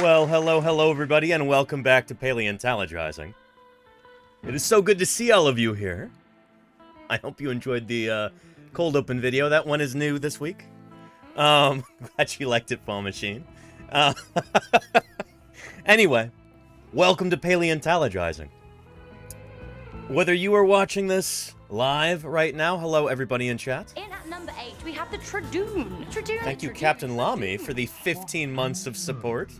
Well, hello everybody, and welcome back to Paleontologizing. It is so good to see all of you here. I hope you enjoyed the cold open video. That one is new this week. Glad you liked it, Fall Machine. Anyway, welcome to Paleontologizing. Whether you are watching this live right now, hello everybody in chat. In at number 8, we have the Tradoon. Thank you, Captain Lamy, for the 15 months of support.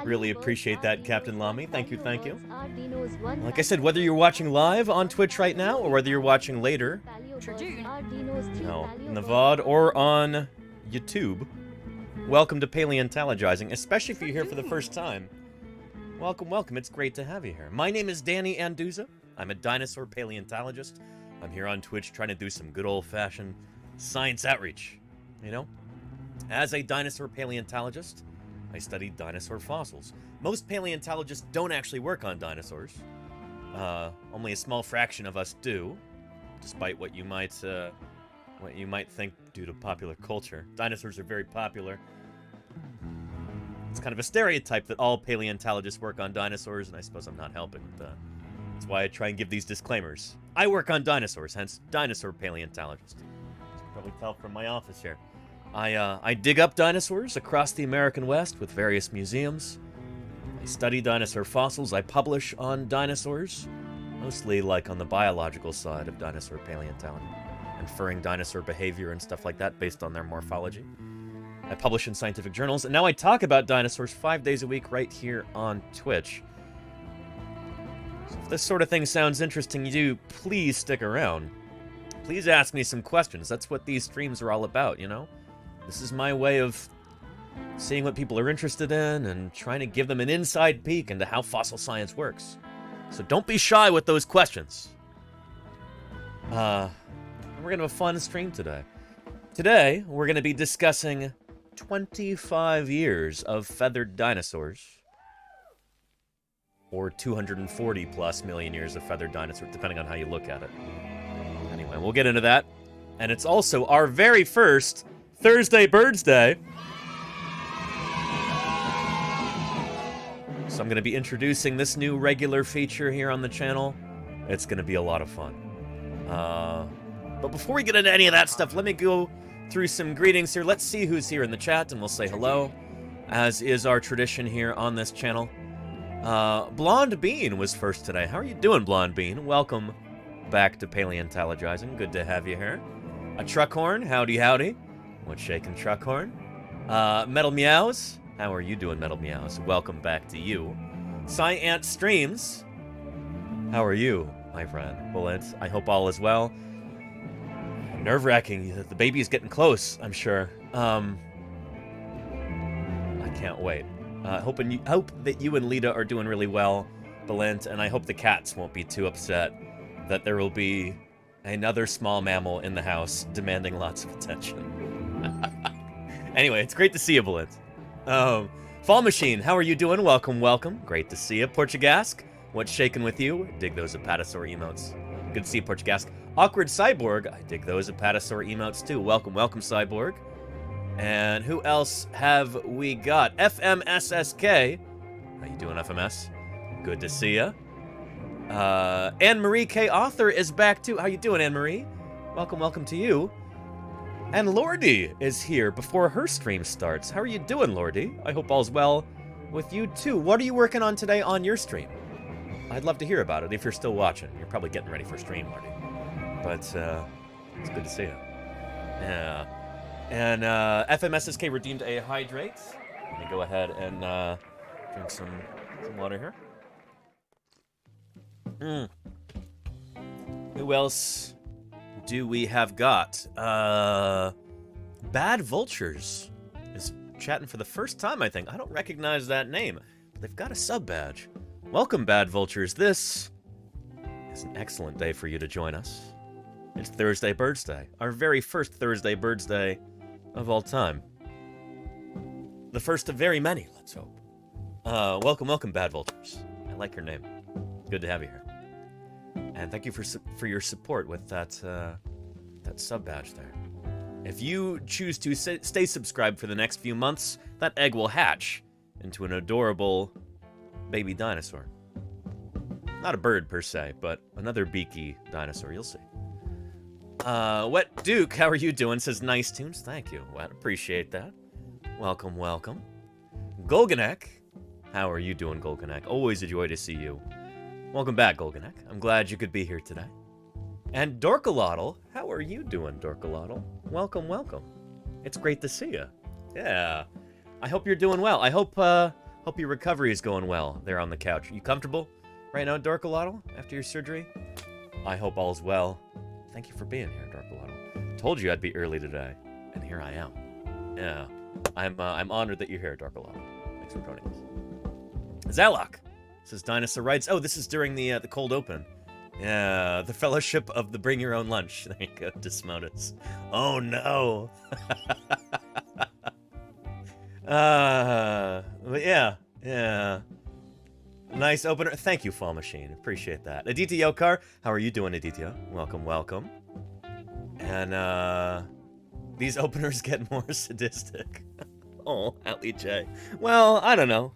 Really appreciate that, Captain Lamy. Thank you, thank you. Like I said, whether you're watching live on Twitch right now, or whether you're watching later, no, in the VOD, or on YouTube, welcome to Paleontologizing, especially if you're here for the first time. Welcome, welcome. It's great to have you here. My name is Danny Anduza. I'm a dinosaur paleontologist. I'm here on Twitch trying to do some good old-fashioned science outreach, you know? As a dinosaur paleontologist, I study dinosaur fossils. Most paleontologists don't actually work on dinosaurs. Only a small fraction of us do, despite what you might think due to popular culture. Dinosaurs are very popular. It's kind of a stereotype that all paleontologists work on dinosaurs, and I suppose I'm not helping with that. That's why I try and give these disclaimers. I work on dinosaurs, hence dinosaur paleontologist. As you can probably tell from my office here. I dig up dinosaurs across the American West with various museums. I study dinosaur fossils. I publish on dinosaurs, mostly like on the biological side of dinosaur paleontology, inferring dinosaur behavior and stuff like that based on their morphology. I publish in scientific journals, and now I talk about dinosaurs 5 days a week right here on Twitch. So if this sort of thing sounds interesting to you, please stick around. Please ask me some questions. That's what these streams are all about, you know? This is my way of seeing what people are interested in and trying to give them an inside peek into how fossil science works. So don't be shy with those questions. We're going to have a fun stream today. Today, we're going to be discussing 25 years of feathered dinosaurs. Or 240 plus million years of feathered dinosaurs, depending on how you look at it. Anyway, we'll get into that. And it's also our very first Thursday Birdsday. So I'm going to be introducing this new regular feature here on the channel. It's going to be a lot of fun. But before we get into any of that stuff, let me go through some greetings here. Let's see who's here in the chat, and we'll say hello, as is our tradition here on this channel. Blonde Bean was first today. How are you doing, Blonde Bean? Welcome back to Paleontologizing. Good to have you here. A Truckhorn, howdy howdy. What's shaking, Truckhorn? Metal Meows. How are you doing, Metal Meows? Welcome back to you. Cyant Streams. How are you, my friend? Bullet, I hope all is well. Nerve-wracking. The baby is getting close, I'm sure. I can't wait. Hope that you and Lita are doing really well, Belent, and I hope the cats won't be too upset that there will be another small mammal in the house demanding lots of attention. Anyway, it's great to see you, Belent. Fall Machine, how are you doing? Welcome, welcome. Great to see you. Portugasque, what's shaking with you? Dig those Apatosaur emotes. Good to see you, Portugasque. Awkward Cyborg, I dig those Apatosaur emotes too. Welcome, welcome, Cyborg. And who else have we got? FMSSK. How you doing, FMS? Good to see ya. Anne-Marie K. Author is back too. How you doing, Anne-Marie? Welcome, welcome to you. And Lordy is here before her stream starts. How are you doing, Lordy? I hope all's well with you too. What are you working on today on your stream? I'd love to hear about it if you're still watching. You're probably getting ready for stream, Lordy. But, it's good to see you. Yeah. And FMSSK redeemed a hydrate. Let me go ahead and drink some water here. Who else do we have got? Bad Vultures is chatting for the first time, I think. I don't recognize that name, but they've got a sub badge. Welcome, Bad Vultures. This is an excellent day for you to join us. It's Thursday Birdsday, our very first Thursday Birdsday of all time. The first of very many, let's hope. Welcome, welcome, Bad Vultures. I like your name. Good to have you here. And thank you for your support with that sub badge there. If you choose to stay subscribed for the next few months, that egg will hatch into an adorable baby dinosaur. Not a bird per se, but another beaky dinosaur. You'll see. Wet Duke, how are you doing? Says nice tunes. Thank you, Wet. Appreciate that. Welcome, welcome. Golganek, how are you doing, Golganek? Always a joy to see you. Welcome back, Golganek. I'm glad you could be here today. And Dorkalotl, how are you doing, Dorkalotl? Welcome, welcome. It's great to see you. Yeah. I hope you're doing well. I hope your recovery is going well there on the couch. Are you comfortable right now, Dorkalotl, after your surgery? I hope all's well. Thank you for being here, Dorkalotl. Told you I'd be early today, and here I am. Yeah. I'm honored that you're here, Dorkalotl. Thanks for joining us. Zalok says Dinosaur Rides. Oh, this is during the cold open. Yeah, the Fellowship of the Bring Your Own Lunch. There you go, Desmodus. Oh no. But yeah. Nice opener. Thank you, Fall Machine. Appreciate that. Aditya Yokar, how are you doing, Aditya? Welcome, welcome. And these openers get more sadistic. Oh, Atlee J. Well, I don't know.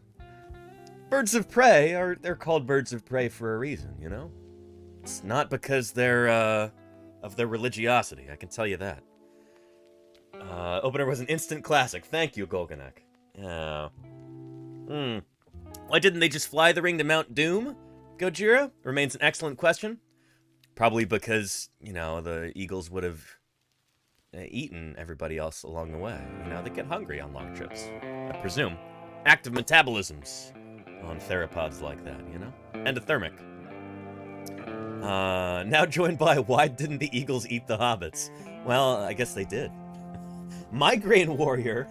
Birds of prey they're called birds of prey for a reason, you know? It's not because they're of their religiosity, I can tell you that. Opener was an instant classic. Thank you, Golganek. Yeah. Why didn't they just fly the ring to Mount Doom? Gojira? Remains an excellent question. Probably because, you know, the eagles would have eaten everybody else along the way. You know, they get hungry on long trips, I presume. Active metabolisms on theropods like that, you know? Endothermic. Now joined by, why didn't the eagles eat the hobbits? Well, I guess they did. Migraine Warrior.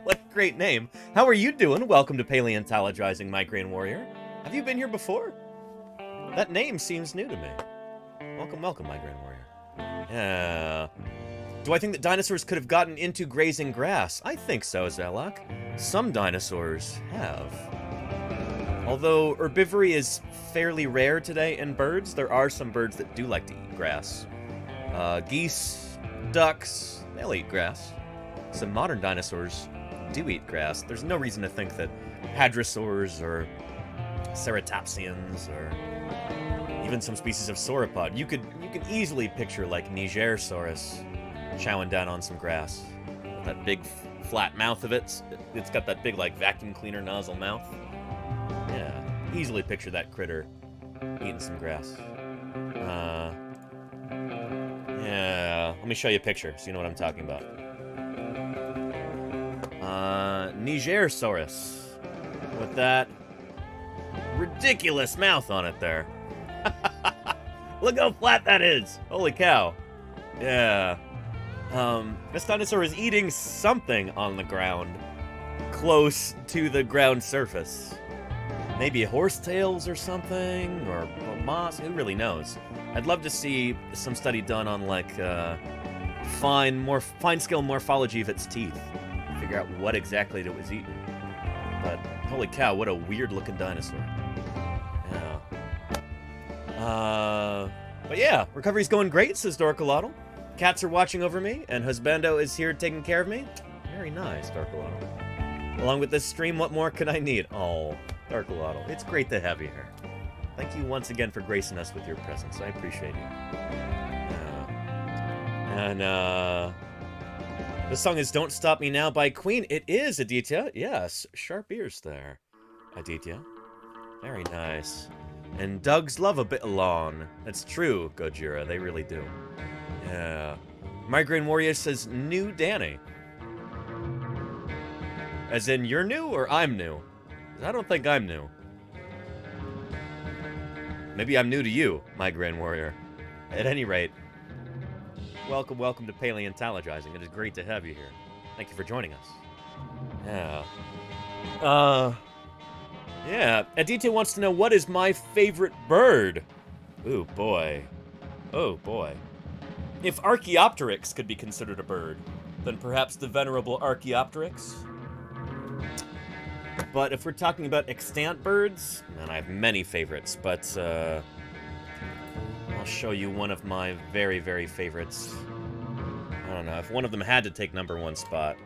What a great name. How are you doing? Welcome to Paleontologizing, Migraine Warrior. Have you been here before? That name seems new to me. Welcome, welcome, Migraine Warrior. Yeah. Do I think that dinosaurs could have gotten into grazing grass? I think so, Zalok. Some dinosaurs have. Although herbivory is fairly rare today in birds, there are some birds that do like to eat grass. Geese, ducks, they'll eat grass. Some modern dinosaurs do eat grass. There's no reason to think that hadrosaurs or ceratopsians or even some species of sauropod. You can easily picture like Nigersaurus chowing down on some grass. That big flat mouth of it. It's got that big like vacuum cleaner nozzle mouth. Yeah, easily picture that critter eating some grass. Yeah, let me show you a picture so you know what I'm talking about. Nigersaurus. With that ridiculous mouth on it there. Look how flat that is! Holy cow. Yeah. This dinosaur is eating something on the ground. Close to the ground surface. Maybe horsetails or something, or moss, who really knows? I'd love to see some study done on, like, fine-scale morphology of its teeth. Figure out what exactly it was eating. But, holy cow, what a weird-looking dinosaur. Yeah. But yeah, recovery's going great, says Dorkalotl. Cats are watching over me, and Husbando is here taking care of me. Very nice, Dorkalotl. Along with this stream, what more could I need? Oh, Dorkalotl, it's great to have you here. Thank you once again for gracing us with your presence. I appreciate you. And, this song is Don't Stop Me Now by Queen. It is, Aditya. Yes, sharp ears there, Aditya. Very nice. And Dogs love a bit of lawn. That's true, Gojira. They really do. Yeah. Migraine Warrior says, new Danny. As in, you're new or I'm new? 'Cause I don't think I'm new. Maybe I'm new to you, Migraine Warrior. At any rate, welcome to Paleontologizing. It is great to have you here. Thank you for joining us. Yeah. Yeah. Aditya wants to know, what is my favorite bird? Ooh, boy. Oh, boy. If Archaeopteryx could be considered a bird, then perhaps the venerable Archaeopteryx. But if we're talking about extant birds, man, I have many favorites, but I'll show you one of my very, very favorites. I don't know, if one of them had to take #1 spot.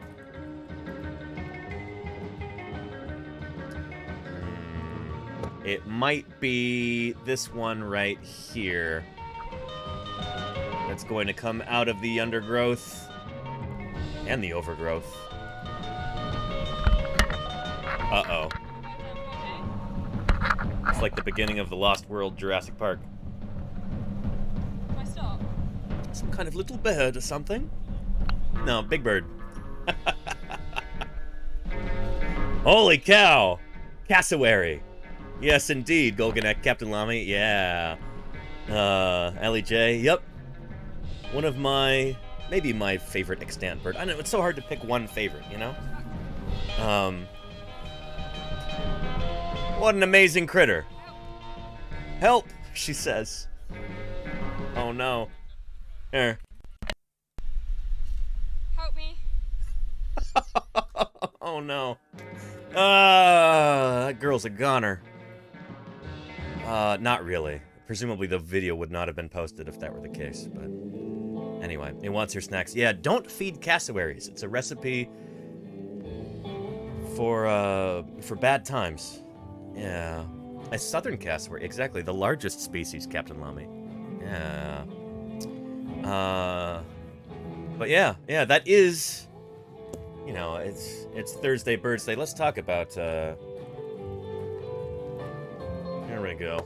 It might be this one right here. That's going to come out of the undergrowth and the overgrowth. Uh-oh. It's like the beginning of the Lost World Jurassic Park. Can I stop? Some kind of little bird or something? No, big bird. Holy cow! Cassowary. Yes, indeed, Golganek, Captain Lamy. Yeah. Ellie J. Yep. One of my, maybe my favorite extant bird. I know, it's so hard to pick one favorite, you know? What an amazing critter. Help, she says. Oh no. Here. Help me. Oh no. That girl's a goner. Not really. Presumably the video would not have been posted if that were the case, but anyway, it wants her snacks. Yeah, don't feed cassowaries. It's a recipe for bad times. Yeah. A southern cassowary, exactly, the largest species, Captain Lamy. Yeah. But yeah, that is, you know, it's Thursday Birdsday. Let's talk about, here we go.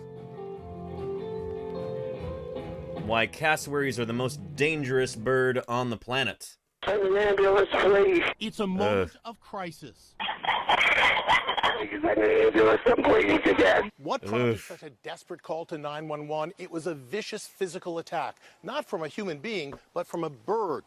Why cassowaries are the most dangerous bird on the planet. An ambulance, please. It's a moment of crisis. An ambulance, I'm bleeding to death. What prompted such a desperate call to 911? It was a vicious physical attack, not from a human being, but from a bird.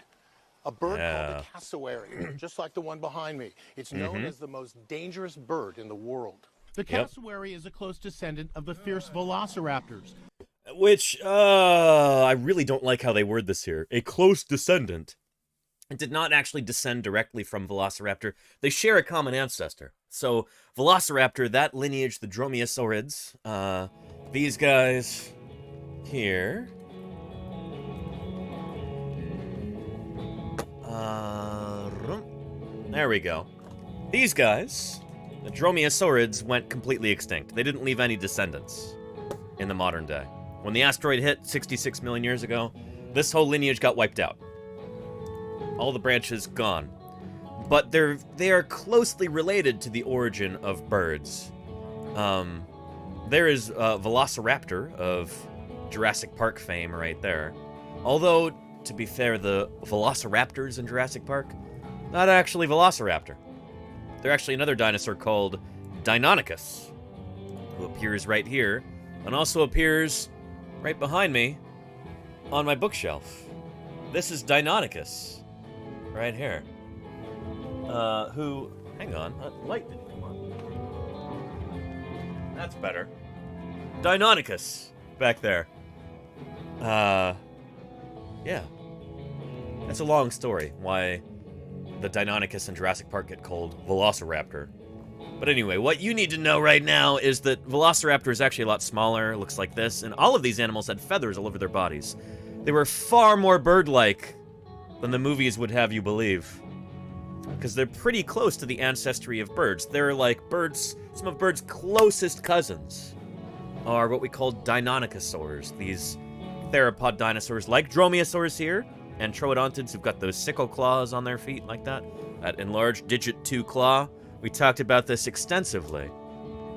A bird called a cassowary, just like the one behind me. It's known as the most dangerous bird in the world. The cassowary is a close descendant of the fierce velociraptors. Which, I really don't like how they word this here. A close descendant. It did not actually descend directly from Velociraptor. They share a common ancestor. So, Velociraptor, that lineage, the Dromaeosaurids, these guys here. There we go. These guys, the Dromaeosaurids, went completely extinct. They didn't leave any descendants in the modern day. When the asteroid hit 66 million years ago, this whole lineage got wiped out. All the branches gone. But they are closely related to the origin of birds. There is Velociraptor of Jurassic Park fame right there. Although, to be fair, the Velociraptors in Jurassic Park, not actually Velociraptor. They're actually another dinosaur called Deinonychus, who appears right here, and also appears right behind me on my bookshelf. This is Deinonychus, right here. Who, hang on, that light didn't come on. That's better. Deinonychus, back there. Yeah. That's a long story, why the Deinonychus in Jurassic Park get called Velociraptor. But anyway, what you need to know right now is that Velociraptor is actually a lot smaller, looks like this, and all of these animals had feathers all over their bodies. They were far more bird-like than the movies would have you believe. Because they're pretty close to the ancestry of birds. They're like birds, some of birds' closest cousins are what we call Deinonychosaurs, these theropod dinosaurs like Dromaeosaurs here, and Troodontids who've got those sickle claws on their feet like that enlarged digit 2 claw. We talked about this extensively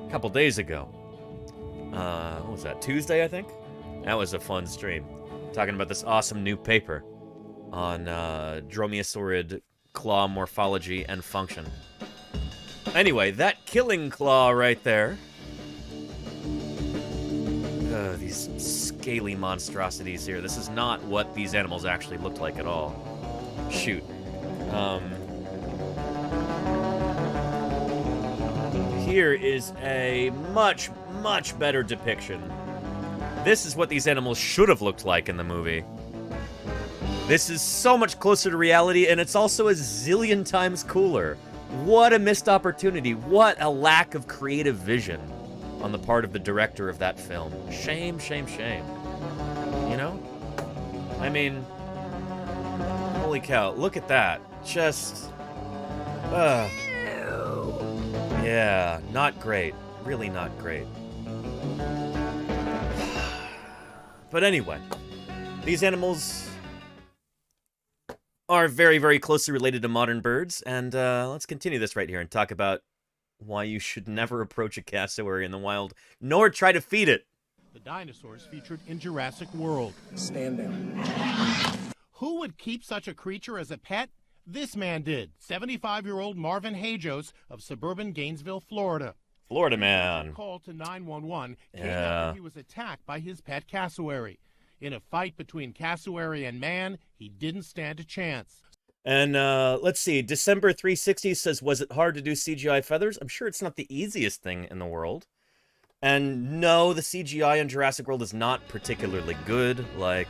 a couple days ago. What was that, Tuesday, I think? That was a fun stream. Talking about this awesome new paper on Dromaeosaurid claw morphology and function. Anyway, that killing claw right there. These scaly monstrosities here. This is not what these animals actually looked like at all. Shoot. Here is a much, much better depiction. This is what these animals should have looked like in the movie. This is so much closer to reality, and it's also a zillion times cooler. What a missed opportunity. What a lack of creative vision on the part of the director of that film. Shame, shame, shame. You know? I mean, holy cow, look at that. Just, yeah, not great. Really not great. But anyway, these animals are very, very closely related to modern birds, and let's continue this right here and talk about why you should never approach a cassowary in the wild, nor try to feed it. The dinosaurs featured in Jurassic World. Stand down. Who would keep such a creature as a pet? This man did. 75-year-old Marvin Hajos of suburban Gainesville, Florida. Florida man. A call to 911 came after he was attacked by his pet cassowary. In a fight between cassowary and man, he didn't stand a chance. And let's see, December 360 says, was it hard to do CGI feathers? I'm sure it's not the easiest thing in the world. And no, the CGI in Jurassic World is not particularly good. Like,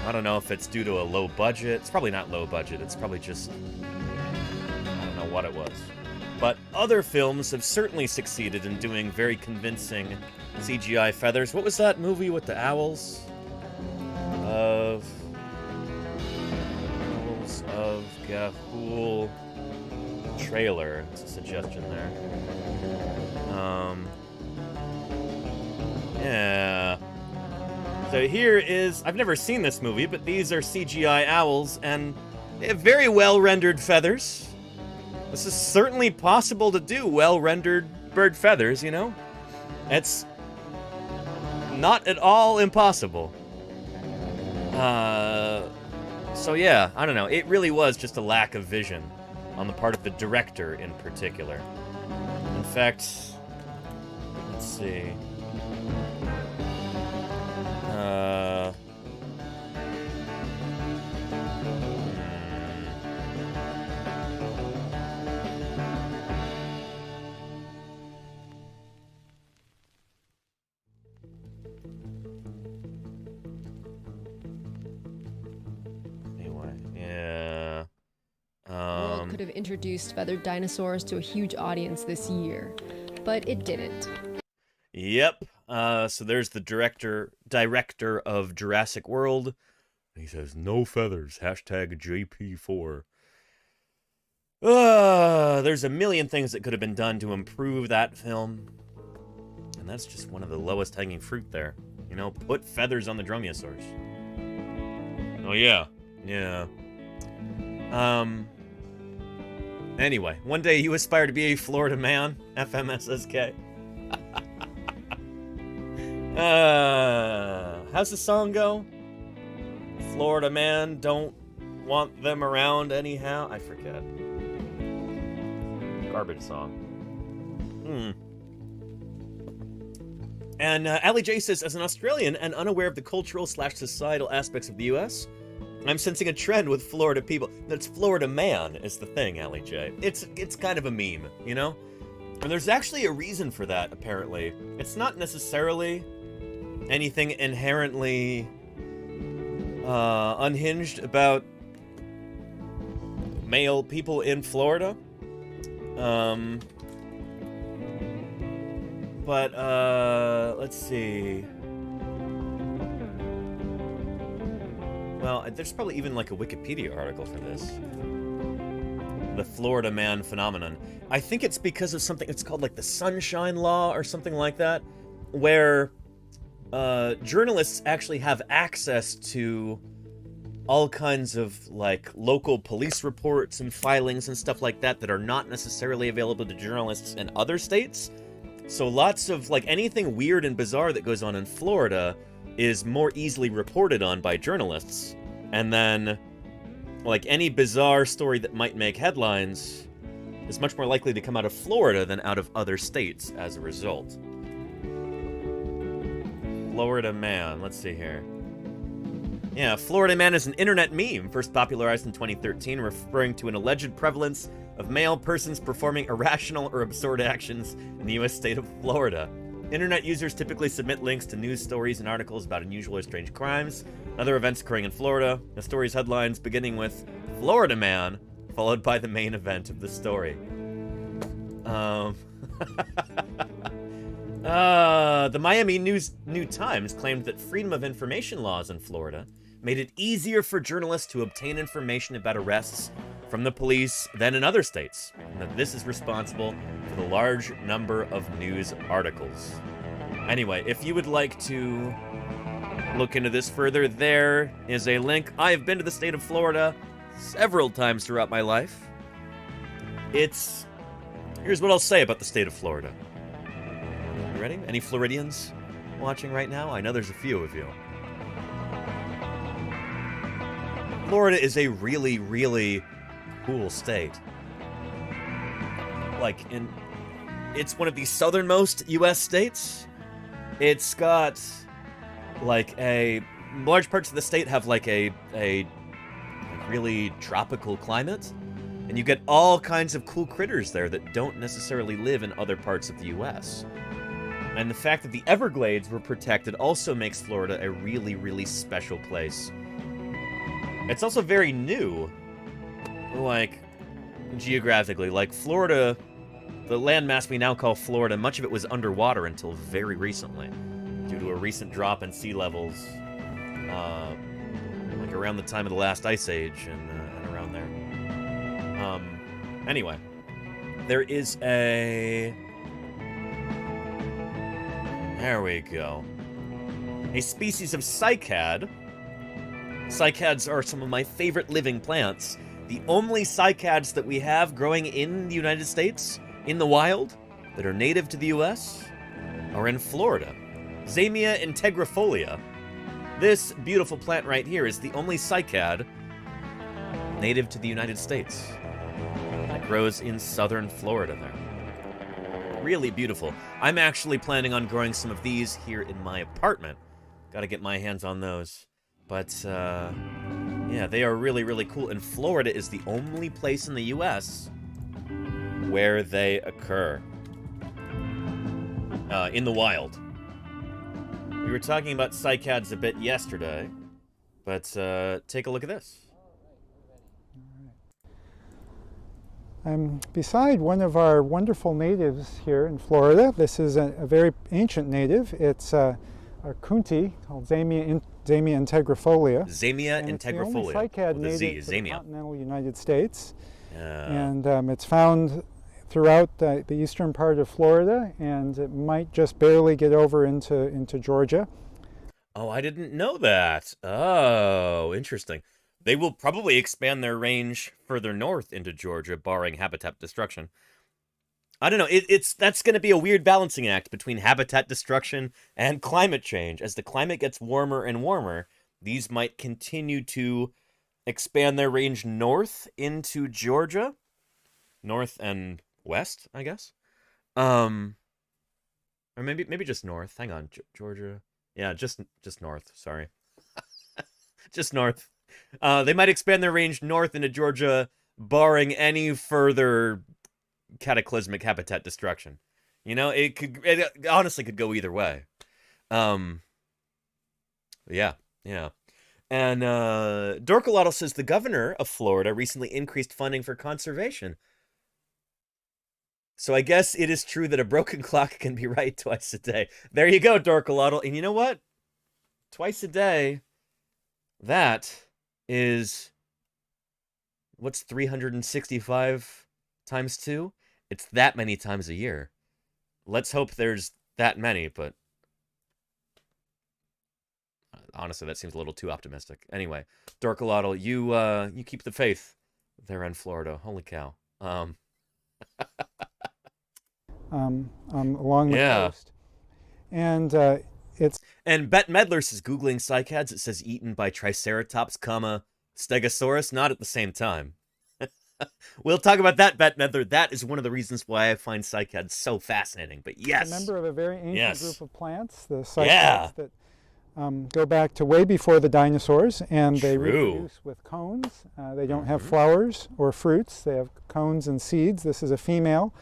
I don't know if it's due to a low budget. It's probably not low budget. It's probably just, I don't know what it was. But other films have certainly succeeded in doing very convincing CGI feathers. What was that movie with the owls? Owls of Ga'Hoole trailer. It's a suggestion there. Yeah. So here is, I've never seen this movie, but these are CGI owls, and they have very well-rendered feathers. This is certainly possible to do well-rendered bird feathers, you know? It's not at all impossible. So yeah, I don't know. It really was just a lack of vision on the part of the director in particular. In fact, let's see. The world could have introduced feathered dinosaurs to a huge audience this year, but it didn't. Yep. So there's the director of Jurassic World. He says, no feathers, hashtag JP4. There's a million things that could have been done to improve that film. And that's just one of the lowest hanging fruit there. You know, put feathers on the dromaeosaurs. Oh, yeah. Yeah. Anyway, one day you aspire to be a Florida man, FMSSK. How's the song go? Florida man, don't want them around anyhow. I forget. Garbage song. And Ali J says, as an Australian and unaware of the cultural/societal aspects of the U.S., I'm sensing a trend with Florida people. That's Florida man is the thing, Ali J. It's kind of a meme, you know? And there's actually a reason for that, apparently. It's not necessarily anything inherently unhinged about male people in Florida. But let's see. Well, there's probably even like a Wikipedia article for this. The Florida man phenomenon. I think it's because of something, it's called like the Sunshine Law or something like that, where journalists actually have access to all kinds of like local police reports and filings and stuff like that that are not necessarily available to journalists in other states. So lots of like anything weird and bizarre that goes on in Florida is more easily reported on by journalists. And then like any bizarre story that might make headlines is much more likely to come out of Florida than out of other states as a result. Florida man, let's see here. Yeah, Florida man is an internet meme, first popularized in 2013, referring to an alleged prevalence of male persons performing irrational or absurd actions in the U.S. state of Florida. Internet users typically submit links to news stories and articles about unusual or strange crimes and other events occurring in Florida. The story's headlines beginning with Florida man, followed by the main event of the story. The Miami New Times claimed that freedom of information laws in Florida made it easier for journalists to obtain information about arrests from the police than in other states, and that this is responsible for the large number of news articles. Anyway, if you would like to look into this further, there is a link. I have been to the state of Florida several times throughout my life. Here's what I'll say about the state of Florida. You ready? Any Floridians watching right now? I know there's a few of you. Florida is a really, really cool state. It's one of the southernmost U.S. states. It's got, large parts of the state have, a really tropical climate. And you get all kinds of cool critters there that don't necessarily live in other parts of the U.S. And the fact that the Everglades were protected also makes Florida a really, really special place. It's also very new, geographically. Florida, the landmass we now call Florida, much of it was underwater until very recently, due to a recent drop in sea levels, around the time of the last ice age and around there. Anyway, there is there we go. A species of cycad. Cycads are some of my favorite living plants. The only cycads that we have growing in the United States, in the wild, that are native to the US, are in Florida. Zamia integrifolia. This beautiful plant right here is the only cycad native to the United States. It grows in southern Florida there. Really beautiful. I'm actually planning on growing some of these here in my apartment. Gotta get my hands on those. But, yeah, they are really, really cool. And Florida is the only place in the U.S. where they occur. In the wild. We were talking about cycads a bit yesterday. But, take a look at this. I'm beside one of our wonderful natives here in Florida. This is a very ancient native. It's a kunti called Zamia integrifolia. Zamia integrifolia. It's the only cycad with a Z, native to the Zamia. continental United States. And it's found throughout the eastern part of Florida, and it might just barely get over into Georgia. Oh, I didn't know that. Oh, interesting. They will probably expand their range further north into Georgia, barring habitat destruction. I don't know. That's going to be a weird balancing act between habitat destruction and climate change. As the climate gets warmer and warmer, these might continue to expand their range north into Georgia. North and west, I guess. Or maybe just north. Hang on, Georgia. Yeah, just north. Sorry. Just north. They might expand their range north into Georgia, barring any further cataclysmic habitat destruction. You know, it honestly could go either way. Yeah. And Dorkalotl says the governor of Florida recently increased funding for conservation. So I guess it is true that a broken clock can be right twice a day. There you go, Dorkalotl. And you know what? Twice a day, that is, what's 365 times 2? It's that many times a year. Let's hope there's that many, but honestly, that seems a little too optimistic. Anyway, Dorkalotl, you keep the faith there in Florida. Holy cow. Along the coast. And And Bet Medler says, Googling cycads, it says eaten by Triceratops, Stegosaurus, not at the same time. We'll talk about that, Bet Medler. That is one of the reasons why I find cycads so fascinating. But yes. A member of a very ancient group of plants, the cycads that go back to way before the dinosaurs, and they reproduce with cones. They don't have flowers or fruits. They have cones and seeds. This is a female.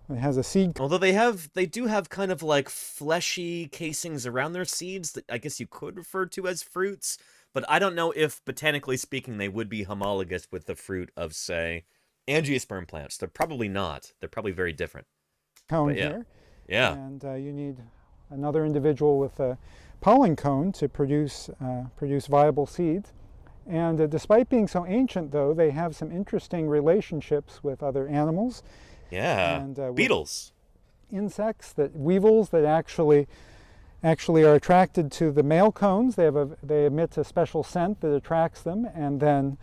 It has a seed. Although they do have kind of like fleshy casings around their seeds that I guess you could refer to as fruits, but I don't know if, botanically speaking, they would be homologous with the fruit of, say, angiosperm plants. They're probably not. They're probably very different. Cone here. Yeah. And you need another individual with a pollen cone to produce viable seeds. And despite being so ancient, though, they have some interesting relationships with other animals. Yeah, and, beetles. Insects, weevils that actually actually are attracted to the male cones. They emit a special scent that attracts them, and then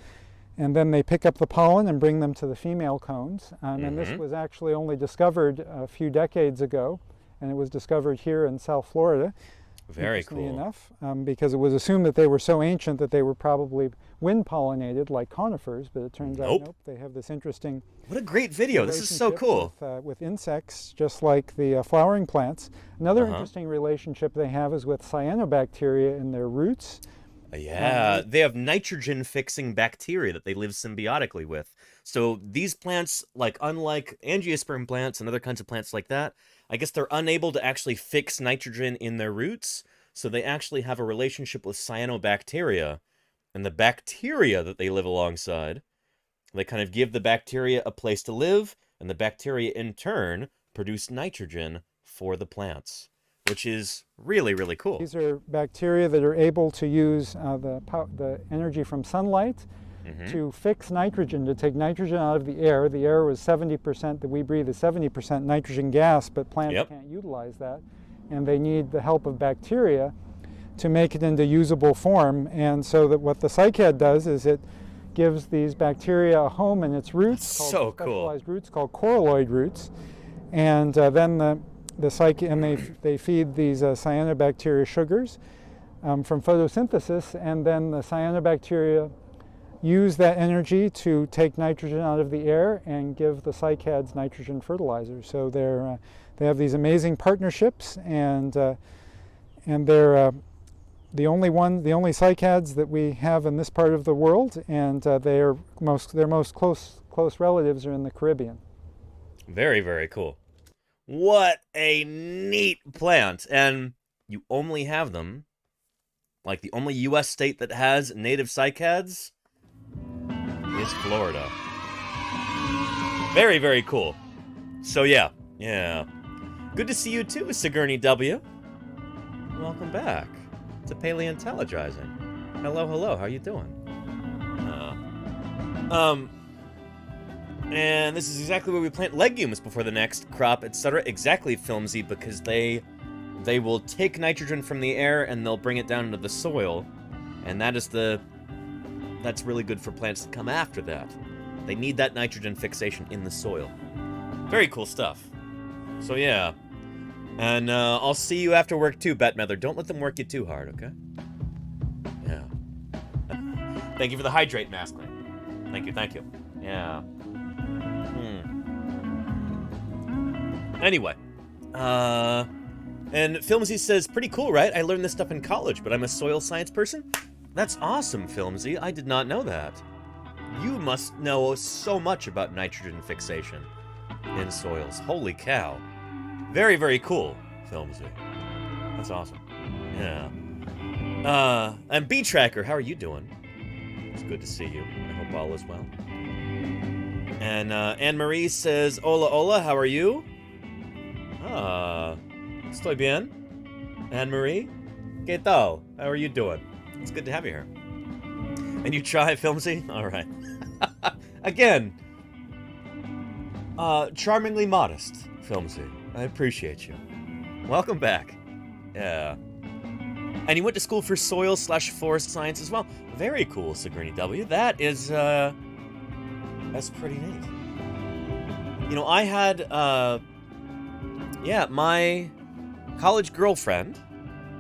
they pick up the pollen and bring them to the female cones. And this was actually only discovered a few decades ago, and it was discovered here in South Florida. Very cool. Enough, because it was assumed that they were so ancient that they were probably wind pollinated like conifers, but it turns out nope. They have this interesting. What a great video! This is so cool. With insects, just like the flowering plants. Another interesting relationship they have is with cyanobacteria in their roots. Yeah, they have nitrogen-fixing bacteria that they live symbiotically with. So these plants, like unlike angiosperm plants and other kinds of plants like that, I guess they're unable to actually fix nitrogen in their roots, so they actually have a relationship with cyanobacteria. And the bacteria that they live alongside, they kind of give the bacteria a place to live, and the bacteria in turn produce nitrogen for the plants, which is really, really cool. These are bacteria that are able to use the energy from sunlight to fix nitrogen, to take nitrogen out of the air. The air was 70%, that we breathe is 70% nitrogen gas, but plants can't utilize that. And they need the help of bacteria to make it into usable form. And so that what the cycad does is it gives these bacteria a home in its roots, called specialized roots called coralloid roots. And then they feed these cyanobacteria sugars from photosynthesis, and then the cyanobacteria use that energy to take nitrogen out of the air and give the cycads nitrogen fertilizer. So they have these amazing partnerships, and they're the only cycads that we have in this part of the world, and their most close relatives are in the Caribbean. Very, very cool. What a neat plant. And you only have them, like the only U.S. state that has native cycads is Florida. Very, very cool. So yeah. Good to see you too, Sigourney W. Welcome back to Paleontologizing. Hello, how you doing? And this is exactly where we plant legumes before the next crop, etc. Exactly, Filmsy, because they will take nitrogen from the air and they'll bring it down into the soil, and that's really good for plants that come after that. They need that nitrogen fixation in the soil. Very cool stuff. So yeah. And I'll see you after work too, Batmother. Don't let them work you too hard, okay? Yeah. Thank you for the hydrate mask. Thank you. Yeah. Anyway. And Filmsy says, pretty cool, right? I learned this stuff in college, but I'm a soil science person. That's awesome, Filmsy. I did not know that. You must know so much about nitrogen fixation in soils. Holy cow. Very, very cool, Filmsy. That's awesome. Yeah. And B-Tracker, how are you doing? It's good to see you. I hope all is well. And Anne-Marie says, hola, hola, how are you? Estoy bien. Anne-Marie? ¿Qué tal? How are you doing? It's good to have you here. And you try, Filmsy? All right. Again, charmingly modest, Filmsy. I appreciate you. Welcome back. Yeah. And you went to school for soil/forest science as well. Very cool, Sigourney W. That is, that's pretty neat. You know, I had, my college girlfriend,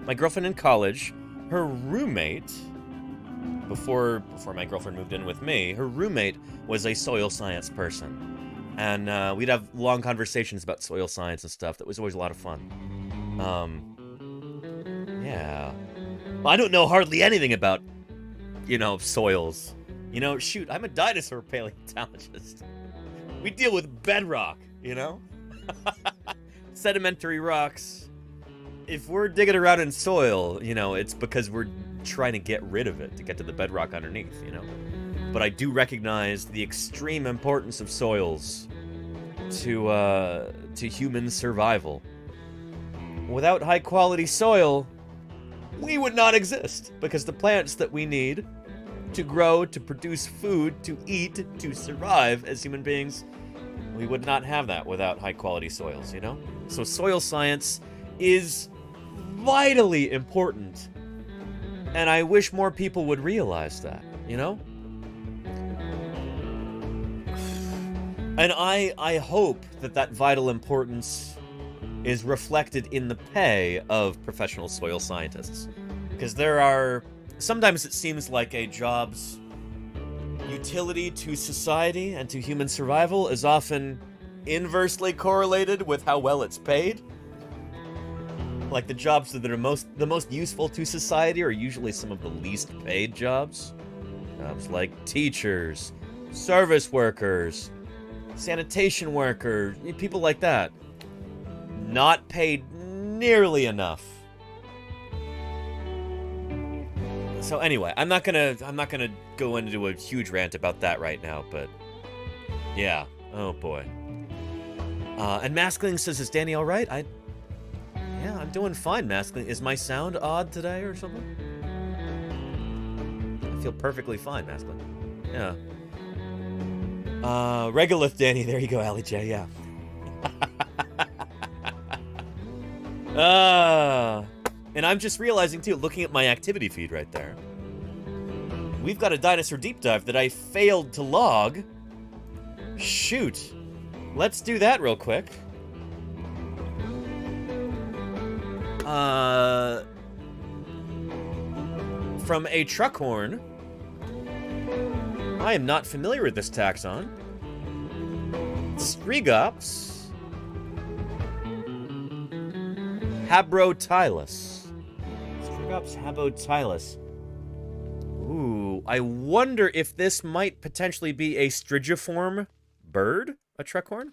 my girlfriend in college, her roommate, before my girlfriend moved in with me, her roommate was a soil science person. And we'd have long conversations about soil science and stuff. That was always a lot of fun. Yeah. Well, I don't know hardly anything about, soils. Shoot, I'm a dinosaur paleontologist. We deal with bedrock, Sedimentary rocks. If we're digging around in soil, it's because we're trying to get rid of it, to get to the bedrock underneath, But I do recognize the extreme importance of soils to human survival. Without high-quality soil, we would not exist, because the plants that we need to grow, to produce food, to eat, to survive as human beings, we would not have that without high-quality soils, So soil science is vitally important. And I wish more people would realize that, you know? And I hope that that vital importance is reflected in the pay of professional soil scientists. Because there are... Sometimes it seems like a job's utility to society and to human survival is often inversely correlated with how well it's paid. Like the jobs that are the most useful to society are usually some of the least paid jobs. Jobs like teachers, service workers, sanitation workers, people like that. Not paid nearly enough. So anyway, I'm not gonna go into a huge rant about that right now, but yeah, oh boy. And Maskling says, "Is Danny all right?" Yeah, I'm doing fine, Maskling. Is my sound odd today or something? I feel perfectly fine, Maskling. Yeah. Regolith Danny, there you go, Ali J, yeah. And I'm just realizing, too, looking at my activity feed right there, we've got a dinosaur deep dive that I failed to log. Shoot. Let's do that real quick. From a truck horn. I am not familiar with this taxon. Strigops. Habrotylus. Strigops habrotylus. Ooh, I wonder if this might potentially be a strigiform bird? A truckhorn?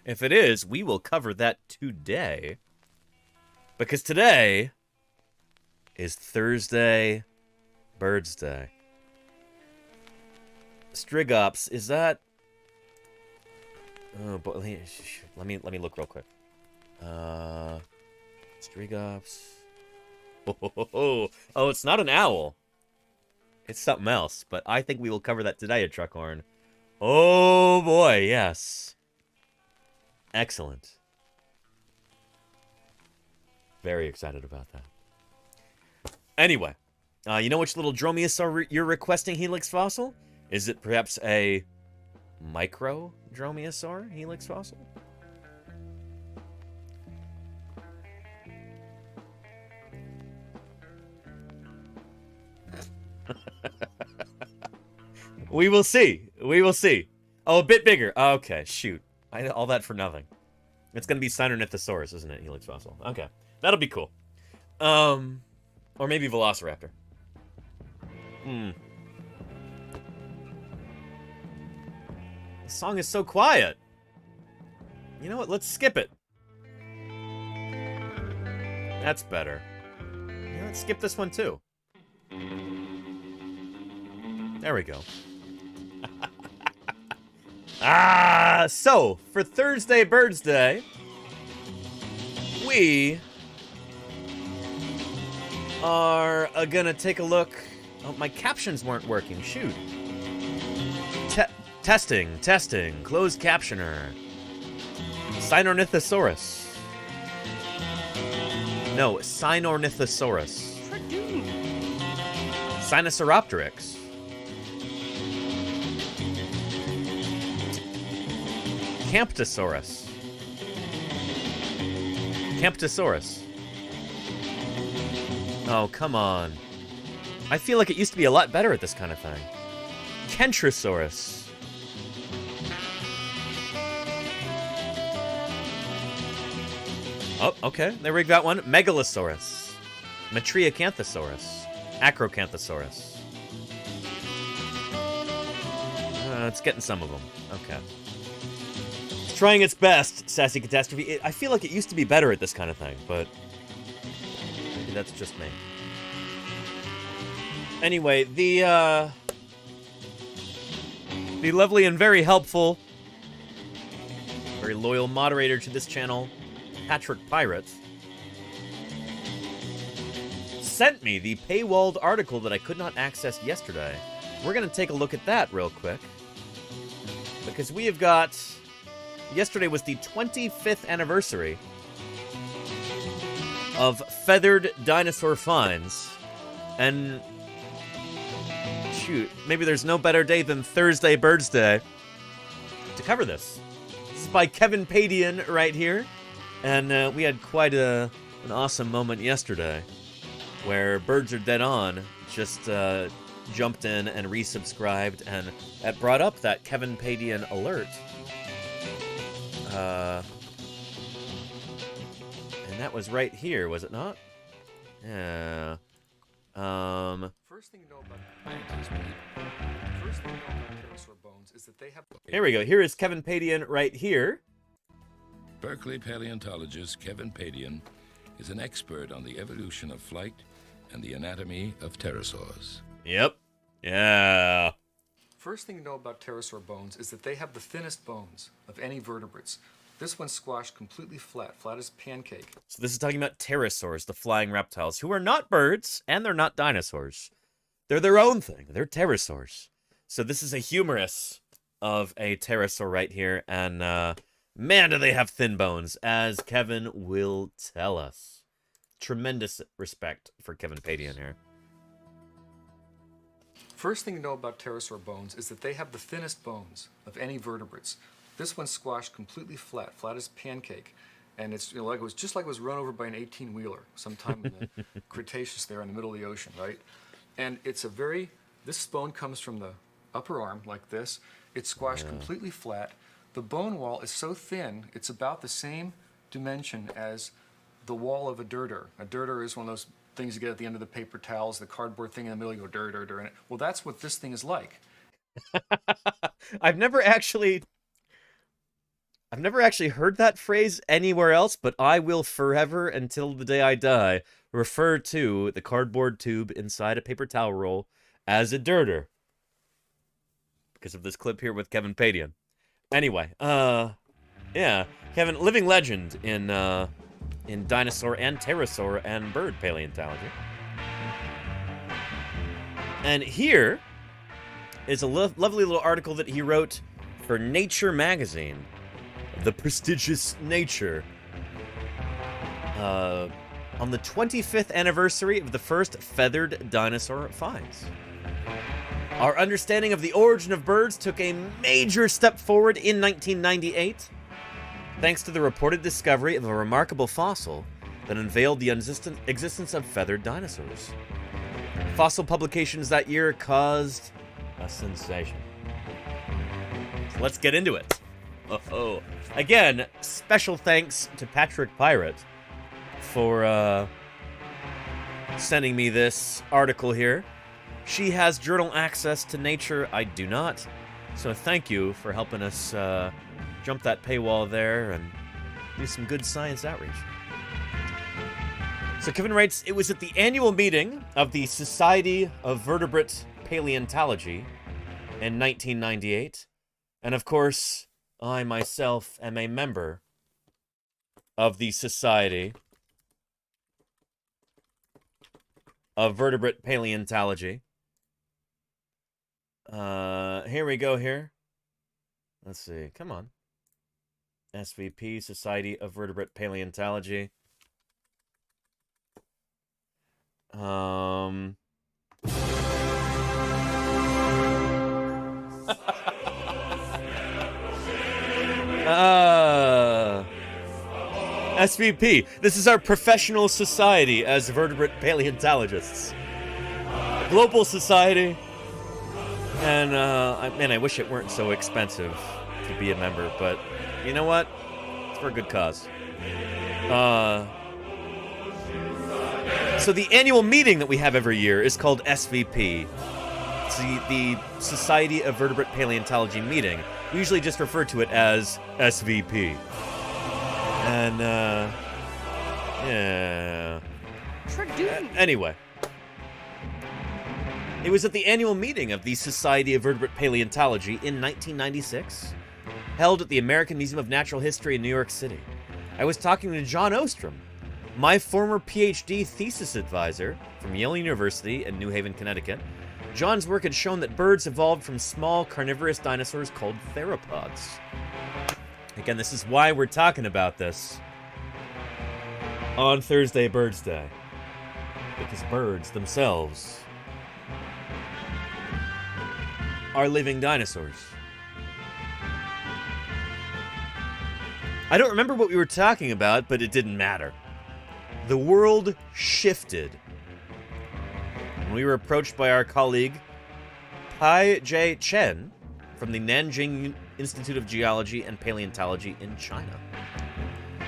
If it is, we will cover that today. Because today is Thursday Birdsday. Strigops, is that... Oh, but let me look real quick. Strigops. Oh, it's not an owl. It's something else, but I think we will cover that today at Truckhorn. Oh boy, yes. Excellent. Very excited about that. Anyway, you know which little dromaeosaur you're requesting, Helix Fossil? Is it perhaps a micro dromaeosaur Helix Fossil? We will see. We will see. Oh, a bit bigger. Okay, shoot. All that for nothing. It's going to be Sinornithosaurus, isn't it? Helix Fossil. Okay. That'll be cool. Or maybe Velociraptor. The song is so quiet. You know what? Let's skip it. That's better. Yeah, let's skip this one too. There we go. So, for Thursday Birdsday, we are gonna take a look. Oh, my captions weren't working. Shoot. Testing. Closed captioner. Sinornithosaurus. No, Sinornithosaurus. Sinosauropteryx. Camptosaurus. Oh, come on. I feel like it used to be a lot better at this kind of thing. Kentrosaurus. Oh, okay. There we got one. Megalosaurus. Matriacanthosaurus. Acrocanthosaurus. It's getting some of them. Okay. It's trying its best, Sassy Catastrophe. I feel like it used to be better at this kind of thing, but maybe that's just me. Anyway, the lovely and very helpful, very loyal moderator to this channel, Patrick Pirate, sent me the paywalled article that I could not access yesterday. We're going to take a look at that real quick, because we have got yesterday was the 25th anniversary of feathered dinosaur finds. And shoot, maybe there's no better day than Thursday Birdsday to cover this. This is by Kevin Padian right here. And we had quite an awesome moment yesterday where Birds Are Dead On just jumped in and resubscribed, and it brought up that Kevin Padian alert. And that was right here, was it not? Yeah. First thing you know about pterosaur bones is that they have. Here we go. Here is Kevin Padian right here. Berkeley paleontologist Kevin Padian is an expert on the evolution of flight and the anatomy of pterosaurs. Yep. Yeah. First thing you know about pterosaur bones is that they have the thinnest bones of any vertebrates. This one's squashed completely flat as a pancake. So this is talking about pterosaurs, the flying reptiles, who are not birds, and they're not dinosaurs. They're their own thing. They're pterosaurs. So this is a humerus of a pterosaur right here, and man, do they have thin bones, as Kevin will tell us. Tremendous respect for Kevin Padian here. First thing you know about pterosaur bones is that they have the thinnest bones of any vertebrates. This one's squashed completely flat as a pancake, and it's like it was just like it was run over by an 18-wheeler sometime in the Cretaceous there in the middle of the ocean, right? And it's a this bone comes from the upper arm like this. It's squashed completely flat. The bone wall is so thin, it's about the same dimension as the wall of a dirter. A dirter is one of those things you get at the end of the paper towels, the cardboard thing in the middle, you go dir in it. Well, that's what this thing is like. I've never actually heard that phrase anywhere else, but I will forever, until the day I die, refer to the cardboard tube inside a paper towel roll as a dirter. Because of this clip here with Kevin Padian. Anyway, yeah, Kevin, living legend in dinosaur and pterosaur and bird paleontology. And here is a lovely little article that he wrote for Nature magazine, the prestigious Nature, on the 25th anniversary of the first feathered dinosaur finds. Our understanding of the origin of birds took a major step forward in 1998, thanks to the reported discovery of a remarkable fossil that unveiled the existence of feathered dinosaurs. Fossil publications that year caused a sensation. So let's get into it. Oh. Again, special thanks to Patrick Pirate for sending me this article here. She has journal access to Nature. I do not. So thank you for helping us jump that paywall there and do some good science outreach. So Kevin writes, it was at the annual meeting of the Society of Vertebrate Paleontology in 1998. And of course, I myself am a member of the Society of Vertebrate Paleontology. Here we go here. Let's see. Come on. SVP, Society of Vertebrate Paleontology. SVP. This is our professional society as vertebrate paleontologists. A global society. And, man, I wish it weren't so expensive to be a member, but you know what? It's for a good cause. So the annual meeting that we have every year is called SVP. It's the Society of Vertebrate Paleontology meeting. We usually just refer to it as SVP. And, yeah. Anyway. It was at the annual meeting of the Society of Vertebrate Paleontology in 1996, held at the American Museum of Natural History in New York City. I was talking to John Ostrom, my former PhD thesis advisor from Yale University in New Haven, Connecticut. John's work had shown that birds evolved from small carnivorous dinosaurs called theropods. Again, this is why we're talking about this on Thursday Birdsday. Because birds themselves are living dinosaurs. I don't remember what we were talking about, but it didn't matter. The world shifted when we were approached by our colleague Pai J. Chen from the Nanjing Institute of Geology and Paleontology in China.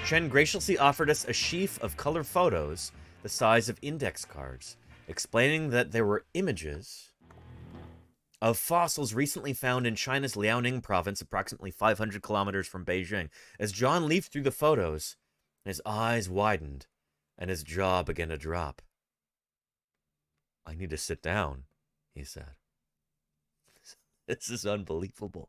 Chen graciously offered us a sheaf of color photos the size of index cards, explaining that there were images of fossils recently found in China's Liaoning province, approximately 500 kilometers from Beijing. As John leafed through the photos, his eyes widened and his jaw began to drop. "I need to sit down," he said. This is unbelievable.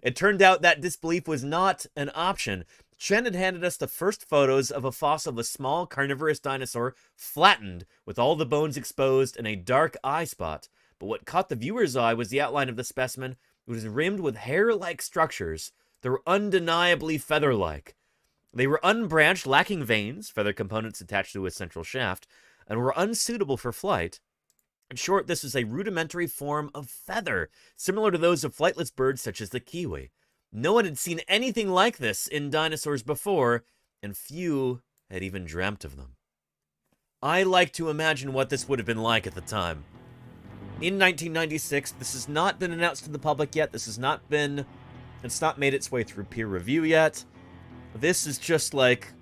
It turned out that disbelief was not an option. Chen had handed us the first photos of a fossil of a small carnivorous dinosaur, flattened, with all the bones exposed and a dark eye spot. But what caught the viewer's eye was the outline of the specimen. It was rimmed with hair-like structures that were undeniably feather-like. They were unbranched, lacking veins, feather components attached to a central shaft, and were unsuitable for flight. In short, this is a rudimentary form of feather, similar to those of flightless birds such as the kiwi. No one had seen anything like this in dinosaurs before, and few had even dreamt of them. I like to imagine what this would have been like at the time. In 1996, this has not been announced to the public yet. It's not made its way through peer review yet. This is just like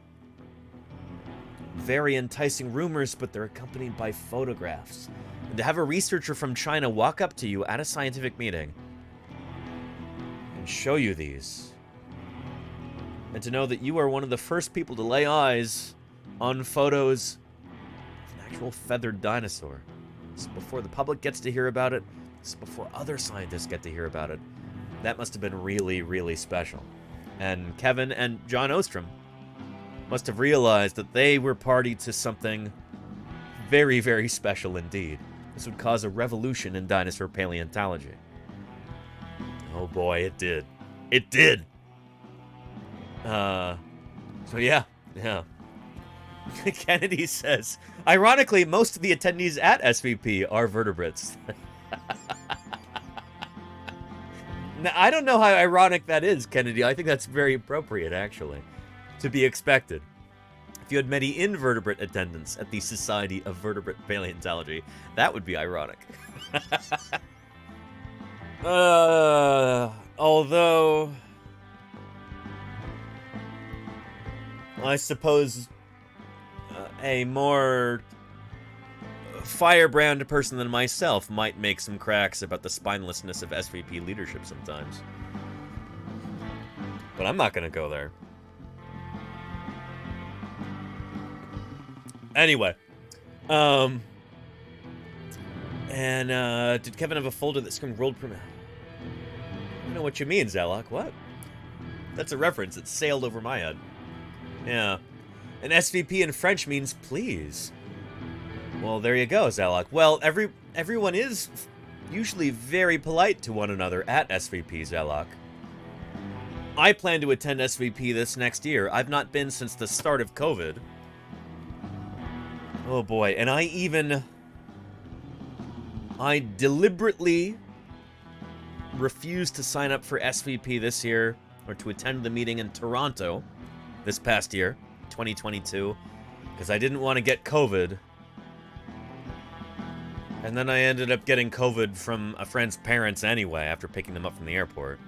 very enticing rumors, but they're accompanied by photographs. And to have a researcher from China walk up to you at a scientific meeting and show you these, and to know that you are one of the first people to lay eyes on photos of an actual feathered dinosaur. This is before the public gets to hear about it. This is before other scientists get to hear about it. That must have been really, really special. And Kevin and John Ostrom must have realized that they were party to something very, very special indeed. This would cause a revolution in dinosaur paleontology. Oh boy, it did. It did! So yeah. Kennedy says, ironically, most of the attendees at SVP are vertebrates. Now, I don't know how ironic that is, Kennedy. I think that's very appropriate, actually. To be expected. If you had many invertebrate attendants at the Society of Vertebrate Paleontology, that would be ironic. Although, I suppose a more firebrand person than myself might make some cracks about the spinelessness of SVP leadership sometimes. But I'm not going to go there. Anyway, did Kevin have a folder that screamed world premiere? I don't know what you mean, Zalok. What? That's a reference. It sailed over my head. Yeah. And SVP in French means please. Well, there you go, Zalok. Well, everyone is usually very polite to one another at SVP, Zalok. I plan to attend SVP this next year. I've not been since the start of COVID. Oh boy, and I deliberately refused to sign up for SVP this year, or to attend the meeting in Toronto this past year, 2022, because I didn't want to get COVID. And then I ended up getting COVID from a friend's parents anyway, after picking them up from the airport.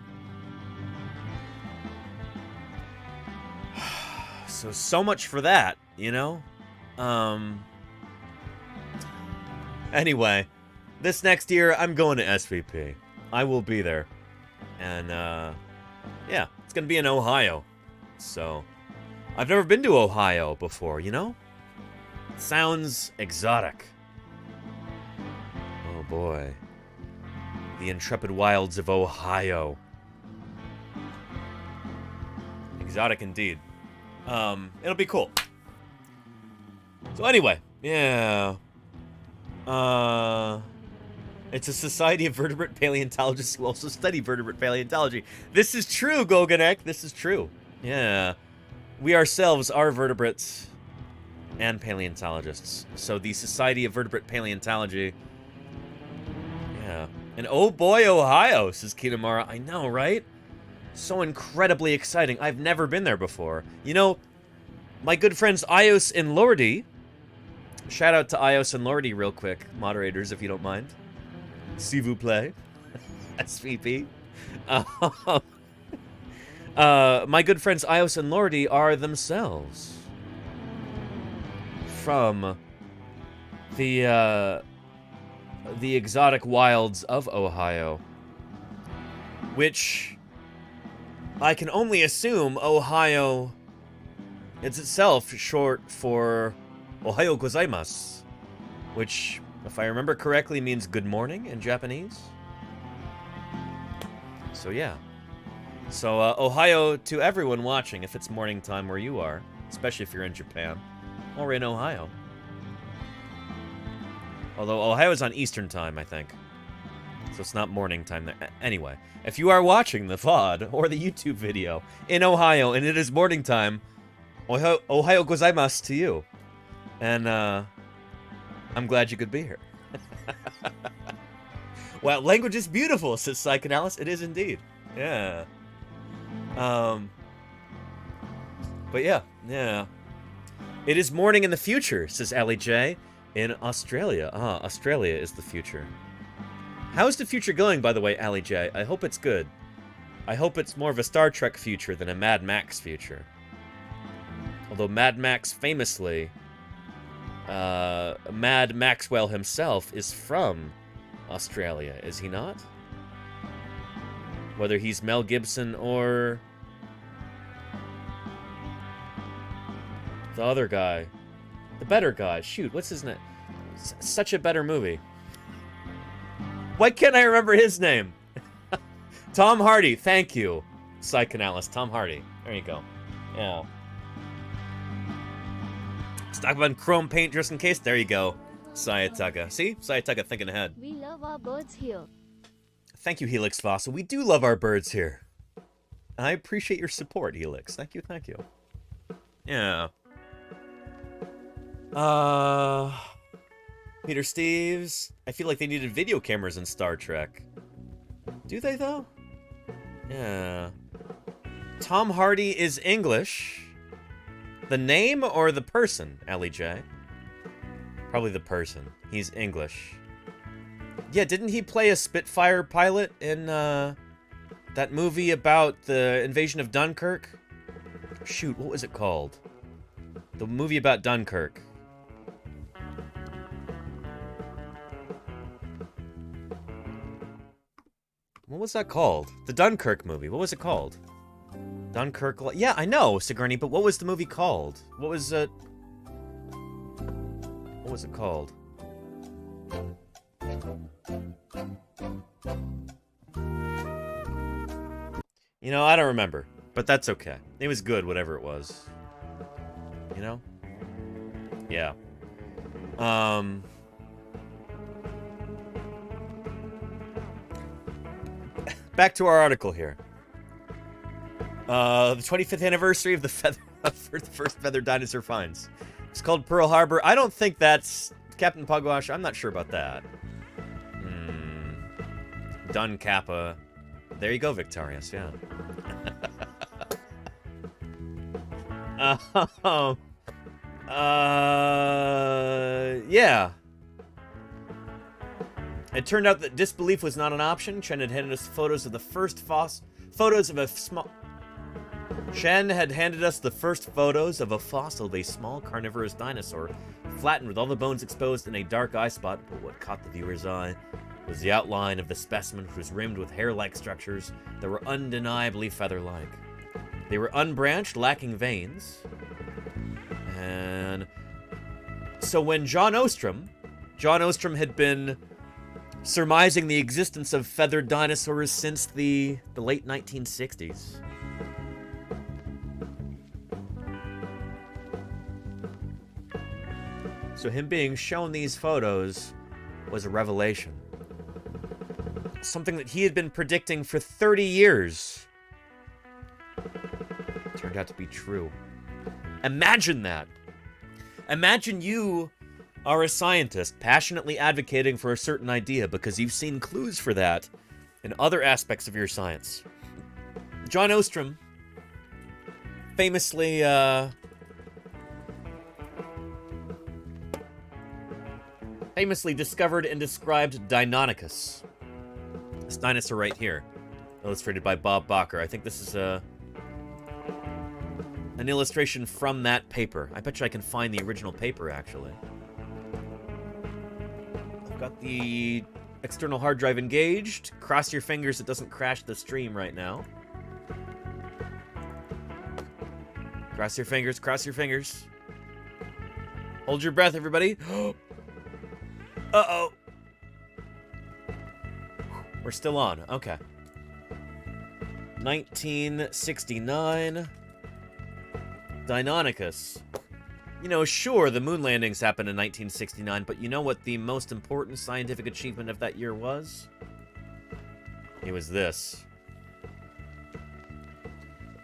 So much for that, you know? Anyway, this next year, I'm going to SVP. I will be there. And, yeah, it's going to be in Ohio. So, I've never been to Ohio before, you know? Sounds exotic. Oh boy. The intrepid wilds of Ohio. Exotic indeed. It'll be cool. So anyway, yeah. It's a society of vertebrate paleontologists who also study vertebrate paleontology. This is true, Goganek. This is true. Yeah. We ourselves are vertebrates and paleontologists. So the Society of Vertebrate Paleontology. Yeah. And oh boy, Ohio, says Kinamara. I know, right? So incredibly exciting. I've never been there before. You know, my good friends Ios and Lordy. Shout out to Ios and Lordy real quick, moderators, if you don't mind. S'il vous plaît. SVP. My good friends Ios and Lordy are themselves from the exotic wilds of Ohio, which I can only assume Ohio is itself short for Ohayo gozaimasu, which, if I remember correctly, means good morning in Japanese. So yeah. So Ohio to everyone watching, if it's morning time where you are, especially if you're in Japan or in Ohio. Although Ohio is on Eastern time, I think. So it's not morning time there. Anyway, if you are watching the VOD or the YouTube video in Ohio and it is morning time, Ohayo gozaimasu to you. And I'm glad you could be here. Wow, language is beautiful, says Psychoanalyst. It is indeed. Yeah. But yeah. It is morning in the future, says Ali J. In Australia. Australia is the future. How's the future going, by the way, Ali J? I hope it's good. I hope it's more of a Star Trek future than a Mad Max future. Although Mad Max famously, Mad Maxwell himself is from Australia, is he not? Whether he's Mel Gibson or the other guy. The better guy. Shoot, what's his name? Such a better movie. Why can't I remember his name? Tom Hardy. Thank you, Psychoanalyst. Tom Hardy. There you go. Yeah. Stock on chrome paint just in case. There you go, Sayataka. See? Sayataka thinking ahead. We love our birds here. Thank you, Helix Fossil. We do love our birds here. I appreciate your support, Helix. Thank you, thank you. Yeah. Peter Steves. I feel like they needed video cameras in Star Trek. Do they, though? Yeah. Tom Hardy is English. The name or the person, Ellie J? Probably the person. He's English. Yeah, didn't he play a Spitfire pilot in, that movie about the invasion of Dunkirk? Shoot, what was it called? The movie about Dunkirk. What was that called? The Dunkirk movie. What was it called? Dunkirk. Yeah, I know, Sigourney, but what was the movie called? What was it? What was it called? You know, I don't remember, but that's okay. It was good, whatever it was. You know? Yeah. Back to our article here. The 25th anniversary of the first feathered dinosaur finds. It's called Pearl Harbor. I don't think that's Captain Pugwash. I'm not sure about that. Dun Kappa. There you go, Victorious. Yeah. Yeah. It turned out that disbelief was not an option. Chen had handed us photos of the first Chen had handed us the first photos of a fossil of a small carnivorous dinosaur, flattened with all the bones exposed in a dark eye spot, but what caught the viewer's eye was the outline of the specimen, which was rimmed with hair-like structures that were undeniably feather-like. They were unbranched, lacking veins. And so when John Ostrom had been surmising the existence of feathered dinosaurs since the late 1960s. So him being shown these photos was a revelation. something that he had been predicting for 30 years turned out to be true. Imagine that. Imagine you are a scientist passionately advocating for a certain idea because you've seen clues for that in other aspects of your science. John Ostrom famously discovered and described Deinonychus. This dinosaur right here, illustrated by Bob Bacher. I think this is an illustration from that paper. I bet you I can find the original paper, actually. I've got the external hard drive engaged. Cross your fingers it doesn't crash the stream right now. Cross your fingers, cross your fingers. Hold your breath, everybody. Uh-oh. We're still on. Okay. 1969. Deinonychus. You know, sure, the moon landings happened in 1969, but you know what the most important scientific achievement of that year was? It was this.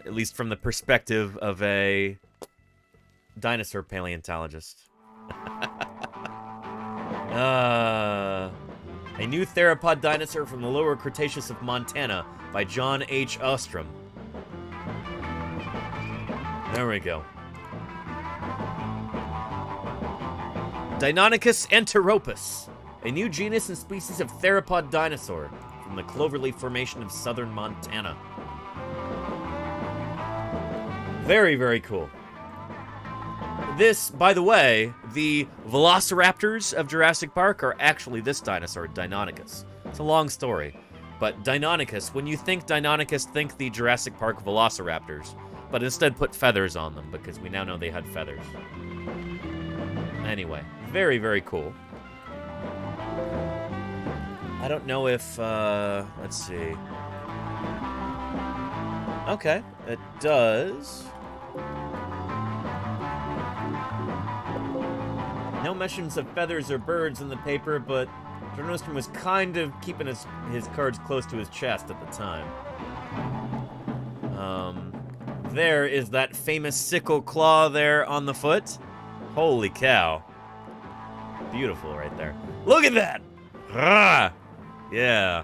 At least from the perspective of a dinosaur paleontologist. A new theropod dinosaur from the lower Cretaceous of Montana by John H. Ostrom. There we go. Deinonychus enteropus, a new genus and species of theropod dinosaur from the Cloverleaf Formation of southern Montana. Very, very cool. This, by the way, the velociraptors of Jurassic Park are actually this dinosaur, Deinonychus. It's a long story, but Deinonychus, when you think Deinonychus, think the Jurassic Park velociraptors, but instead put feathers on them, because we now know they had feathers. Anyway, very, very cool. I don't know if, let's see. Okay, it does. No mentions of feathers or birds in the paper, but John Ostrom was kind of keeping his cards close to his chest at the time. There is that famous sickle claw there on the foot. Holy cow. Beautiful right there. Look at that! Ah! Yeah.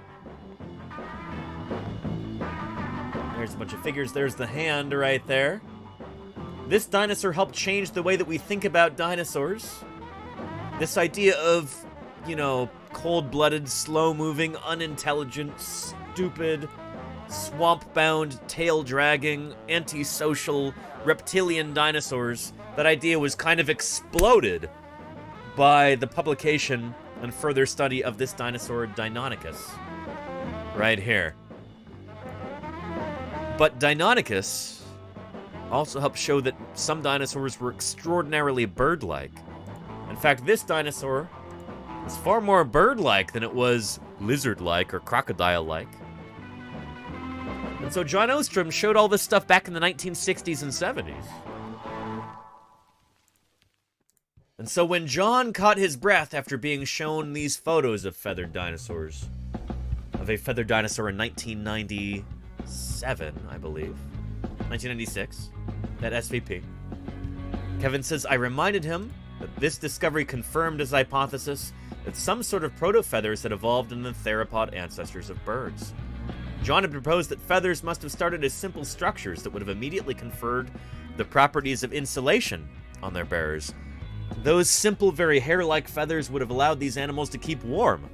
There's a bunch of figures. There's the hand right there. This dinosaur helped change the way that we think about dinosaurs. This idea of, you know, cold-blooded, slow-moving, unintelligent, stupid, swamp-bound, tail-dragging, antisocial, reptilian dinosaurs, that idea was kind of exploded by the publication and further study of this dinosaur, Deinonychus. Right here. But Deinonychus also helped show that some dinosaurs were extraordinarily bird-like. In fact, this dinosaur was far more bird-like than it was lizard-like or crocodile-like. And so John Ostrom showed all this stuff back in the 1960s and 70s. And so when John caught his breath after being shown these photos of feathered dinosaurs, of a feathered dinosaur in 1997, I believe, 1996, at SVP, Kevin says, I reminded him that this discovery confirmed his hypothesis that some sort of proto-feathers had evolved in the theropod ancestors of birds. John had proposed that feathers must have started as simple structures that would have immediately conferred the properties of insulation on their bearers. Those simple, very hair-like feathers would have allowed these animals to keep warm.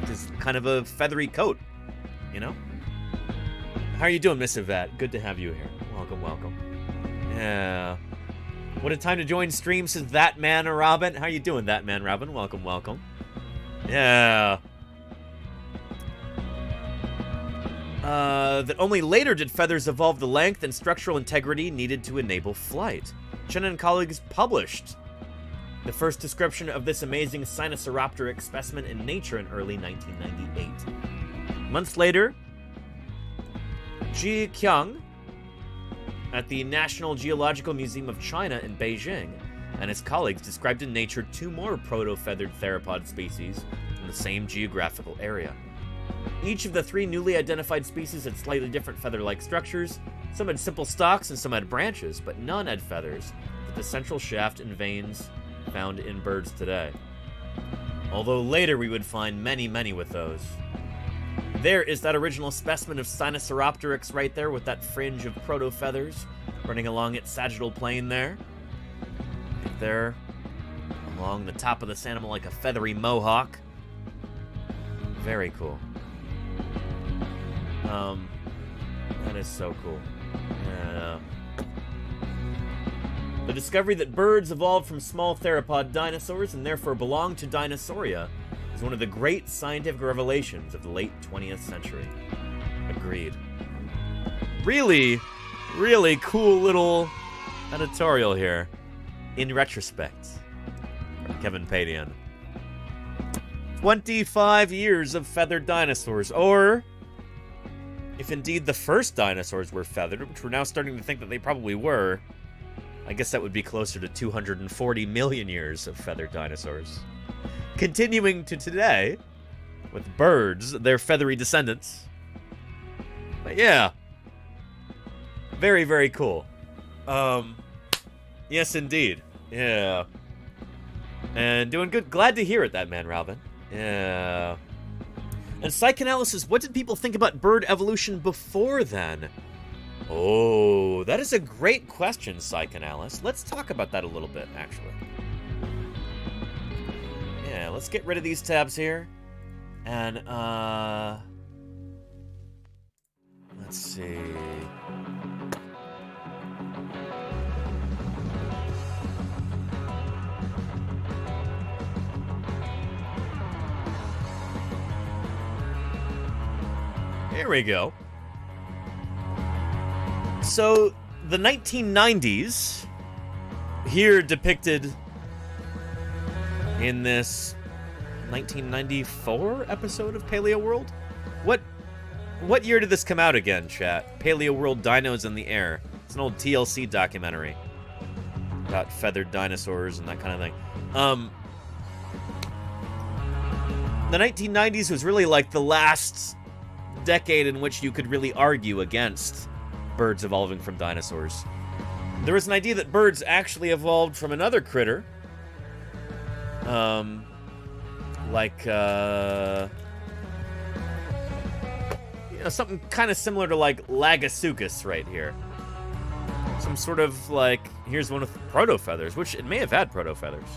Just kind of a feathery coat, you know? How are you doing, Miss Yvette? Good to have you here. Welcome, welcome. Yeah. What a time to join stream, says That Man Robin. How you doing, That Man Robin? Welcome, welcome. Yeah. That only later did feathers evolve the length and structural integrity needed to enable flight. Chen and colleagues published the first description of this amazing Sinosauropteric specimen in Nature in early 1998. Months later, Ji Qiang at the National Geological Museum of China in Beijing and his colleagues described in Nature two more proto-feathered theropod species in the same geographical area. Each of the 3 newly identified species had slightly different feather-like structures. Some had simple stalks and some had branches, but none had feathers, with the central shaft and veins found in birds today. Although later we would find many, many with those. There is that original specimen of Sinosauropteryx right there with that fringe of proto-feathers running along its sagittal plane there. Right there, along the top of this animal like a feathery mohawk. Very cool. That is so cool. Yeah. The discovery that birds evolved from small theropod dinosaurs and therefore belong to Dinosauria is one of the great scientific revelations of the late 20th century. Agreed. Really, really cool little editorial here, in retrospect, from Kevin Padian. 25 years of feathered dinosaurs, or if indeed the first dinosaurs were feathered, which we're now starting to think that they probably were, I guess that would be closer to 240 million years of feathered dinosaurs. Continuing to today, with birds, their feathery descendants. But yeah. Very, very cool. Yes, indeed. Yeah. And doing good. Glad to hear it, that man, Robin. Yeah. And psychoanalysis, what did people think about bird evolution before then? Oh, that is a great question, psychoanalyst. Let's talk about that a little bit, actually. Yeah, let's get rid of these tabs here. And, let's see. Here we go. So, the 1990s, here depicted in this 1994 episode of Paleo World. What year did this come out again, chat? Paleo World Dinos in the Air. It's an old TLC documentary about feathered dinosaurs and that kind of thing. The 1990s was really like the last decade in which you could really argue against birds evolving from dinosaurs. There was an idea that birds actually evolved from another critter. Something kind of similar to like Lagasuchus right here. Some sort of like, here's one with proto-feathers, which it may have had proto-feathers.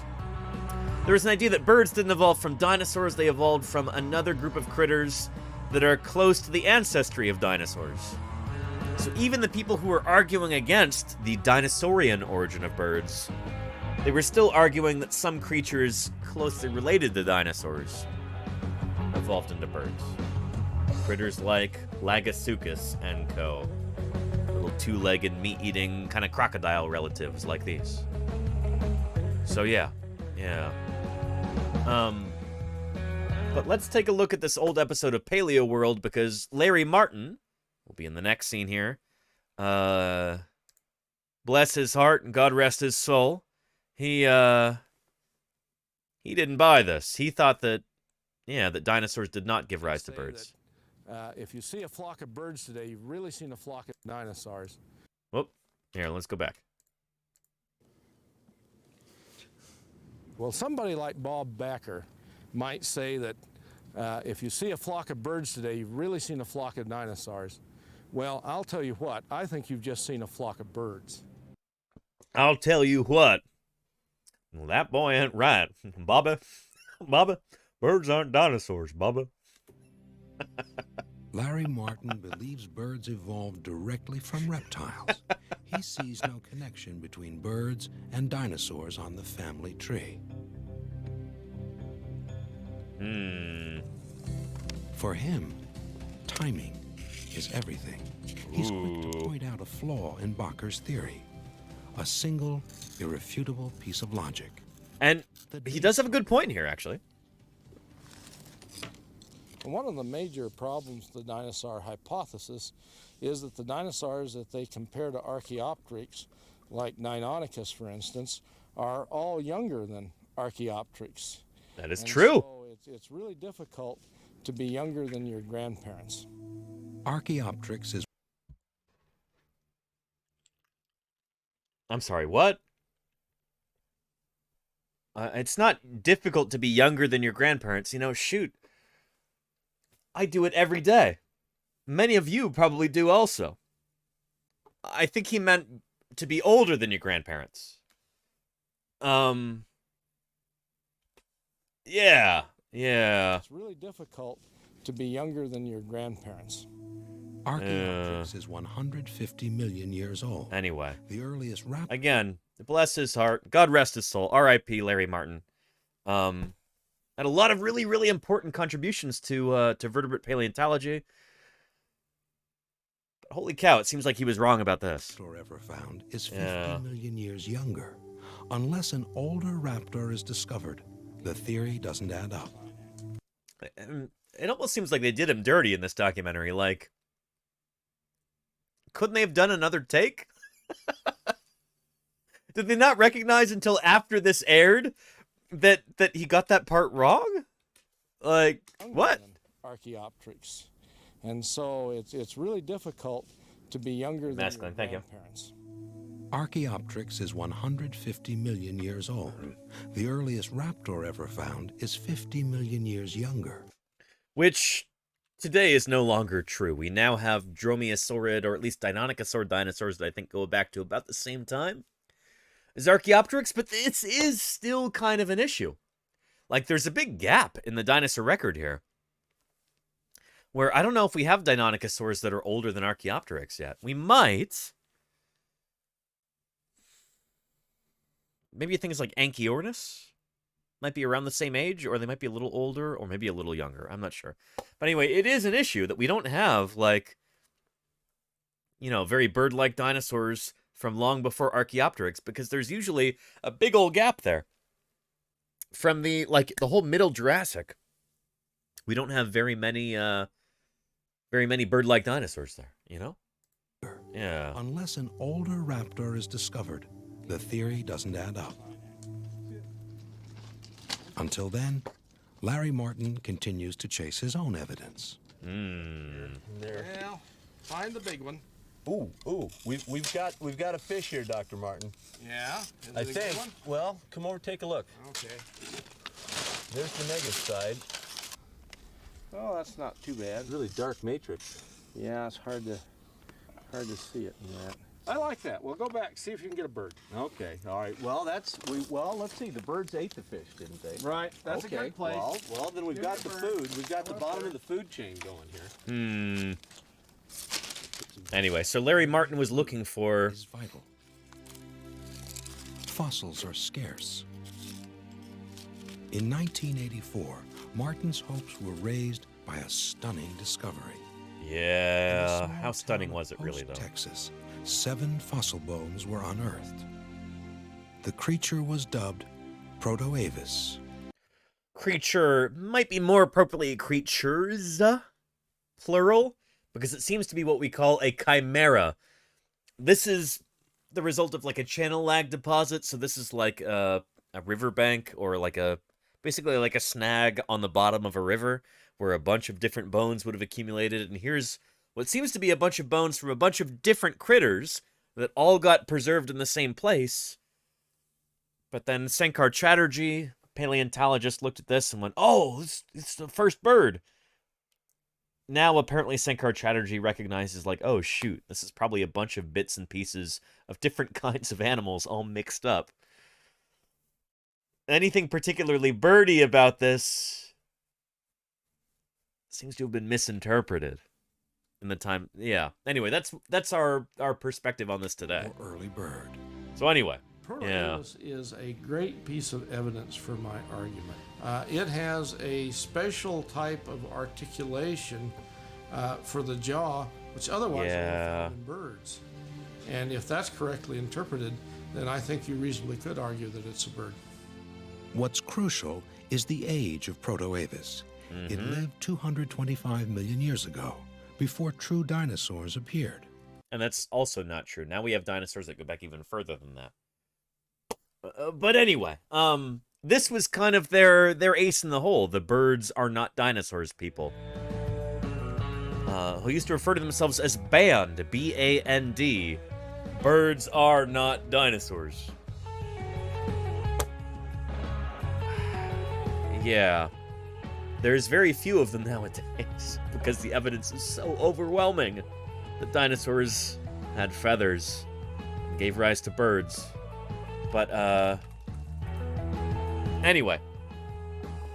There was an idea that birds didn't evolve from dinosaurs, they evolved from another group of critters that are close to the ancestry of dinosaurs. So even the people who were arguing against the dinosaurian origin of birds, they were still arguing that some creatures closely related to dinosaurs evolved into birds. Critters like Lagasuchus and co. Little two-legged, meat-eating, kind of crocodile relatives like these. So yeah. But let's take a look at this old episode of Paleo World, because Larry Martin will be in the next scene here. Bless his heart and God rest his soul. He didn't buy this. He thought that, that dinosaurs did not give rise to birds. If you see a flock of birds today, you've really seen a flock of dinosaurs. Whoop. Here, let's go back. Well, somebody like Bob Backer might say that if you see a flock of birds today, you've really seen a flock of dinosaurs. Well, I'll tell you what, I think you've just seen a flock of birds. I'll tell you what. Well, that boy ain't right. Bobby, birds aren't dinosaurs, Bobby. Larry Martin believes birds evolved directly from reptiles. He sees no connection between birds and dinosaurs on the family tree. For him, timing is everything. He's quick to point out a flaw in Bakker's theory. A single, irrefutable piece of logic. And he does have a good point here, actually. One of the major problems with the dinosaur hypothesis is that the dinosaurs that they compare to Archaeopteryx, like Deinonychus, for instance, are all younger than Archaeopteryx. That is true. So it's really difficult to be younger than your grandparents. Archaeopteryx is... I'm sorry, what? It's not difficult to be younger than your grandparents. You know, shoot. I do it every day. Many of you probably do also. I think he meant to be older than your grandparents. Yeah. It's really difficult to be younger than your grandparents. Archaeopteryx is 150 million years old. Anyway. The earliest Again, bless his heart. God rest his soul. R.I.P. Larry Martin. Had a lot of really, really important contributions to vertebrate paleontology. But holy cow, it seems like he was wrong about this. Ever found is 50 million years younger. Unless an older raptor is discovered, the theory doesn't add up. It almost seems like they did him dirty in this documentary. Like, couldn't they have done another take? Did they not recognize until after this aired that he got that part wrong? Like, what? Archaeopteryx. And so it's really difficult to be younger than your grandparents. Archaeopteryx is 150 million years old. The earliest raptor ever found is 50 million years younger. Which today is no longer true. We now have dromaeosaurid, or at least deinonychosaurid dinosaurs that I think go back to about the same time as Archaeopteryx, but this is still kind of an issue. Like, there's a big gap in the dinosaur record here, where I don't know if we have deinonychosaurs that are older than Archaeopteryx yet. We might. Maybe things like Anchiornis might be around the same age, or they might be a little older, or maybe a little younger. I'm not sure. But anyway, it is an issue that we don't have, like, you know, very bird-like dinosaurs from long before Archaeopteryx, because there's usually a big old gap there. From the whole Middle Jurassic, we don't have very many bird-like dinosaurs there, you know? Yeah. Unless an older raptor is discovered, the theory doesn't add up. Until then, Larry Martin continues to chase his own evidence. There. Well, find the big one. Ooh, we've got a fish here, Dr. Martin. Yeah? I think. Well, come over, take a look. Okay. There's the negative side. Oh, that's not too bad. Really dark matrix. Yeah, it's hard to see it in that. I like that. Well, go back, see if you can get a bird. Okay, all right. Well, let's see. The birds ate the fish, didn't they? Right. That's a good place. Well, then we've got the food. We've got the bottom of the food chain going here. Anyway, so Larry Martin was looking for... Is vital. Fossils are scarce. In 1984, Martin's hopes were raised by a stunning discovery. Yeah, how stunning was it really, though? Texas, 7 fossil bones were unearthed. The creature was dubbed Protoavis. Creature might be more appropriately creatures, plural, because it seems to be what we call a chimera. This is the result of like a channel lag deposit, so this is like a riverbank, or like basically like a snag on the bottom of a river where a bunch of different bones would have accumulated, and here's what seems to be a bunch of bones from a bunch of different critters that all got preserved in the same place. But then Sankar Chatterjee, paleontologist, looked at this and went, oh, it's the first bird. Now, apparently, Sankar Chatterjee recognizes, like, oh, shoot, this is probably a bunch of bits and pieces of different kinds of animals all mixed up. Anything particularly birdy about this seems to have been misinterpreted in the time. Yeah. Anyway, that's our perspective on this today. Early bird. So anyway, Protoavis is a great piece of evidence for my argument. It has a special type of articulation for the jaw, which otherwise would be found in birds. And if that's correctly interpreted, then I think you reasonably could argue that it's a bird. What's crucial is the age of Protoavis. It lived 225 million years ago, before true dinosaurs appeared. And that's also not true. Now we have dinosaurs that go back even further than that. But anyway, this was kind of their ace in the hole. The birds are not dinosaurs people. Who used to refer to themselves as BAND, B-A-N-D. Birds are not dinosaurs. Yeah. There's very few of them nowadays because the evidence is so overwhelming that dinosaurs had feathers and gave rise to birds. But, anyway.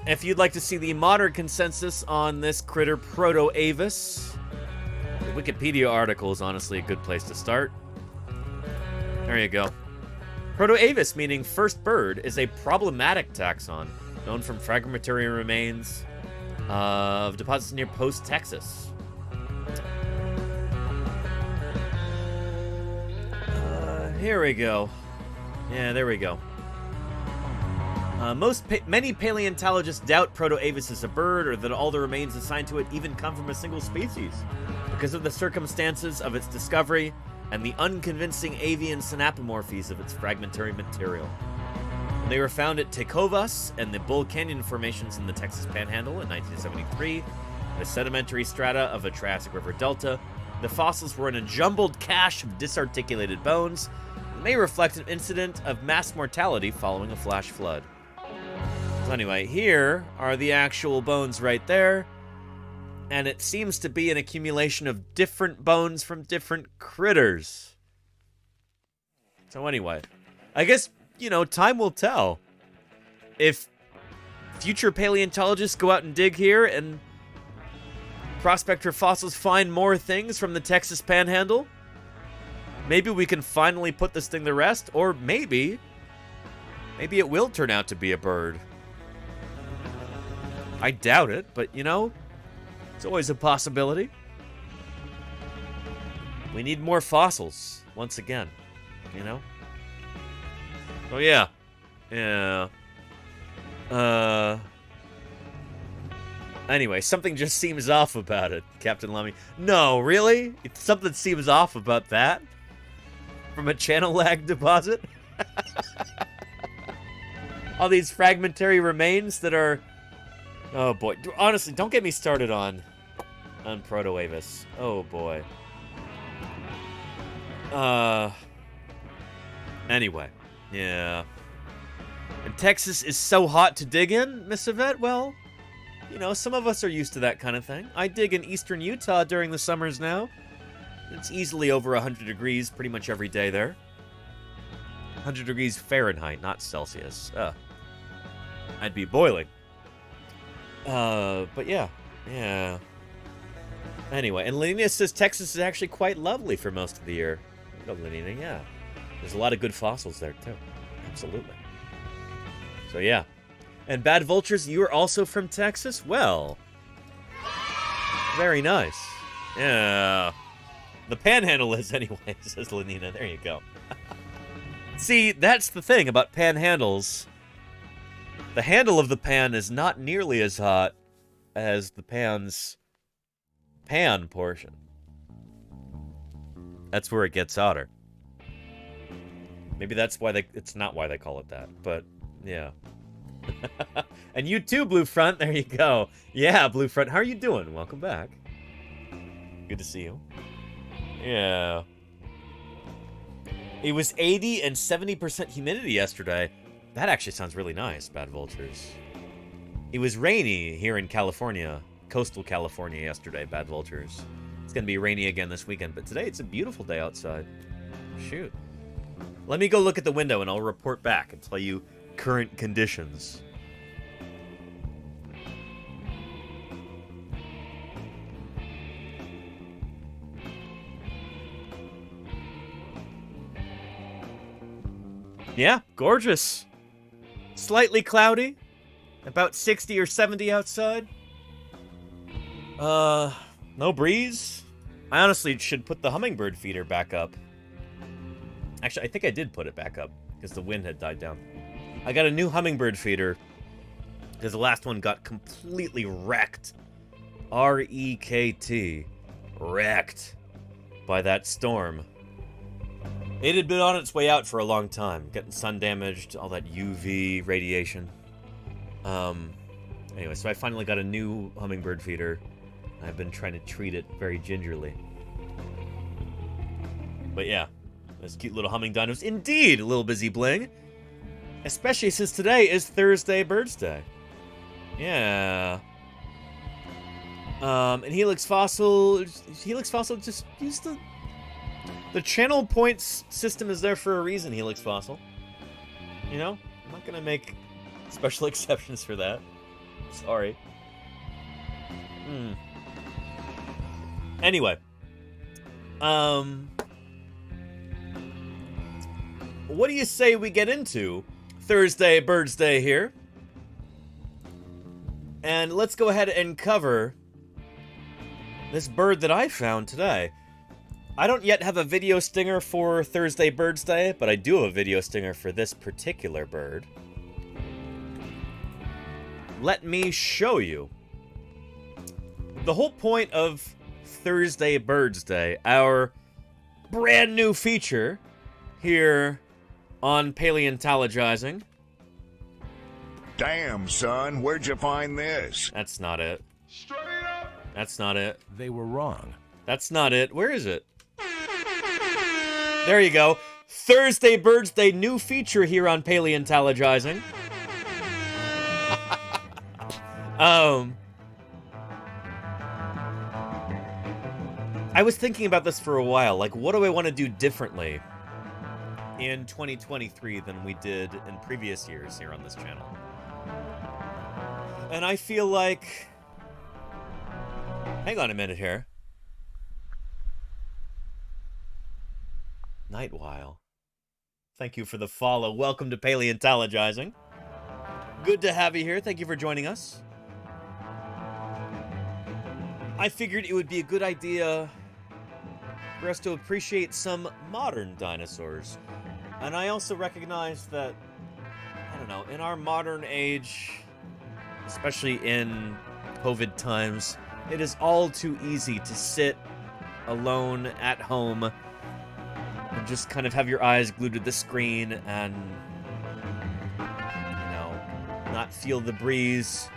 If you'd like to see the modern consensus on this critter, Proto-Avis, the Wikipedia article is honestly a good place to start. There you go. Proto-Avis, meaning first bird, is a problematic taxon known from fragmentary remains of deposits near Post, Texas. Here we go. Yeah, there we go. Many paleontologists doubt Proto-Avis is a bird, or that all the remains assigned to it even come from a single species, because of the circumstances of its discovery and the unconvincing avian synapomorphies of its fragmentary material. They were found at Tecovas and the Bull Canyon formations in the Texas Panhandle in 1973, the sedimentary strata of a Triassic River Delta. The fossils were in a jumbled cache of disarticulated bones that may reflect an incident of mass mortality following a flash flood. So anyway, here are the actual bones right there, and it seems to be an accumulation of different bones from different critters. So anyway, I guess, you know, time will tell. If future paleontologists go out and dig here and prospect for fossils, find more things from the Texas Panhandle, maybe we can finally put this thing to rest, or maybe it will turn out to be a bird. I doubt it, but, you know, it's always a possibility. We need more fossils, once again, you know? Oh, yeah. Yeah. Anyway, something just seems off about it, Captain Lummy. No, really? Something seems off about that? From a channel lag deposit? All these fragmentary remains that are... Oh, boy. Honestly, don't get me started on Proto-Avis. Oh, boy. Anyway. Yeah. And Texas is so hot to dig in, Miss Yvette? Well, you know, some of us are used to that kind of thing. I dig in eastern Utah during the summers now. It's easily over 100 degrees pretty much every day there. 100 degrees Fahrenheit, not Celsius. I'd be boiling. But yeah. Yeah. Anyway, and Lenina says Texas is actually quite lovely for most of the year. Oh, Lenina, yeah. There's a lot of good fossils there, too. Absolutely. So, yeah. And Bad Vultures, you are also from Texas? Well, very nice. Yeah. The Panhandle is anyway, says Lenina. There you go. See, that's the thing about panhandles. The handle of the pan is not nearly as hot as the pan's pan portion. That's where it gets hotter. Maybe that's why it's not why they call it that, but yeah. And you too, Blue Front. There you go. Yeah, Blue Front. How are you doing? Welcome back. Good to see you. Yeah. It was 80 and 70% humidity yesterday. That actually sounds really nice, Bad Vultures. It was rainy here in California, coastal California yesterday, Bad Vultures. It's going to be rainy again this weekend, but today it's a beautiful day outside. Shoot. Let me go look at the window and I'll report back and tell you current conditions. Yeah, gorgeous. Slightly cloudy. About 60 or 70 outside. No breeze. I honestly should put the hummingbird feeder back up. Actually, I think I did put it back up because the wind had died down. I got a new hummingbird feeder because the last one got completely wrecked. R-E-K-T. Wrecked by that storm. It had been on its way out for a long time, getting sun damaged, all that UV radiation. Anyway, so I finally got a new hummingbird feeder. I've been trying to treat it very gingerly. But yeah, those cute little humming dinos. Indeed, Little Busy Bling. Especially since today is Thursday Birdsday. Yeah. And Helix Fossil just use the channel points system is there for a reason, Helix Fossil. You know? I'm not gonna make special exceptions for that. Sorry. Anyway. What do you say we get into Thursday Birdsday here? And let's go ahead and cover this bird that I found today. I don't yet have a video stinger for Thursday Birdsday, but I do have a video stinger for this particular bird. Let me show you. The whole point of Thursday Birdsday, our brand new feature here on Paleontologizing. Damn, son, where'd you find this? That's not it. Straight up. That's not it. They were wrong. That's not it. Where is it? There you go. Thursday Birdsday, new feature here on Paleontologizing. I was thinking about this for a while. Like, what do I want to do differently in 2023 than we did in previous years here on this channel? And I feel like... Hang on a minute here. Nightwile. Thank you for the follow. Welcome to Paleontologizing. Good to have you here. Thank you for joining us. I figured it would be a good idea for us to appreciate some modern dinosaurs. And I also recognize that, I don't know, in our modern age, especially in COVID times, it is all too easy to sit alone at home and just kind of have your eyes glued to the screen and, you know, not feel the breeze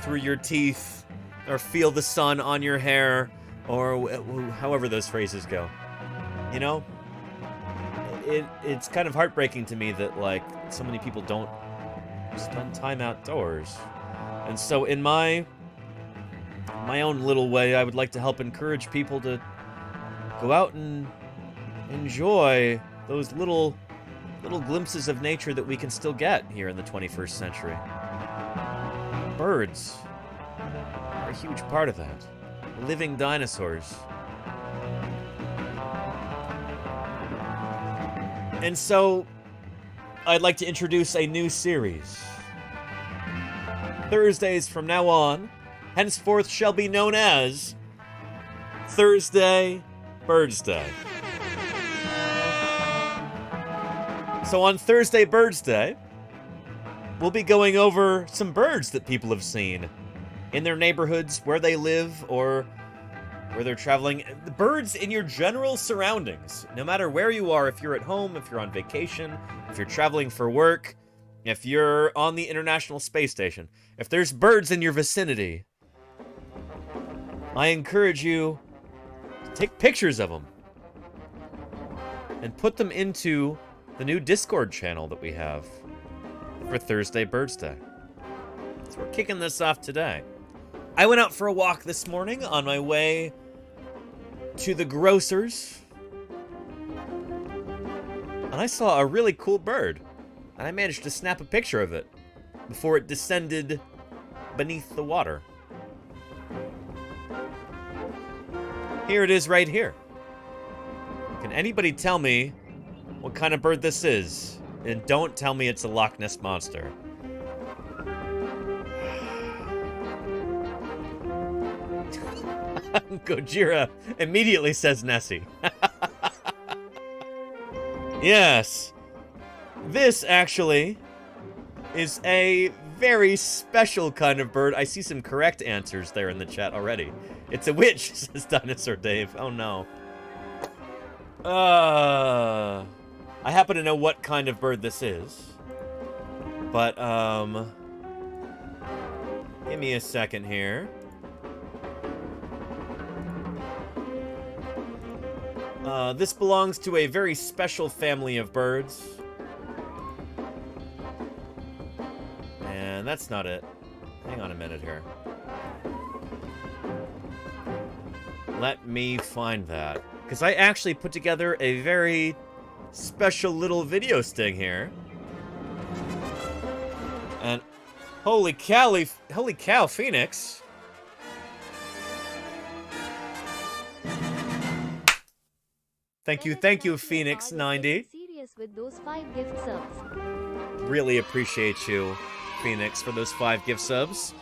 through your teeth or feel the sun on your hair or however those phrases go. You know? It's kind of heartbreaking to me that, like, so many people don't spend time outdoors. And so in my own little way, I would like to help encourage people to go out and enjoy those little glimpses of nature that we can still get here in the 21st century. Birds are a huge part of that. Living dinosaurs. And so, I'd like to introduce a new series. Thursdays from now on, henceforth shall be known as Thursday Birdsday. So on Thursday Birdsday, we'll be going over some birds that people have seen in their neighborhoods, where they live, or where they're traveling. The birds in your general surroundings, no matter where you are, if you're at home, if you're on vacation, if you're traveling for work, if you're on the International Space Station, if there's birds in your vicinity, I encourage you to take pictures of them and put them into the new Discord channel that we have for Thursday Birdsday. So we're kicking this off today. I went out for a walk this morning on my way to the grocer's, and I saw a really cool bird, and I managed to snap a picture of it before it descended beneath the water. Here it is right here. Can anybody tell me what kind of bird this is? And don't tell me it's a Loch Ness Monster. Gojira immediately says Nessie. Yes. This, actually, is a very special kind of bird. I see some correct answers there in the chat already. It's a witch, says Dinosaur Dave. Oh, no. I happen to know what kind of bird this is. But, give me a second here. This belongs to a very special family of birds. And that's not it. Hang on a minute here. Let me find that. Because I actually put together a very special little video sting here. And holy cow, Phoenix. Thank you, Phoenix90. With those 5 gift subs. Really appreciate you, Phoenix, for those 5 gift subs.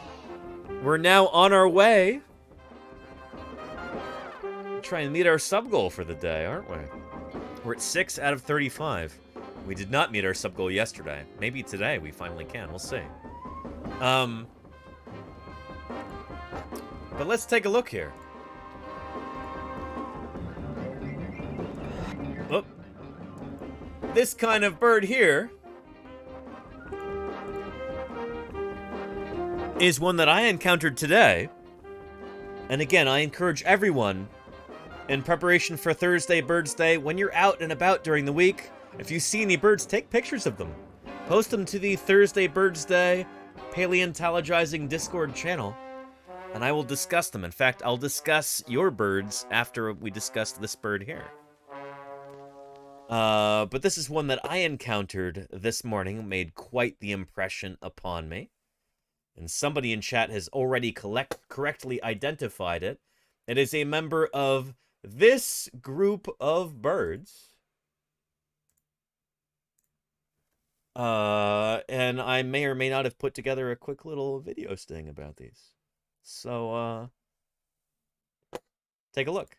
We're now on our way. Try and meet our sub goal for the day, aren't we? We're at 6 out of 35. We did not meet our sub goal yesterday. Maybe today we finally can. We'll see. But let's take a look here. Oh. This kind of bird here is one that I encountered today. And again, I encourage everyone in preparation for Thursday Birdsday, when you're out and about during the week, if you see any birds, take pictures of them. Post them to the Thursday Birdsday Paleontologizing Discord channel, and I will discuss them. In fact, I'll discuss your birds after we discuss this bird here. But this is one that I encountered this morning, made quite the impression upon me. And somebody in chat has already correctly identified it. It is a member of this group of birds. And I may or may not have put together a quick little video sting about these. So, take a look.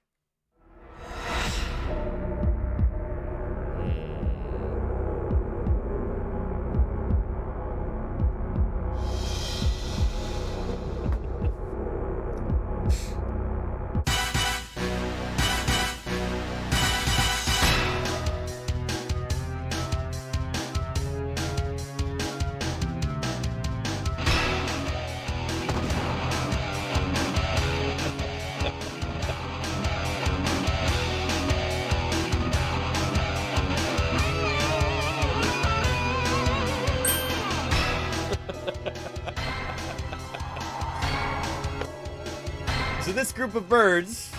So this group of birds,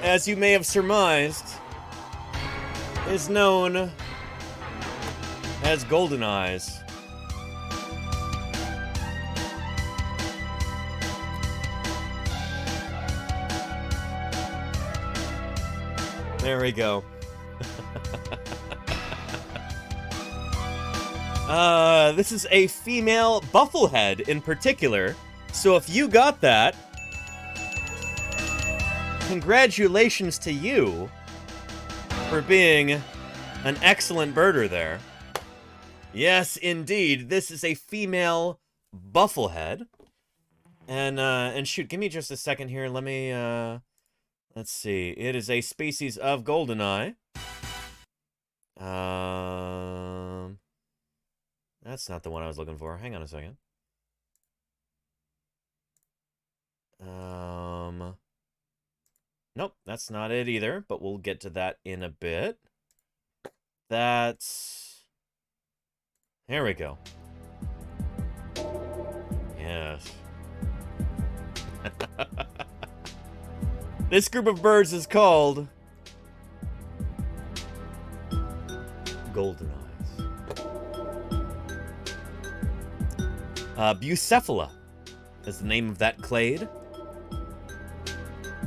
as you may have surmised, is known as golden eyes. There we go. This is a female bufflehead in particular. So if you got that, congratulations to you for being an excellent birder there. Yes, indeed. This is a female bufflehead. And shoot, give me just a second here. Let me, let's see. It is a species of goldeneye. That's not the one I was looking for. Hang on a second. Nope, that's not it either, but we'll get to that in a bit. That's... There we go. Yes. This group of birds is called golden eyes. Bucephala is the name of that clade.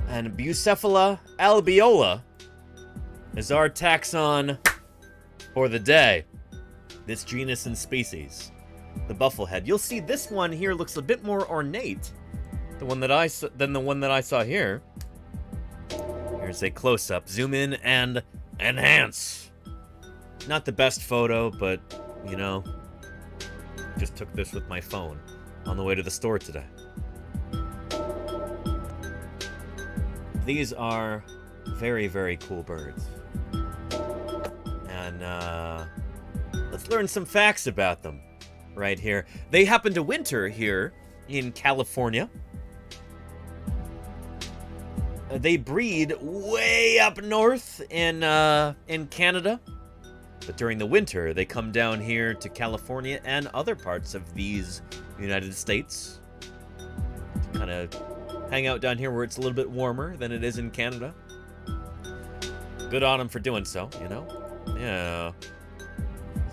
And Bucephala albeola is our taxon for the day. This genus and species, the bufflehead. You'll see this one here looks a bit more ornate than the one that I saw here. Here's a close-up. Zoom in and enhance. Not the best photo, but, you know, just took this with my phone on the way to the store today. These are very, very cool birds. And let's learn some facts about them right here. They happen to winter here in California. They breed way up north in Canada. But during the winter, they come down here to California and other parts of these United States. Kind of hang out down here where it's a little bit warmer than it is in Canada. Good on them for doing so, you know? Yeah.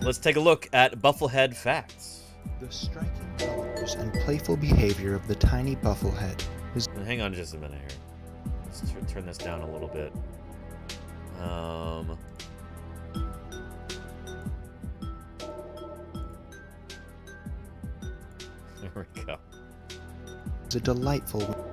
Let's take a look at bufflehead facts. The striking colors and playful behavior of the tiny bufflehead is... Hang on just a minute here. Let's turn this down a little bit. There we go. Is a delightful...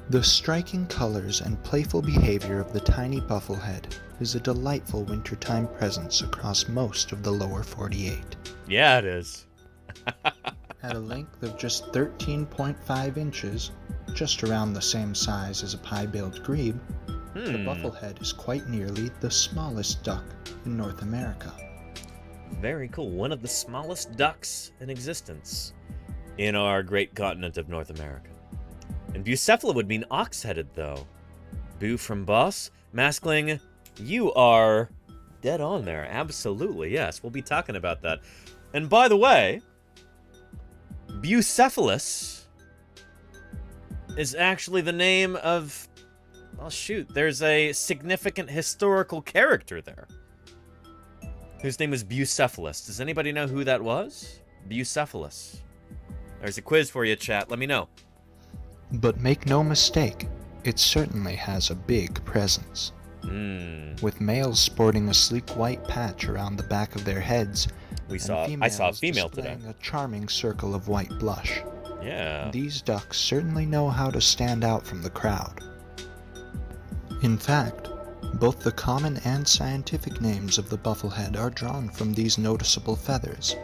The striking colors and playful behavior of the tiny bufflehead is a delightful wintertime presence across most of the lower 48. Yeah, it is. At a length of just 13.5 inches, just around the same size as a pie-billed grebe, the bufflehead is quite nearly the smallest duck in North America. Very cool. One of the smallest ducks in existence in our great continent of North America. And Bucephala would mean ox-headed, though. Bu from boss. Maskling, you are dead on there. Absolutely, yes. We'll be talking about that. And by the way, Bucephalus is actually the name of... Well, shoot, there's a significant historical character there whose name is Bucephalus. Does anybody know who that was? Bucephalus. There's a quiz for you, chat. Let me know. But make no mistake, it certainly has a big presence. With males sporting a sleek white patch around the back of their heads, I saw a female today. A charming circle of white blush. Yeah. These ducks certainly know how to stand out from the crowd. In fact, both the common and scientific names of the bufflehead are drawn from these noticeable feathers,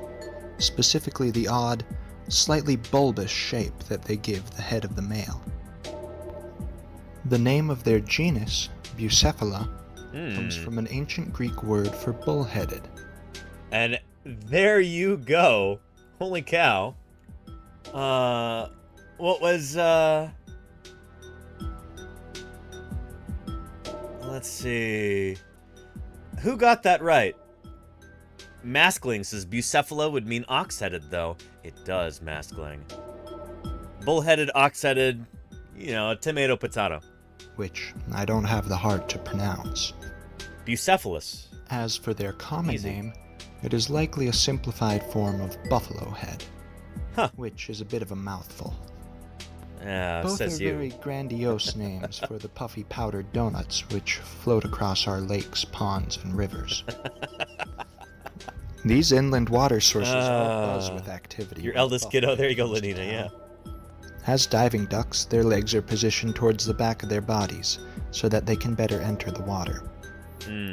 specifically the odd, slightly bulbous shape that they give the head of the male. The name of their genus, Bucephala, comes from an ancient Greek word for bull-headed. And there you go. Holy cow. What was, let's see. Who got that right? Maskling says Bucephala would mean ox-headed, though. It does, Maskling. Bull-headed, ox-headed, you know, a tomato potato. Which I don't have the heart to pronounce. Bucephalus. As for their common name, it is likely a simplified form of buffalo head, which is a bit of a mouthful. Both are very grandiose names for the puffy powdered donuts which float across our lakes, ponds, and rivers. These inland water sources are buzz with activity. Your eldest kiddo, there you go, Lenina, yeah. As diving ducks, their legs are positioned towards the back of their bodies so that they can better enter the water.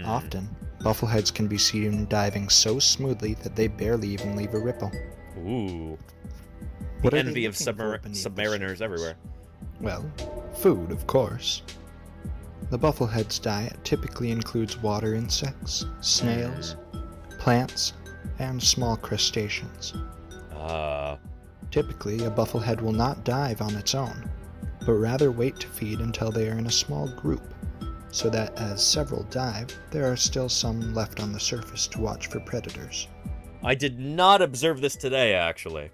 Often, buffleheads can be seen diving so smoothly that they barely even leave a ripple. Ooh. The envy of submariners everywhere. Well, food, of course. The bufflehead's diet typically includes water insects, snails, plants, and small crustaceans. Typically, a bufflehead will not dive on its own, but rather wait to feed until they are in a small group, so that as several dive, there are still some left on the surface to watch for predators. I did not observe this today, actually.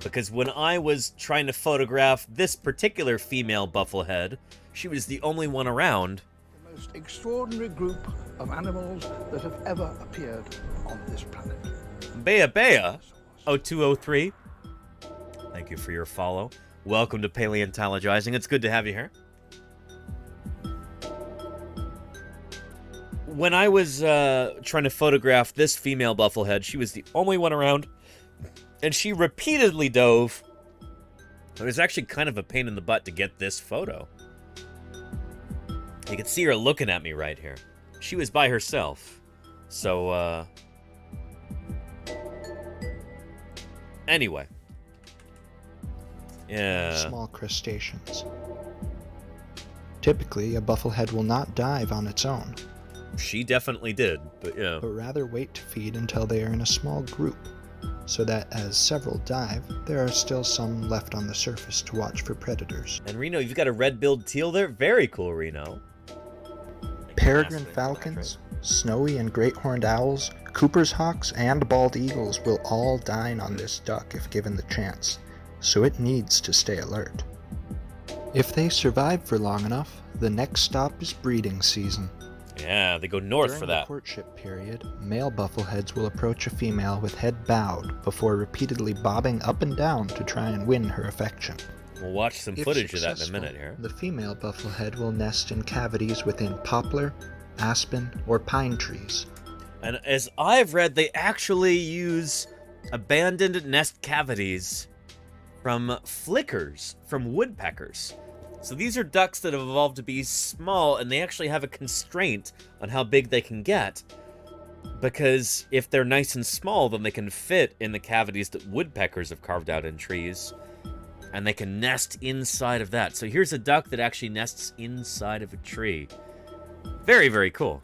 Because when I was trying to photograph this particular female bufflehead, she was the only one around. The most extraordinary group of animals that have ever appeared on this planet. Bea 0203. Thank you for your follow. Welcome to Paleontologizing. It's good to have you here. When I was trying to photograph this female bufflehead, she was the only one around, and she repeatedly dove. It was actually kind of a pain in the butt to get this photo. You can see her looking at me right here. She was by herself. So, anyway. Yeah. Small crustaceans. Typically, a bufflehead will not dive on its own. She definitely did, but yeah. But rather wait to feed until they are in a small group, so that as several dive, there are still some left on the surface to watch for predators. And Reno, you've got a red-billed teal there? Very cool, Reno. Peregrine falcons, snowy and great horned owls, Cooper's hawks, and bald eagles will all dine on this duck if given the chance, so it needs to stay alert. If they survive for long enough, the next stop is breeding season. Yeah, they go north During for that. the courtship period, male buffleheads will approach a female with head bowed before repeatedly bobbing up and down to try and win her affection. We'll watch some If footage of that in a successful, minute here. The female bufflehead will nest in cavities within poplar, aspen, or pine trees. And as I've read, they actually use abandoned nest cavities from flickers, from woodpeckers. So these are ducks that have evolved to be small, and they actually have a constraint on how big they can get. Because if they're nice and small, then they can fit in the cavities that woodpeckers have carved out in trees. And they can nest inside of that. So here's a duck that actually nests inside of a tree. Very, very cool.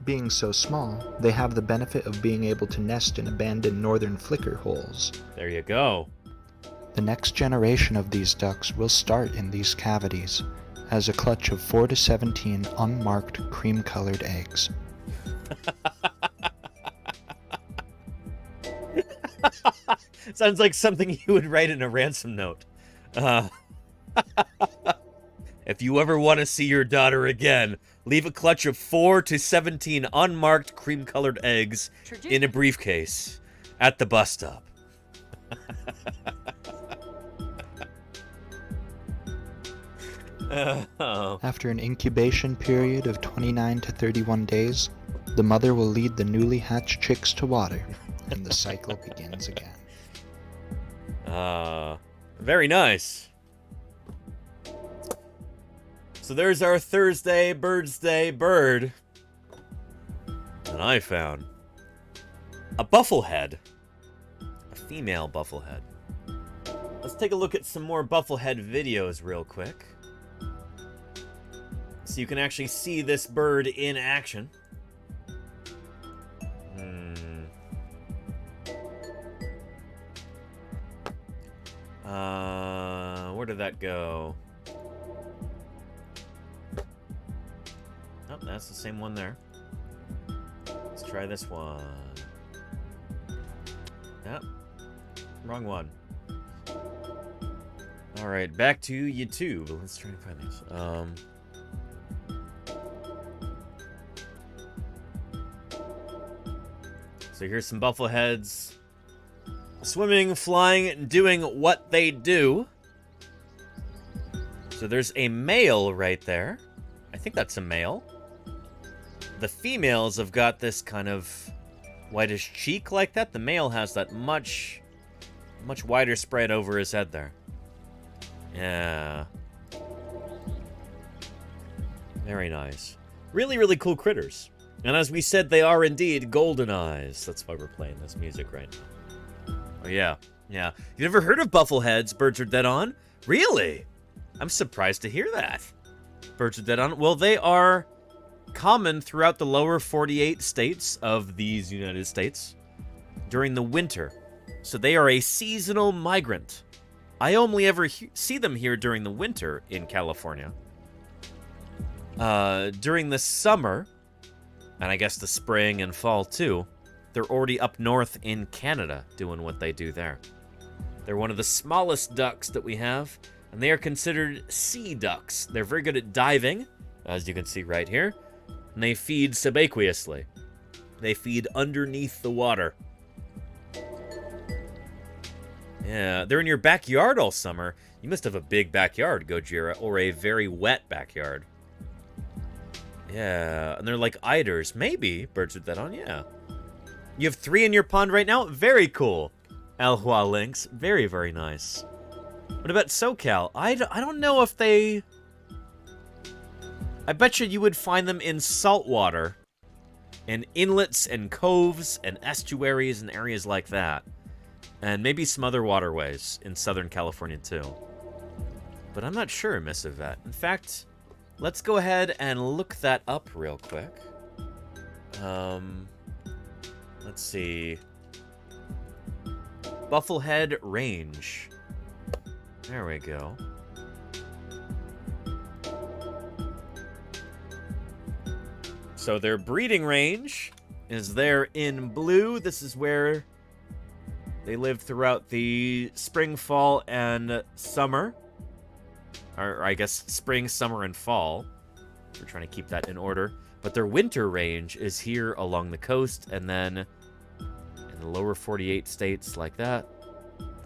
Being so small, they have the benefit of being able to nest in abandoned northern flicker holes. There you go. The next generation of these ducks will start in these cavities, as a clutch of 4 to 17 unmarked cream-colored eggs. Sounds like something you would write in a ransom note. If you ever want to see your daughter again, leave a clutch of 4 to 17 unmarked cream-colored eggs in a briefcase at the bus stop. After an incubation period of 29 to 31 days, the mother will lead the newly hatched chicks to water, and the cycle begins again. Very nice. So there's our Thursday Birdsday bird. And I found a bufflehead. A female bufflehead. Let's take a look at some more bufflehead videos real quick. So you can actually see this bird in action. Where did that go? Oh, that's the same one there. Let's try this one. Yep. Wrong one. Alright, back to YouTube. Let's try to find these. So here's some buffleheads swimming, flying, and doing what they do. So there's a male right there. I think that's a male. The females have got this kind of whitish cheek like that. The male has that much wider spread over his head there. Yeah. Very nice. Really, really cool critters. And as we said, they are indeed golden eyes. That's why we're playing this music right now. Oh, yeah. Yeah. You ever heard of buffleheads, Birds Are Dead On? Really? I'm surprised to hear that. Birds Are Dead On? Well, they are common throughout the lower 48 states of these United States during the winter. So they are a seasonal migrant. I only ever see them here during the winter in California. During the summer, and I guess the spring and fall too, they're already up north in Canada doing what they do there. They're one of the smallest ducks that we have, and they are considered sea ducks. They're very good at diving, as you can see right here, and they feed subaqueously. They feed underneath the water. Yeah, they're in your backyard all summer. You must have a big backyard, Gojira, or a very wet backyard. Yeah, and they're like eiders. Maybe. Birds Are Dead On, yeah. You have 3 in your pond right now? Very cool. Alhua Lynx. Very, very nice. What about SoCal? I don't know if they... I bet you would find them in saltwater. In inlets and coves and estuaries and areas like that. And maybe some other waterways in Southern California too. But I'm not sure, Miss Yvette. In fact, let's go ahead and look that up real quick. Let's see. Bufflehead Range. There we go. So their breeding range is there in blue. This is where they live throughout the spring, fall, and summer. Or I guess spring, summer, and fall. We're trying to keep that in order. But their winter range is here along the coast and then in the lower 48 states like that.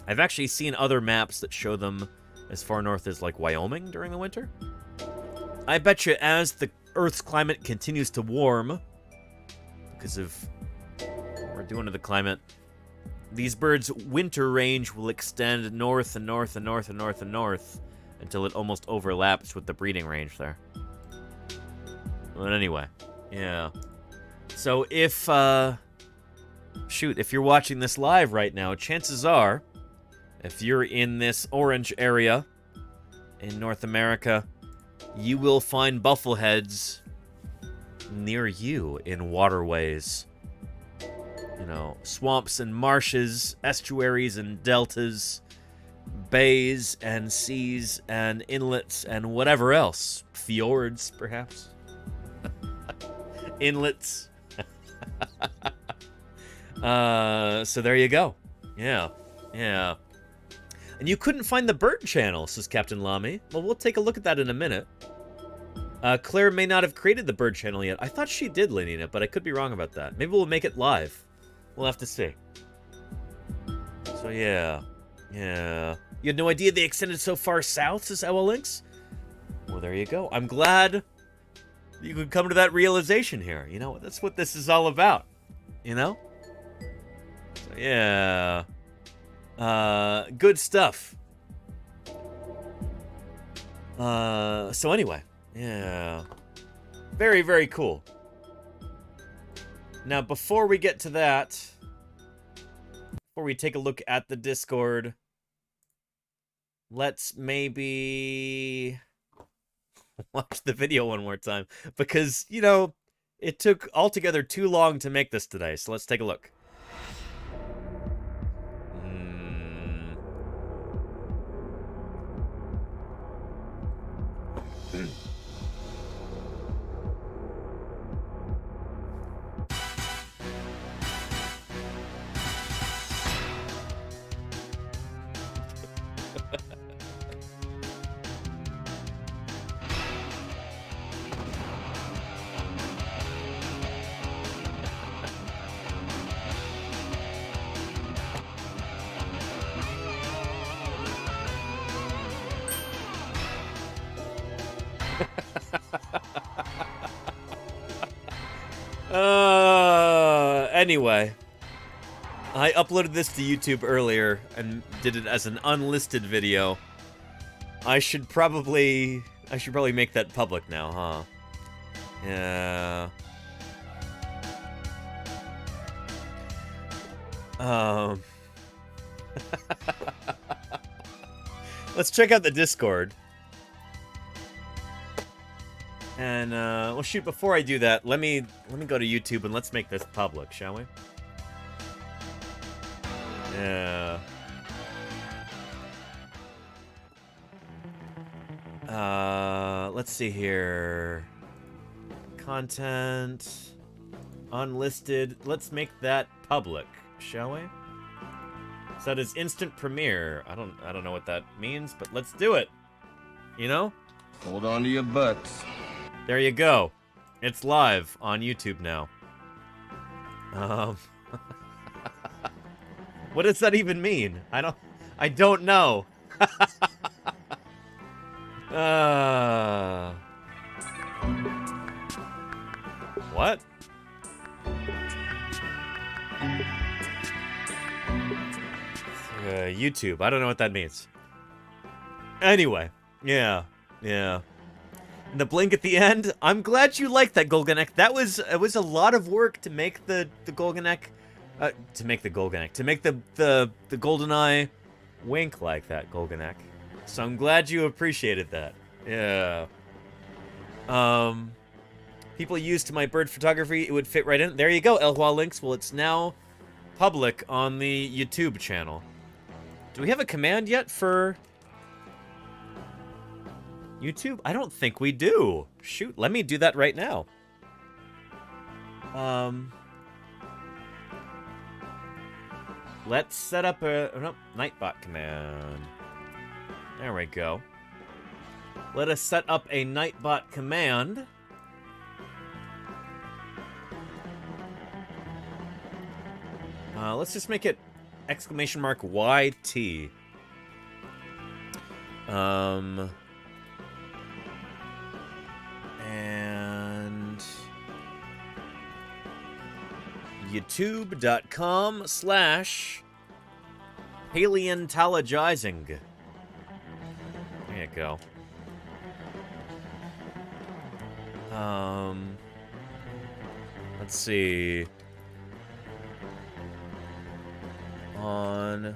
I've actually seen other maps that show them as far north as like Wyoming during the winter. I bet you as the Earth's climate continues to warm, because of what we're doing to the climate, these birds' winter range will extend north and north and north and north and north until it almost overlaps with the breeding range there. But anyway, yeah. So if, if you're watching this live right now, chances are, if you're in this orange area in North America, you will find buffleheads near you in waterways. You know, swamps and marshes, estuaries and deltas, bays and seas and inlets and whatever else. Fjords, perhaps. Inlets. So there you go. Yeah. Yeah. And you couldn't find the bird channel, says Captain Lamy. Well, we'll take a look at that in a minute. Claire may not have created the bird channel yet. I thought she did, Lenina, but I could be wrong about that. Maybe we'll make it live. We'll have to see. So, yeah. Yeah. You had no idea they extended so far south, says Owl Links? Well, there you go. I'm glad you could come to that realization here. You know, that's what this is all about. You know? So, yeah. Good stuff. So anyway, yeah. Very, very cool. Now, before we get to that, before we take a look at the Discord, let's maybe watch the video one more time. Because, you know, it took altogether too long to make this today. So let's take a look. Anyway, I uploaded this to YouTube earlier and did it as an unlisted video. I should probably make that public now, huh? Yeah. Let's check out the Discord. And, well, shoot, before I do that, let me go to YouTube and let's make this public, shall we? Yeah. Let's see here. Content. Unlisted. Let's make that public, shall we? So that is instant premiere. I don't know what that means, but let's do it. You know? Hold on to your butts. There you go. It's live on YouTube now. What does that even mean? I don't know. What? YouTube. I don't know what that means. Anyway, yeah. And the blink at the end. I'm glad you liked that Golganek. It was a lot of work to make the Golganek. To make the GoldenEye wink like that, Golganek. So I'm glad you appreciated that. Yeah. People used to my bird photography, it would fit right in. There you go, Elhua Links. Well, it's now public on the YouTube channel. Do we have a command yet for YouTube? I don't think we do. Shoot, let me do that right now. Let's set up a Nightbot command. There we go. Let us set up a Nightbot command. Let's just make it !YT. And youtube.com/paleontologizing. There you go. Let's see. On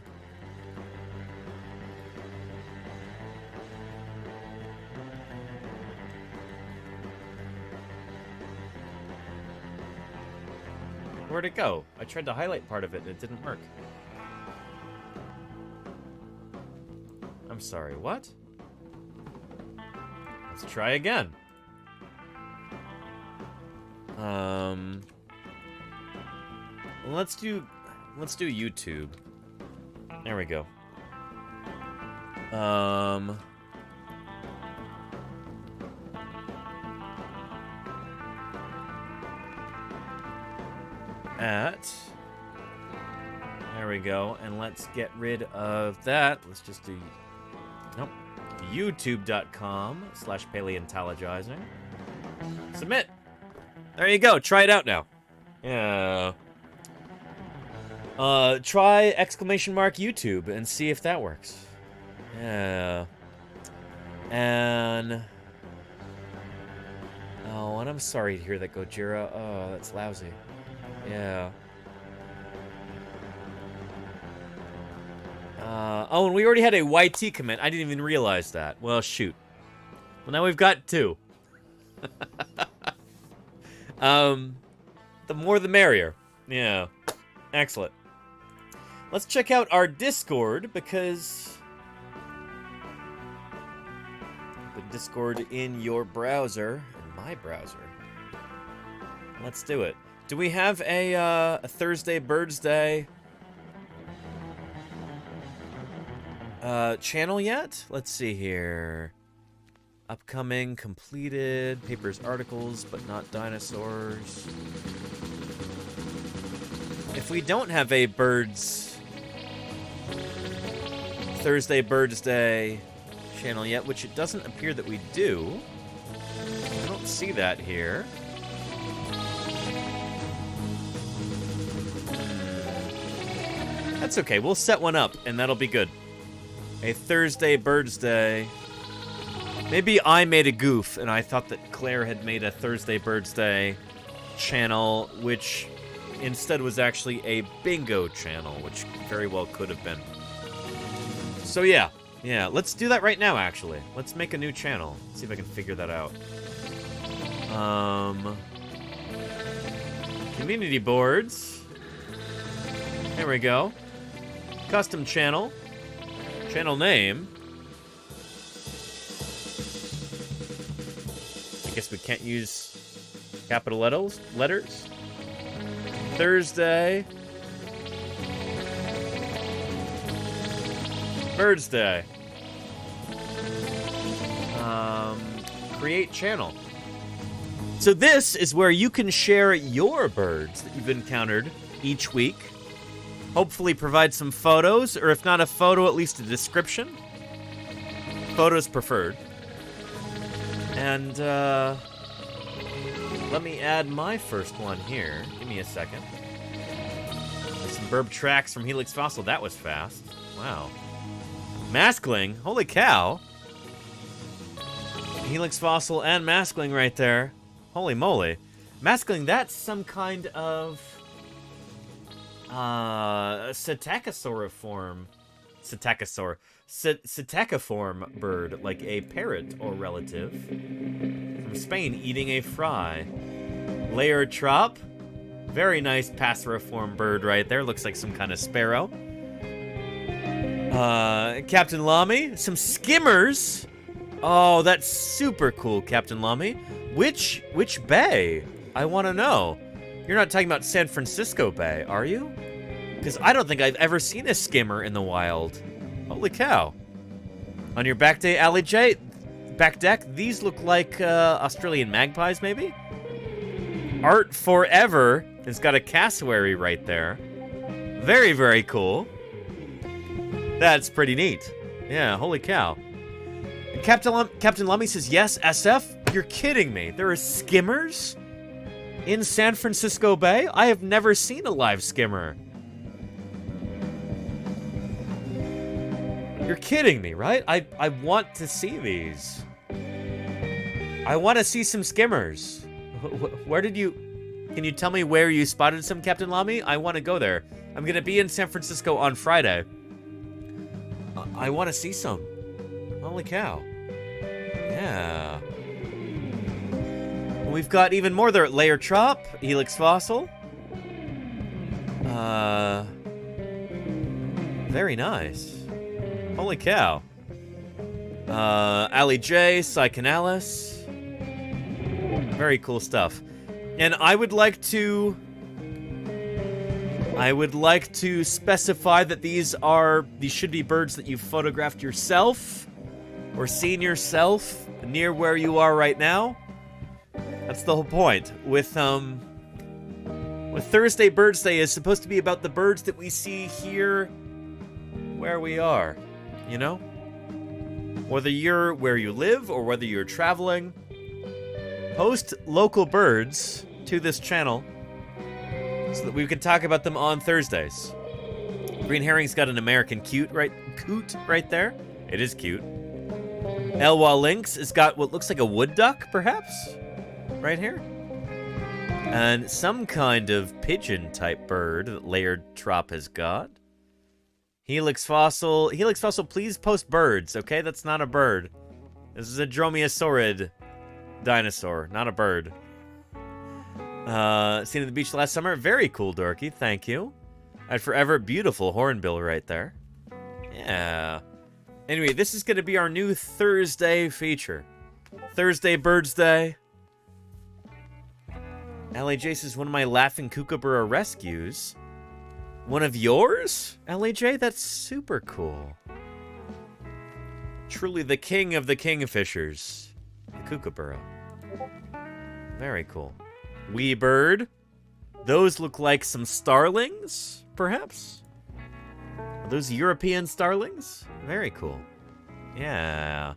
where'd it go? I tried to highlight part of it and it didn't work. I'm sorry, what? Let's try again. Let's do YouTube. There we go. There we go. And let's get rid of that. Let's just do, nope. youtube.com/paleontologizing. Submit. There you go. Try it out now. Yeah. Try !YouTube and see if that works. Yeah. And oh, and I'm sorry to hear that, Gojira. Oh, that's lousy. Yeah. Oh, and we already had a YT command. I didn't even realize that. Well, shoot. Well, now we've got two. The more the merrier. Yeah. Excellent. Let's check out our Discord, because the Discord in your browser, in my browser. Let's do it. Do we have a Thursday Birdsday channel yet? Let's see here. Upcoming, completed, papers, articles, but not dinosaurs. If we don't have a Thursday Birdsday channel yet, which it doesn't appear that we do. I don't see that here. That's okay, we'll set one up, and that'll be good. A Thursday Birdsday. Maybe I made a goof, and I thought that Claire had made a Thursday Birdsday channel, which instead was actually a bingo channel, which very well could have been. So yeah, let's do that right now, actually. Let's make a new channel. See if I can figure that out. Community boards. There we go. Custom channel. Channel name. I guess we can't use capital letters. Thursday Birdsday. Create channel. So this is where you can share your birds that you've encountered each week. Hopefully provide some photos, or if not a photo, at least a description. Photos preferred. And let me add my first one here. Give me a second. Some burb tracks from Helix Fossil. That was fast. Wow. Maskling. Holy cow. Helix Fossil and Maskling right there. Holy moly. Maskling, that's some kind of psittacosauriform. Psittacosauriform bird, like a parrot or relative. From from Spain eating a fry. Layered trop. Very nice passeriform bird right there. Looks like some kind of sparrow. Captain Lamy. Some skimmers. Oh, that's super cool, Captain Lamy. Which bay? I want to know. You're not talking about San Francisco Bay, are you? Because I don't think I've ever seen a skimmer in the wild. Holy cow. On your back deck, these look like Australian magpies, maybe? Art Forever has got a cassowary right there. Very, very cool. That's pretty neat. Yeah, holy cow. And Captain Lummy says, yes, SF? You're kidding me. There are skimmers in San Francisco Bay? I have never seen a live skimmer. You're kidding me, right? I want to see these. I want to see some skimmers. Where did you... Can you tell me where you spotted some, Captain Lamy? I want to go there. I'm going to be in San Francisco on Friday. I want to see some. Holy cow. Yeah. We've got even more there. Layer trop, helix fossil. Very nice. Holy cow. Ali J, Psychanalis. Very cool stuff. And I would like to specify that these should be birds that you've photographed yourself or seen yourself near where you are right now. That's the whole point. With Thursday Birdsday is supposed to be about the birds that we see here where we are, you know? Whether you're where you live or whether you're traveling, post local birds to this channel so that we can talk about them on Thursdays. Green Herring's got an American coot right there. It is cute. Elwha Lynx has got what looks like a wood duck, perhaps? Right here. And some kind of pigeon-type bird that Layered Trop has got. Helix Fossil. Helix Fossil, please post birds, okay? That's not a bird. This is a dromaeosaurid dinosaur, not a bird. Seen at the beach last summer. Very cool, Dorky. Thank you. And forever beautiful hornbill right there. Yeah. Anyway, this is going to be our new Thursday feature. Thursday Birdsday. LAJ says, one of my laughing kookaburra rescues. One of yours? LAJ? That's super cool. Truly the king of the kingfishers. The kookaburra. Very cool. Wee bird. Those look like some starlings, perhaps? Are those European starlings? Very cool. Yeah.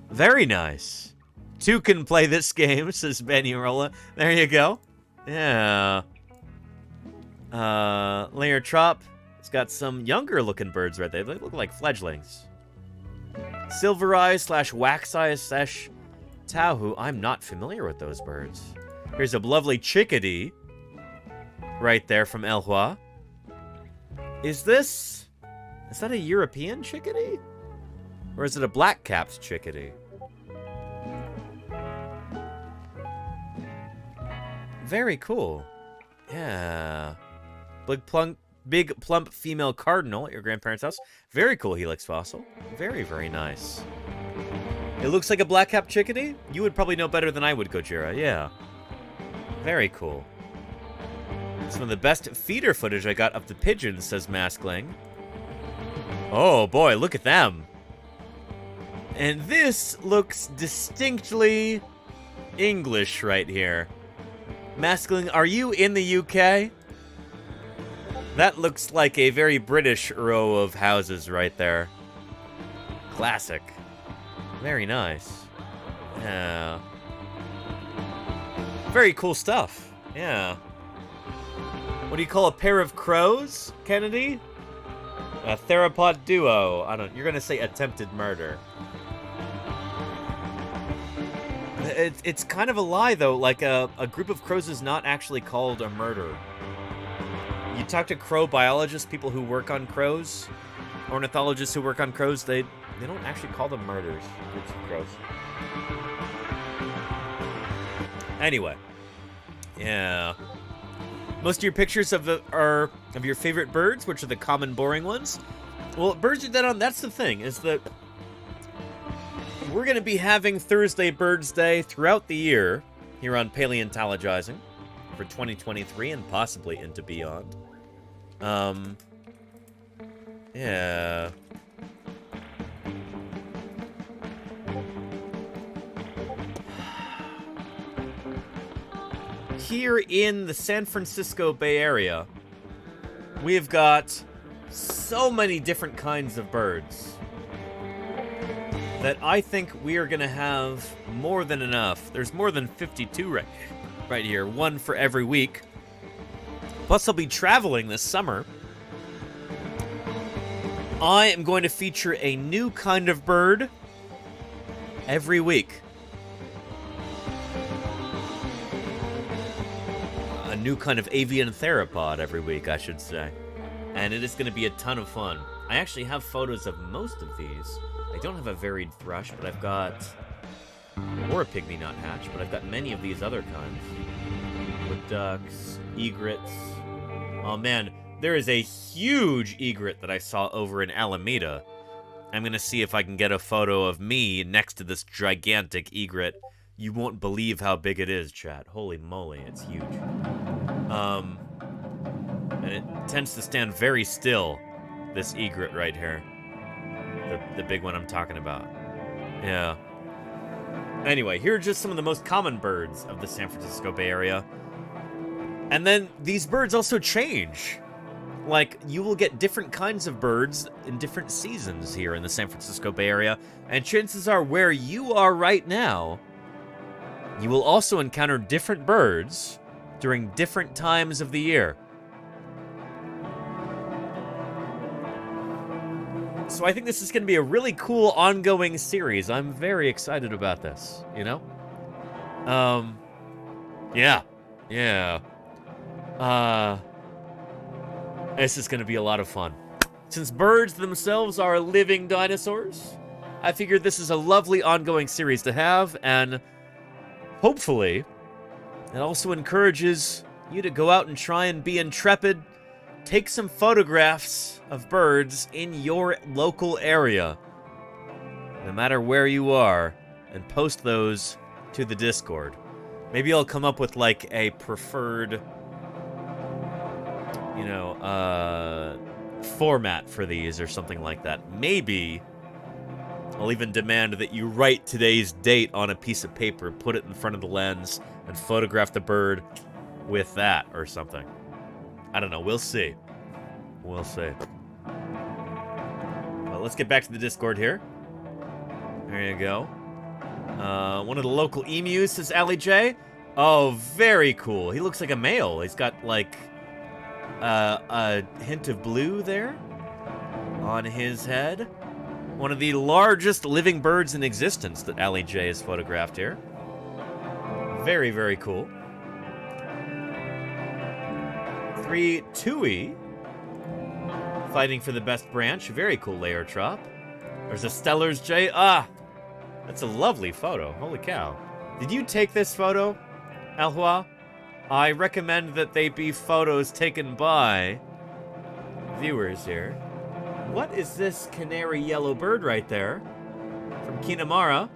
Very nice. Two can play this game, says Banurola. There you go. Yeah. Layer Trop. It's got some younger looking birds right there. They look like fledglings. Silver Eyes / Wax Eyes / Tauhu. I'm not familiar with those birds. Here's a lovely chickadee right there from Elwha. Is that a European chickadee? Or is it a black-capped chickadee? Very cool. Yeah. Big plump female cardinal at your grandparents' house. Very cool helix fossil. Very, very nice. It looks like a black-capped chickadee? You would probably know better than I would, Gojira. Yeah. Very cool. Some of the best feeder footage I got of the pigeons, says Maskling. Oh boy, look at them. And this looks distinctly English right here. Maskling, are you in the UK? That looks like a very British row of houses right there. Classic. Very nice. Yeah. Very cool stuff. Yeah. What do you call a pair of crows, Kennedy? A theropod duo. You're gonna say attempted murder. It's kind of a lie, though. Like, a group of crows is not actually called a murder. You talk to crow biologists, people who work on crows, ornithologists who work on crows, they don't actually call them murders, groups of crows. Anyway. Yeah. Most of your pictures are of your favorite birds, which are the common, boring ones. Well, Birds Are Dead On, that's the thing, is that we're going to be having Thursday Birds Day throughout the year here on Paleontologizing for 2023 and possibly into beyond. Yeah. Here in the San Francisco Bay Area, we've got so many different kinds of birds that I think we are going to have more than enough. There's more than 52 right here, one for every week. Plus, I'll be traveling this summer. I am going to feature a new kind of bird every week. A new kind of avian theropod every week, I should say. And it is going to be a ton of fun. I actually have photos of most of these. I don't have a varied thrush, but I've got... or a pygmy nuthatch, but I've got many of these other kinds. Wood ducks, egrets. Oh man, there is a huge egret that I saw over in Alameda. I'm going to see if I can get a photo of me next to this gigantic egret. You won't believe how big it is, chat. Holy moly, it's huge. And it tends to stand very still, this egret right here. The big one I'm talking about. Yeah. Anyway, here are just some of the most common birds of the San Francisco Bay Area. And then these birds also change. Like, you will get different kinds of birds in different seasons here in the San Francisco Bay Area. And chances are where you are right now, you will also encounter different birds during different times of the year. So I think this is going to be a really cool ongoing series. I'm very excited about this, you know? Yeah. This is going to be a lot of fun. Since birds themselves are living dinosaurs, I figured this is a lovely ongoing series to have, and hopefully it also encourages you to go out and try and be intrepid. Take some photographs of birds in your local area, no matter where you are, and post those to the Discord. Maybe I'll come up with, like, a preferred, you know, format for these or something like that. Maybe I'll even demand that you write today's date on a piece of paper, put it in front of the lens, and photograph the bird with that or something. I don't know. We'll see. We'll see. Well, let's get back to the Discord here. There you go. One of the local emus, says Allie J. Oh, very cool. He looks like a male. He's got, like, a hint of blue there on his head. One of the largest living birds in existence that Allie J has photographed here. Very, very cool. 3 Tui fighting for the best branch. Very cool layer drop. There's a Stellar's J. Ah, that's a lovely photo. Holy cow. Did you take this photo, Alhua? I recommend that they be photos taken by viewers here. What is this canary yellow bird right there? From Kinamara.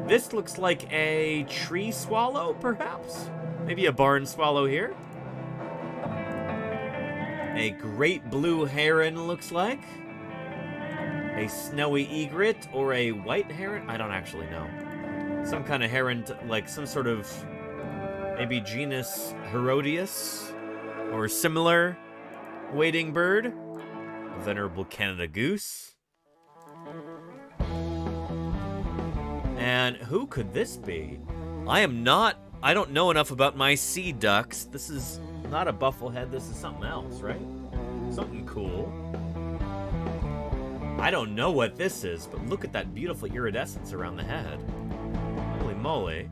This looks like a tree swallow, perhaps? Maybe a barn swallow here. A great blue heron, looks like. A snowy egret or a white heron? I don't actually know. Some kind of heron, like some sort of maybe genus Herodias or similar wading bird. A venerable Canada goose. And who could this be? I don't know enough about my sea ducks. This is not a bufflehead, this is something else, right? Something cool. I don't know what this is, but look at that beautiful iridescence around the head. Holy moly.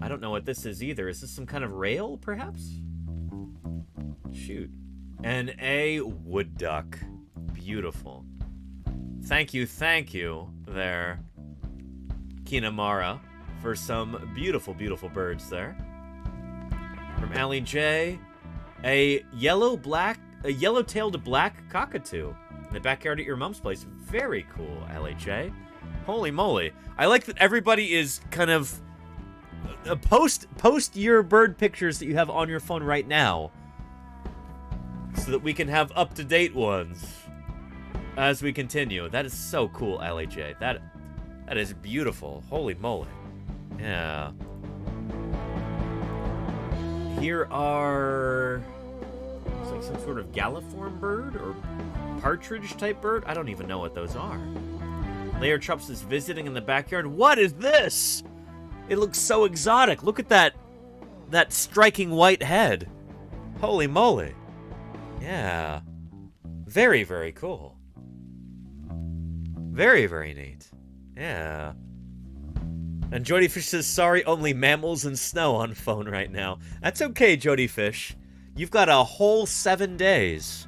I don't know what this is either. Is this some kind of rail, perhaps? Shoot. And a wood duck. Beautiful. Thank you there, Kinamara, for some beautiful, beautiful birds there. From Allie J, a yellow-tailed black cockatoo in the backyard at your mom's place. Very cool, Allie J. Holy moly. I like that everybody is kind of post your bird pictures that you have on your phone right now so that we can have up-to-date ones as we continue. That is so cool, Allie J. That is beautiful. Holy moly. Yeah. Here are... Looks like some sort of galliform bird or partridge-type bird. I don't even know what those are. Layer Trups is visiting in the backyard. What is this? It looks so exotic. Look at that striking white head. Holy moly. Yeah. Very, very cool. Very, very neat. Yeah. And Jody Fish says, sorry, only mammals and snow on phone right now. That's okay, Jody Fish. You've got a whole 7 days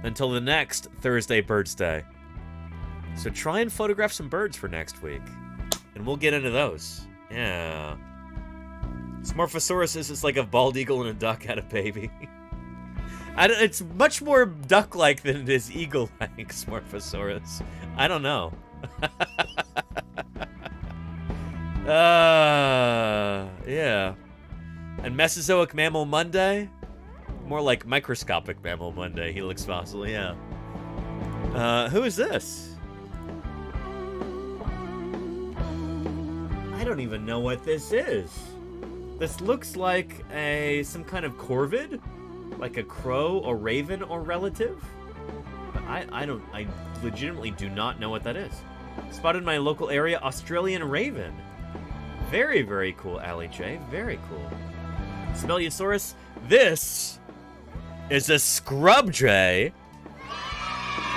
until the next Thursday Birdsday. So try and photograph some birds for next week. And we'll get into those. Yeah. Smorphosaurus is like a bald eagle and a duck had a baby. It's much more duck-like than it is eagle-like, Smorphosaurus. I don't know. Yeah. And Mesozoic Mammal Monday? More like Microscopic Mammal Monday, Helix Fossil, yeah. Who is this? I don't even know what this is. This looks like some kind of corvid? Like a crow, or raven, or relative? But I legitimately do not know what that is. Spotted in my local area, Australian raven. Very, very cool, Allie J. Very cool. Sibeliusaurus. This is a scrub jay.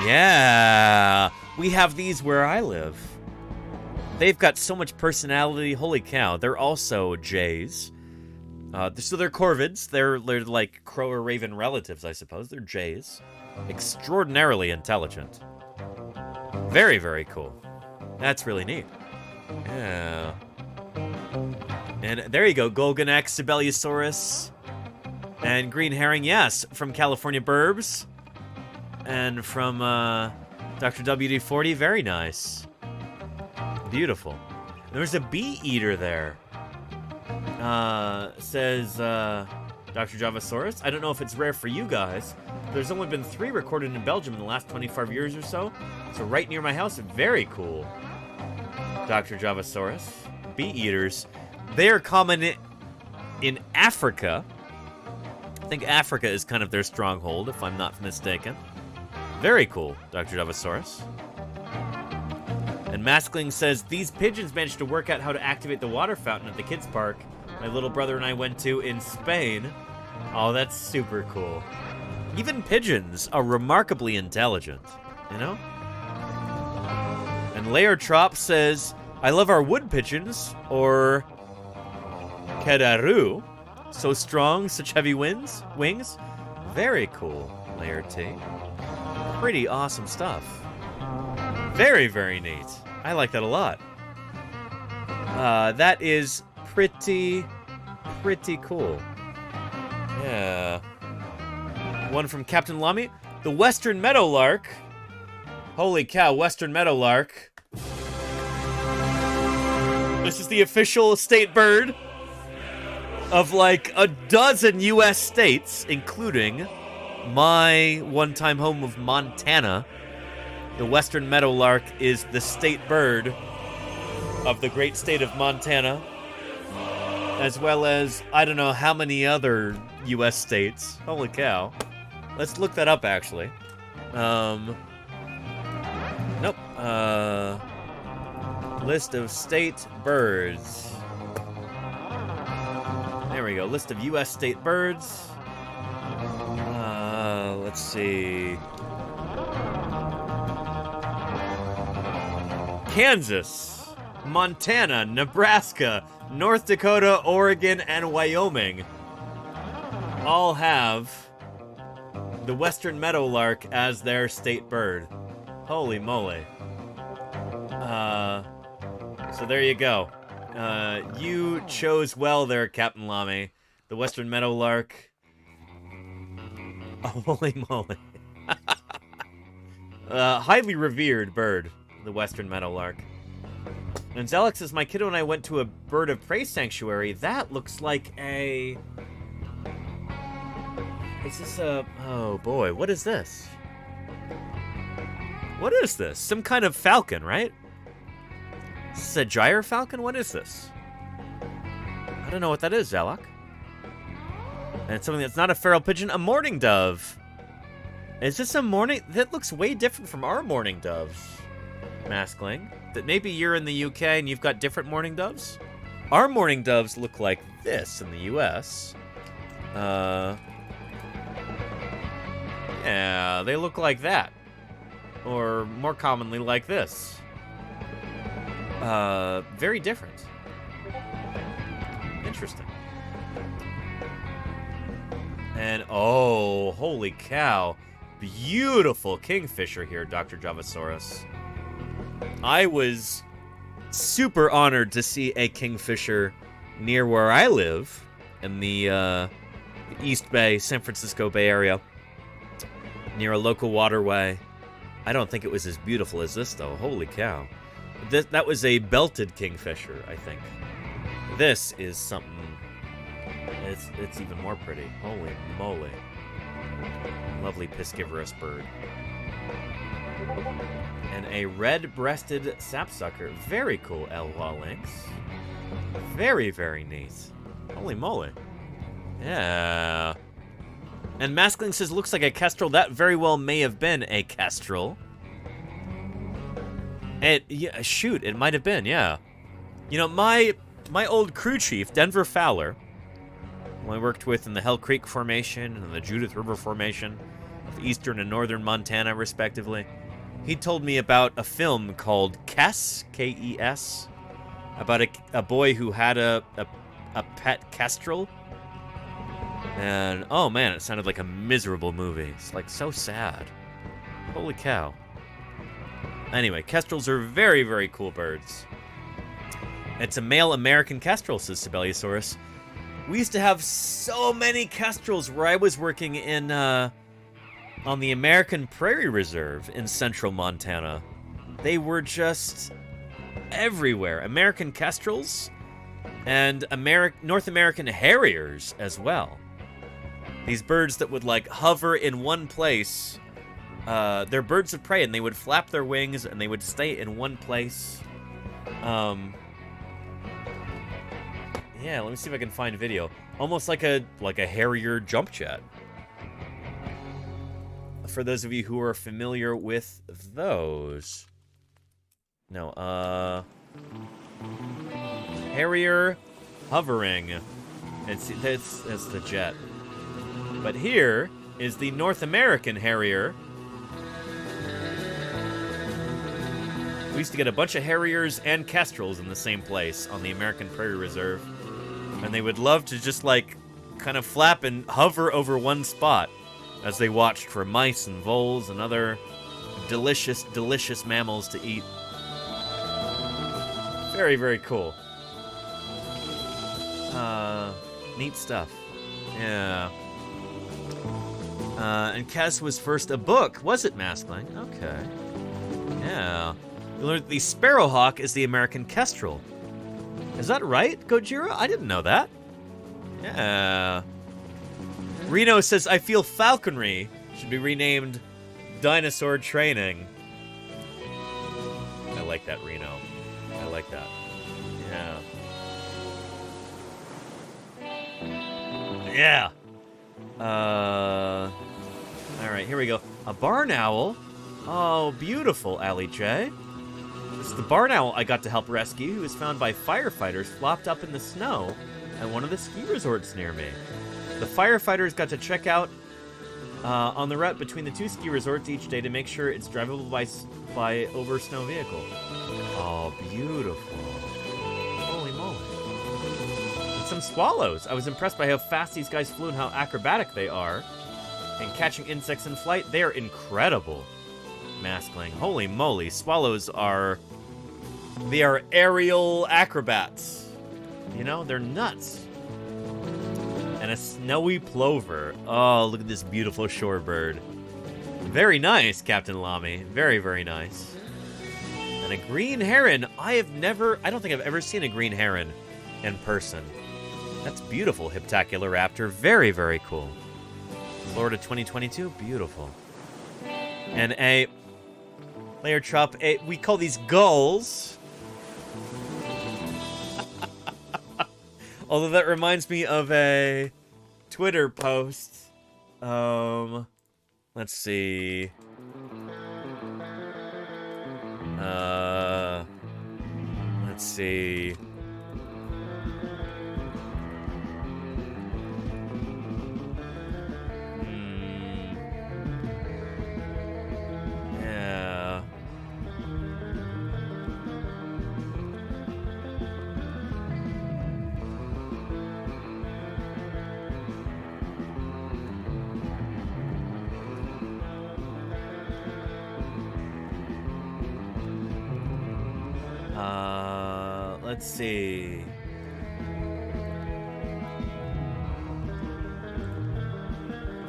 Yeah. We have these where I live. They've got so much personality. Holy cow. They're also jays. So they're corvids. They're like crow or raven relatives, I suppose. They're jays. Extraordinarily intelligent. Very, very cool. That's really neat. Yeah. And there you go. Golganex, Sibeliusaurus, and Green Herring. Yes, from California Burbs. And from Dr. WD-40. Very nice. Beautiful. There's a bee eater there. Says Dr. Javasaurus. I don't know if it's rare for you guys. There's only been 3 recorded in Belgium in the last 25 years or so. So right near my house. Very cool. Dr. Javasaurus. Bee eaters. They are common in Africa. I think Africa is kind of their stronghold, if I'm not mistaken. Very cool, Dr. Javasaurus. And Maskling says, these pigeons managed to work out how to activate the water fountain at the kids' park my little brother and I went to in Spain. Oh, that's super cool. Even pigeons are remarkably intelligent, you know? And Layer Trop says, I love our wood pigeons, or Keraru. So strong, such heavy wings. Very cool, Layer T. Pretty awesome stuff. Very, very neat. I like that a lot. That is pretty cool. Yeah. One from Captain Lamy. The Western Meadowlark. Holy cow, Western Meadowlark. This is the official state bird of like a dozen U.S. states, including my one-time home of Montana. The Western Meadowlark is the state bird of the great state of Montana, as well as I don't know how many other U.S. states. Holy cow. Let's look that up, actually. Nope. List of state birds. There we go. List of U.S. state birds. Let's see. Kansas, Montana, Nebraska, North Dakota, Oregon, and Wyoming all have the Western Meadowlark as their state bird. Holy moly. So there you go. You chose well there, Captain Lamy. The western meadowlark. Oh, holy moly. Highly revered bird, the western meadowlark. And Zelix says, my kiddo and I went to a bird of prey sanctuary. That looks like a... Is this a... Oh, boy. What is this? What is this? Some kind of falcon, right? Is this a gyre falcon? What is this? I don't know what that is, Zalak. And it's something that's not a feral pigeon, a mourning dove. Is this a mourning... That looks way different from our mourning doves, Maskling. That maybe you're in the UK and you've got different mourning doves? Our mourning doves look like this in the US. Yeah, they look like that. Or more commonly like this. Very different. Interesting. And, oh, holy cow. Beautiful kingfisher here, Dr. Javasaurus. I was super honored to see a kingfisher near where I live in the East Bay, San Francisco Bay Area, near a local waterway. I don't think it was as beautiful as this, though. Holy cow. That was a belted kingfisher, I think. This is something... It's even more pretty. Holy moly. Lovely piscivorous bird. And a red-breasted sapsucker. Very cool, Elwa Lynx. Very, very neat. Holy moly. Yeah. And Maskling says, looks like a kestrel. That very well may have been a kestrel. Yeah, shoot, it might have been, yeah. You know, my old crew chief, Denver Fowler, who I worked with in the Hell Creek Formation and the Judith River Formation, of eastern and northern Montana, respectively, he told me about a film called Kes, K-E-S, about a boy who had a pet kestrel. And, oh man, it sounded like a miserable movie. It's like so sad. Holy cow. Anyway, kestrels are very, very cool birds. It's a male American kestrel, says Sibeliusaurus. We used to have so many kestrels where I was working in, on the American Prairie Reserve in central Montana. They were just everywhere. American kestrels and North American harriers as well. These birds that would, like, hover in one place. They're birds of prey, and they would flap their wings, and they would stay in one place. Yeah, let me see if I can find video. Almost like a harrier jump jet. For those of you who are familiar with those. No, harrier hovering. That's the jet. But here is the North American harrier. We used to get a bunch of harriers and kestrels in the same place on the American Prairie Reserve. And they would love to just, like, kind of flap and hover over one spot as they watched for mice and voles and other delicious, delicious mammals to eat. Very, very cool. Neat stuff. Yeah. And Kes was first a book, was it, Maskling? Okay. Yeah. We learned that the sparrowhawk is the American kestrel. Is that right, Gojira? I didn't know that. Yeah. Reno says, I feel falconry should be renamed dinosaur training. I like that, Reno. I like that. Yeah. Yeah. Alright, here we go. A barn owl. Oh, beautiful, Allie J. This is the barn owl I got to help rescue, who was found by firefighters flopped up in the snow at one of the ski resorts near me. The firefighters got to check out on the route between the two ski resorts each day to make sure it's drivable by over snow vehicle. Oh, beautiful. Holy moly. And some swallows. I was impressed by how fast these guys flew and how acrobatic they are. And catching insects in flight, they are incredible. Maskling. Holy moly, swallows are... They are aerial acrobats. You know, they're nuts. And a snowy plover. Oh, look at this beautiful shorebird. Very nice, Captain Lamy. Very, very nice. And a green heron. I don't think I've ever seen a green heron in person. That's beautiful, Heptacularaptor. Very, very cool. Florida 2022, beautiful. And a layer chop, we call these gulls. Although that reminds me of a Twitter post. Let's see. Let's see. Yeah. Let's see.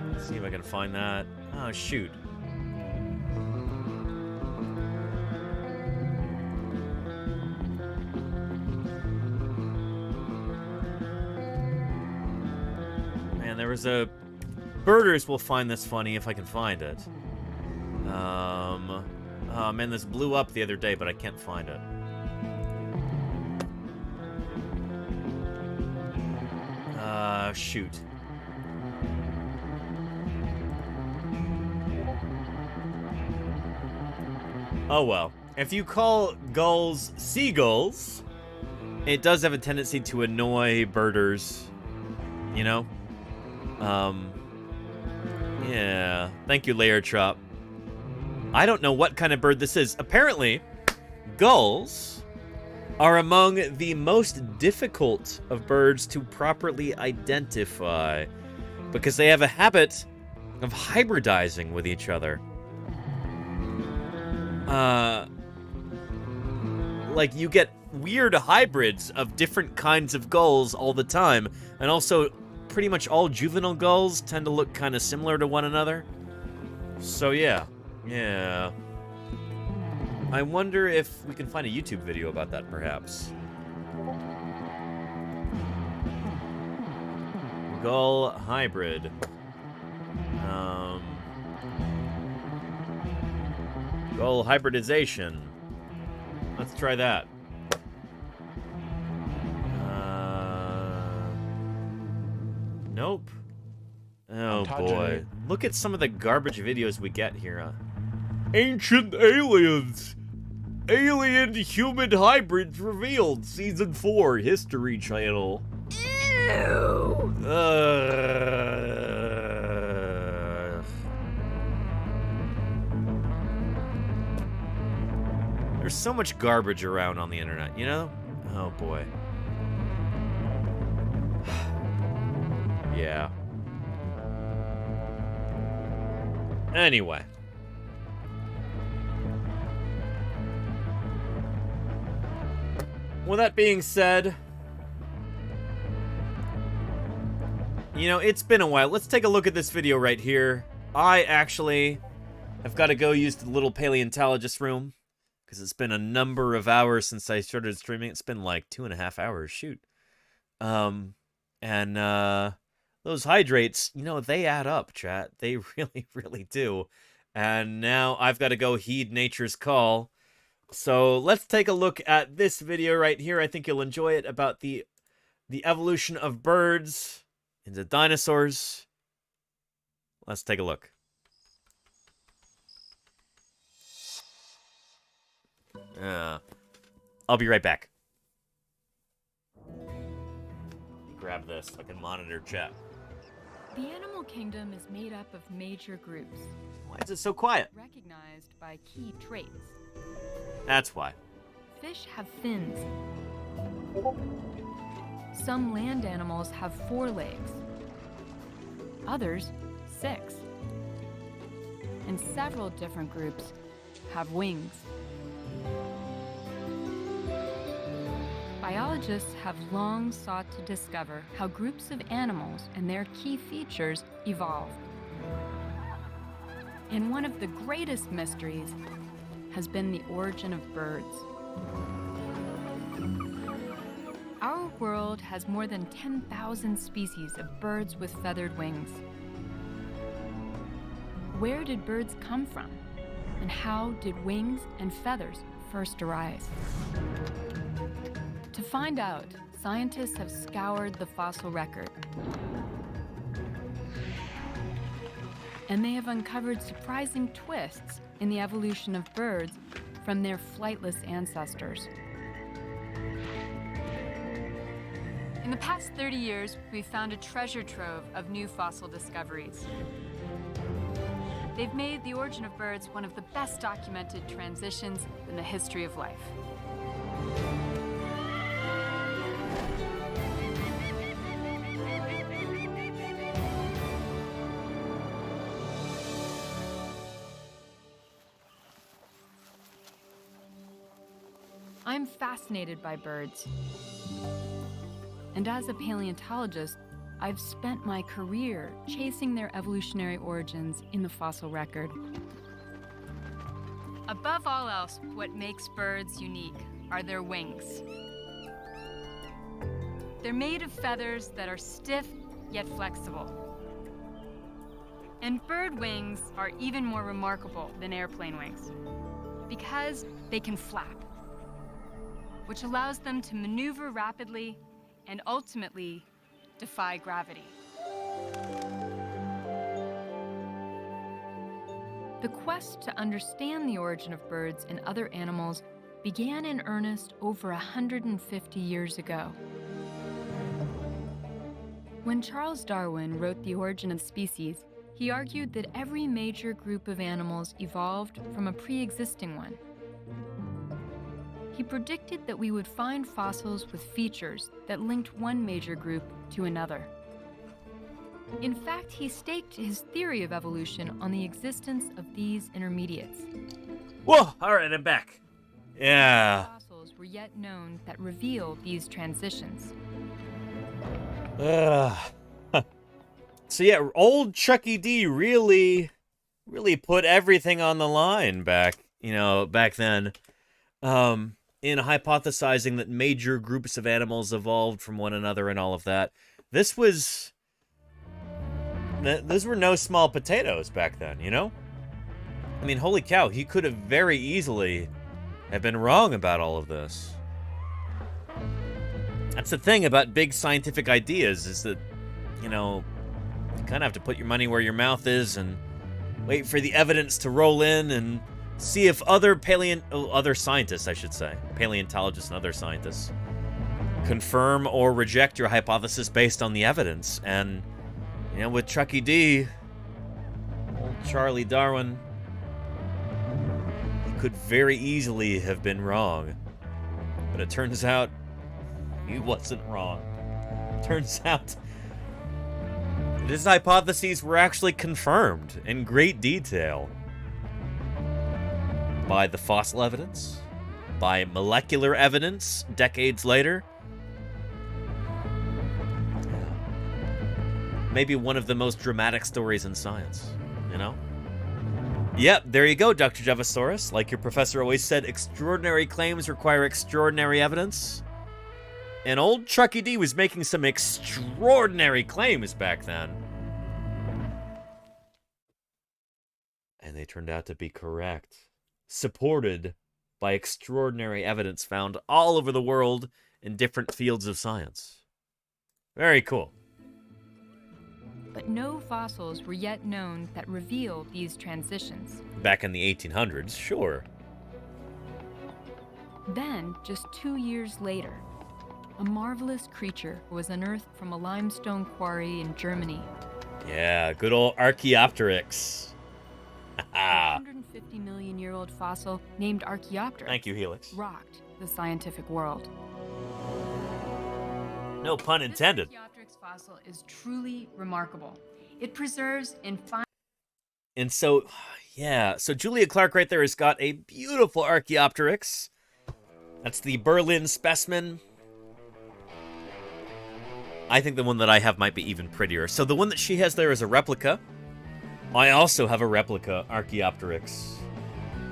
Let's see if I can find that. Oh, shoot. Man, there was a... Birders will find this funny if I can find it. Oh, man, this blew up the other day, but I can't find it. Shoot. Oh well. If you call gulls seagulls, it does have a tendency to annoy birders. You know? Yeah. Thank you, Layer Chop. I don't know what kind of bird this is. Apparently, gulls are among the most difficult of birds to properly identify because they have a habit of hybridizing with each other. Like you get weird hybrids of different kinds of gulls all the time, and also pretty much all juvenile gulls tend to look kind of similar to one another. So yeah. I wonder if we can find a YouTube video about that, perhaps. Gull hybrid. Gull hybridization. Let's try that. Nope. Oh boy. Look at some of the garbage videos we get here. Ancient aliens! Alien human hybrids revealed. Season 4, History Channel. Ew! There's so much garbage around on the internet, you know? Oh boy. Yeah. Anyway. With that being said, you know, it's been a while. Let's take a look at this video right here. I actually have got to go use the little paleontologist room because it's been a number of hours since I started streaming. It's been like 2.5 hours, shoot. And those hydrates, you know, they add up, chat. They really, really do. And now I've got to go heed nature's call. So let's take a look at this video right here. I think you'll enjoy it, about the evolution of birds into dinosaurs. Let's take a look. I'll be right back. Grab this so I can monitor chat. The animal kingdom is made up of major groups. Why is it so quiet? Recognized by key traits. That's why. Fish have fins. Some land animals have 4 legs. Others, 6. And several different groups have wings. By Biologists have long sought to discover how groups of animals and their key features evolved. And one of the greatest mysteries has been the origin of birds. Our world has more than 10,000 species of birds with feathered wings. Where did birds come from? And how did wings and feathers first arise? To find out, scientists have scoured the fossil record. And they have uncovered surprising twists in the evolution of birds from their flightless ancestors. In the past 30 years, we've found a treasure trove of new fossil discoveries. They've made the origin of birds one of the best documented transitions in the history of life. I'm fascinated by birds. And as a paleontologist, I've spent my career chasing their evolutionary origins in the fossil record. Above all else, what makes birds unique are their wings. They're made of feathers that are stiff yet flexible. And bird wings are even more remarkable than airplane wings because they can flap, which allows them to maneuver rapidly and ultimately defy gravity. The quest to understand the origin of birds and other animals began in earnest over 150 years ago. When Charles Darwin wrote The Origin of Species, he argued that every major group of animals evolved from a pre-existing one. He predicted that we would find fossils with features that linked one major group to another. In fact, he staked his theory of evolution on the existence of these intermediates. Whoa! All right, I'm back. Yeah. Fossils were yet known that reveal these transitions. So yeah, old Chucky D really put everything on the line back then. In hypothesizing that major groups of animals evolved from one another and all of that. These were no small potatoes back then, you know? I mean, holy cow, he could have very easily have been wrong about all of this. That's the thing about big scientific ideas, is that, you kind of have to put your money where your mouth is and wait for the evidence to roll in and see if other scientists, I should say, paleontologists and other scientists, confirm or reject your hypothesis based on the evidence. And, with Chucky D, old Charlie Darwin, he could very easily have been wrong. But it turns out he wasn't wrong. Turns out his hypotheses were actually confirmed in great detail by the fossil evidence, by molecular evidence decades later. Maybe one of the most dramatic stories in science, Yep, there you go, Dr. Javasaurus. Like your professor always said, extraordinary claims require extraordinary evidence. And old Chucky D was making some extraordinary claims back then. And they turned out to be correct. Supported by extraordinary evidence found all over the world in different fields of science. Very cool. But no fossils were yet known that reveal these transitions. Back in the 1800s, sure. Then, just 2 years later, a marvelous creature was unearthed from a limestone quarry in Germany. Yeah, good old Archaeopteryx. 150 million-year-old fossil named Archaeopteryx. Thank you, Helix. Rocked the scientific world. No pun intended. This Archaeopteryx fossil is truly remarkable. It preserves in fine. And so Julia Clark right there has got a beautiful Archaeopteryx. That's the Berlin specimen. I think the one that I have might be even prettier. So the one that she has there is a replica. I also have a replica Archaeopteryx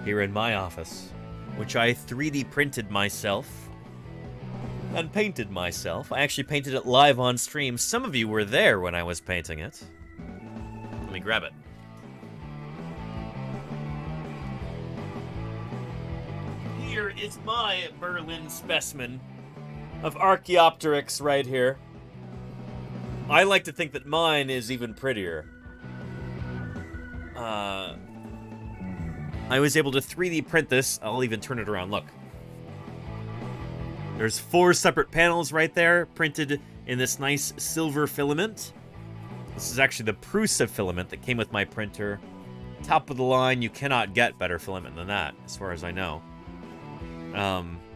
here in my office, which I 3D printed myself and painted myself. I actually painted it live on stream. Some of you were there when I was painting it. Let me grab it. Here is my Berlin specimen of Archaeopteryx right here. I like to think that mine is even prettier. I was able to 3D print this. I'll even turn it around. Look. There's 4 separate panels right there, printed in this nice silver filament. This is actually the Prusa filament that came with my printer. Top of the line, you cannot get better filament than that, as far as I know.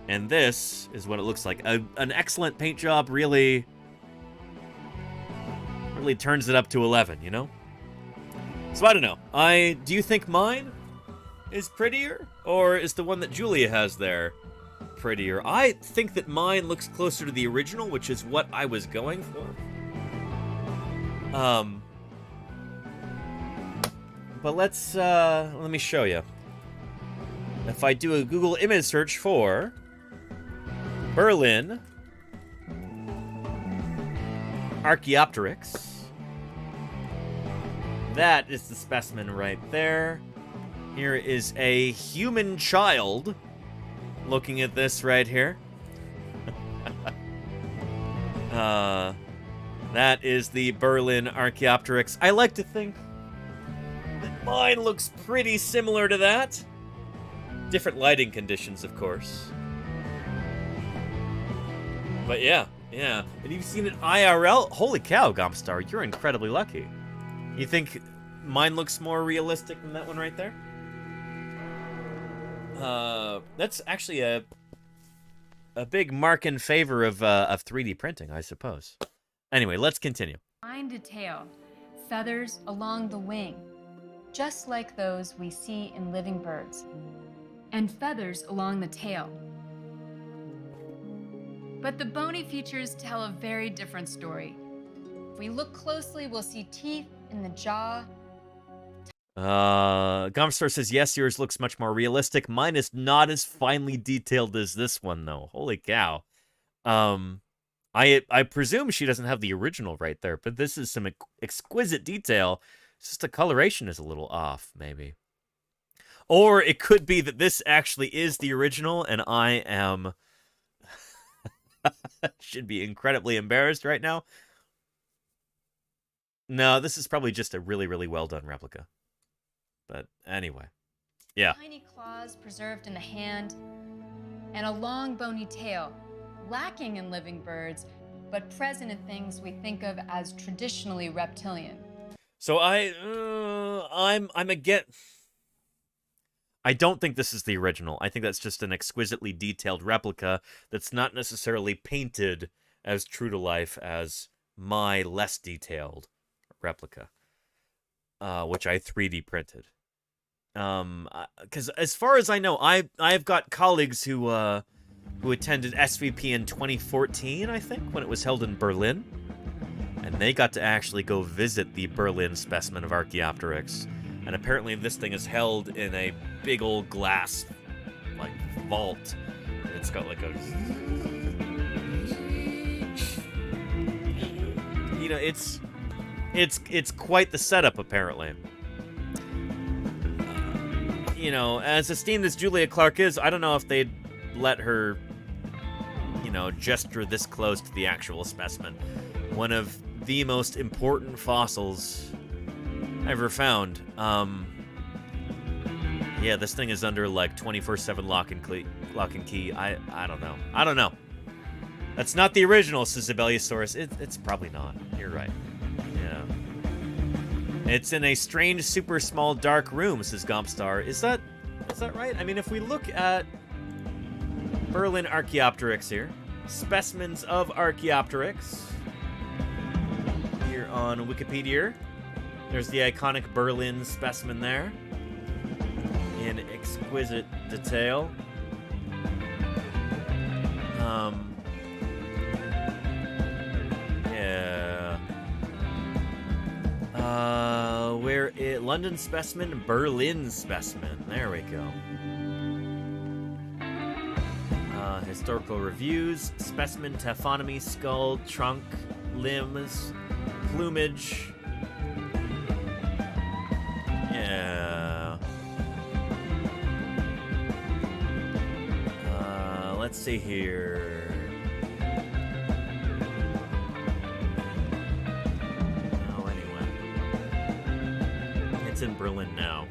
And this is what it looks like. An excellent paint job really turns it up to 11, you know? So I don't know. Do you think mine is prettier? Or is the one that Julia has there prettier? I think that mine looks closer to the original, which is what I was going for. But let me show you. If I do a Google image search for Berlin Archaeopteryx, that is the specimen right there. Here is a human child looking at this right here. That is the Berlin Archaeopteryx. I like to think that mine looks pretty similar to that. Different lighting conditions, of course. But yeah. And you've seen it IRL? Holy cow, Gompstar, you're incredibly lucky. You think mine looks more realistic than that one right there? That's actually a big mark in favor of 3D printing, I suppose. Anyway, let's continue. Fine detail, feathers along the wing, just like those we see in living birds, and feathers along the tail. But the bony features tell a very different story. If we look closely, we'll see teeth in the jaw. Gomstar says, yes, yours looks much more realistic. Mine is not as finely detailed as this one, though. Holy cow. I presume she doesn't have the original right there, but this is some exquisite detail. It's just the coloration is a little off, maybe. Or it could be that this actually is the original, and I am... should be incredibly embarrassed right now. No, this is probably just a really, really well done replica. But anyway, yeah. Tiny claws preserved in the hand, and a long bony tail, lacking in living birds, but present in things we think of as traditionally reptilian. So I'm again. I don't think this is the original. I think that's just an exquisitely detailed replica that's not necessarily painted as true to life as my less detailed replica, which I 3D printed. Because as far as I know, I've got colleagues who attended SVP in 2014, I think, when it was held in Berlin, and they got to actually go visit the Berlin specimen of Archaeopteryx. And apparently this thing is held in a big old glass, like, vault. And it's got, like, a... You know, it's quite the setup, apparently. You know, as esteemed as Julia Clark is, I don't know if they'd let her, you know, gesture this close to the actual specimen. One of the most important fossils ever found. Yeah, this thing is under like 24/7 lock and key. I don't know. I don't know. That's not the original, says Zibeliosaurus. It's probably not. You're right. Yeah. It's in a strange, super small, dark room, says Gompstar. Is that right? I mean, if we look at Berlin Archaeopteryx here, specimens of Archaeopteryx here on Wikipedia. There's the iconic Berlin specimen there in exquisite detail. Yeah, London specimen, Berlin specimen. There we go. Historical reviews, specimen, taphonomy, skull, trunk, limbs, plumage. Yeah. Let's see here. Oh, anyway. It's in Berlin now.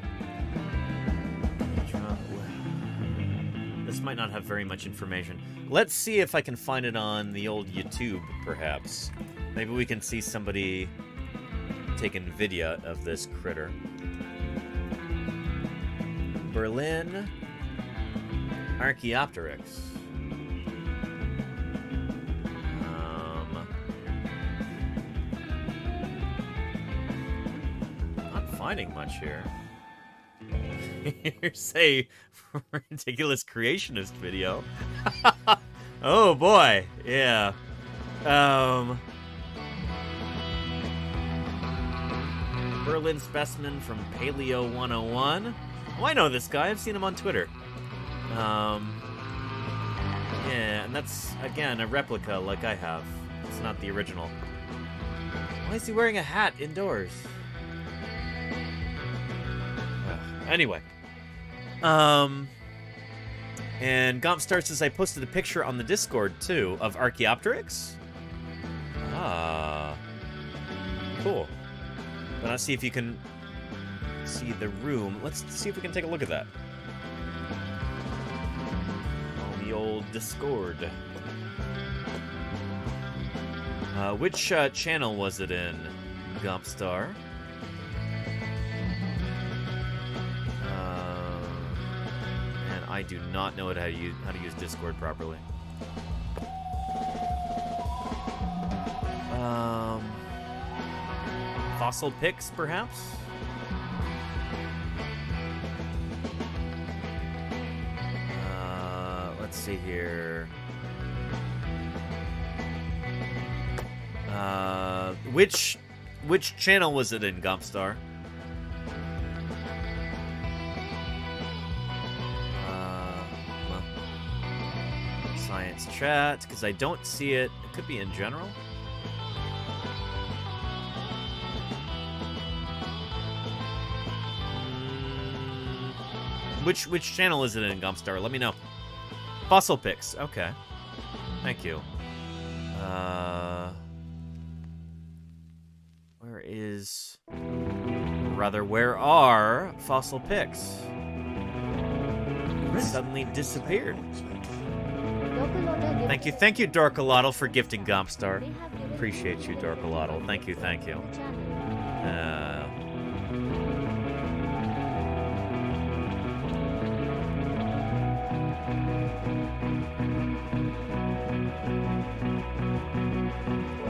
This might not have very much information. Let's see if I can find it on the old YouTube, perhaps. Maybe we can see somebody taking video of this critter. Berlin Archaeopteryx. Not finding much here. Here's a ridiculous creationist video. Oh boy, yeah. Berlin specimen from Paleo 101. Oh, I know this guy. I've seen him on Twitter. Yeah, and that's, again, a replica like I have. It's not the original. Why is he wearing a hat indoors? Anyway. And Gompstar says I posted a picture on the Discord, too, of Archaeopteryx. Ah. Cool. But let's see if you can see the room. Let's see if we can take a look at that. On the old Discord. Which channel was it in, Gompstar? And I do not know how to use Discord properly. Fossil pics, perhaps? Let's see here. Which channel was it in, Gompstar? Science chat, because I don't see it. It could be in general. Which channel is it in, Gompstar? Let me know. Fossil pics. Okay. Thank you. Where are fossil pics? Suddenly disappeared. Thank you, Dorkalotl, for gifting Gompstar. Appreciate you, Dorkalotl. Thank you.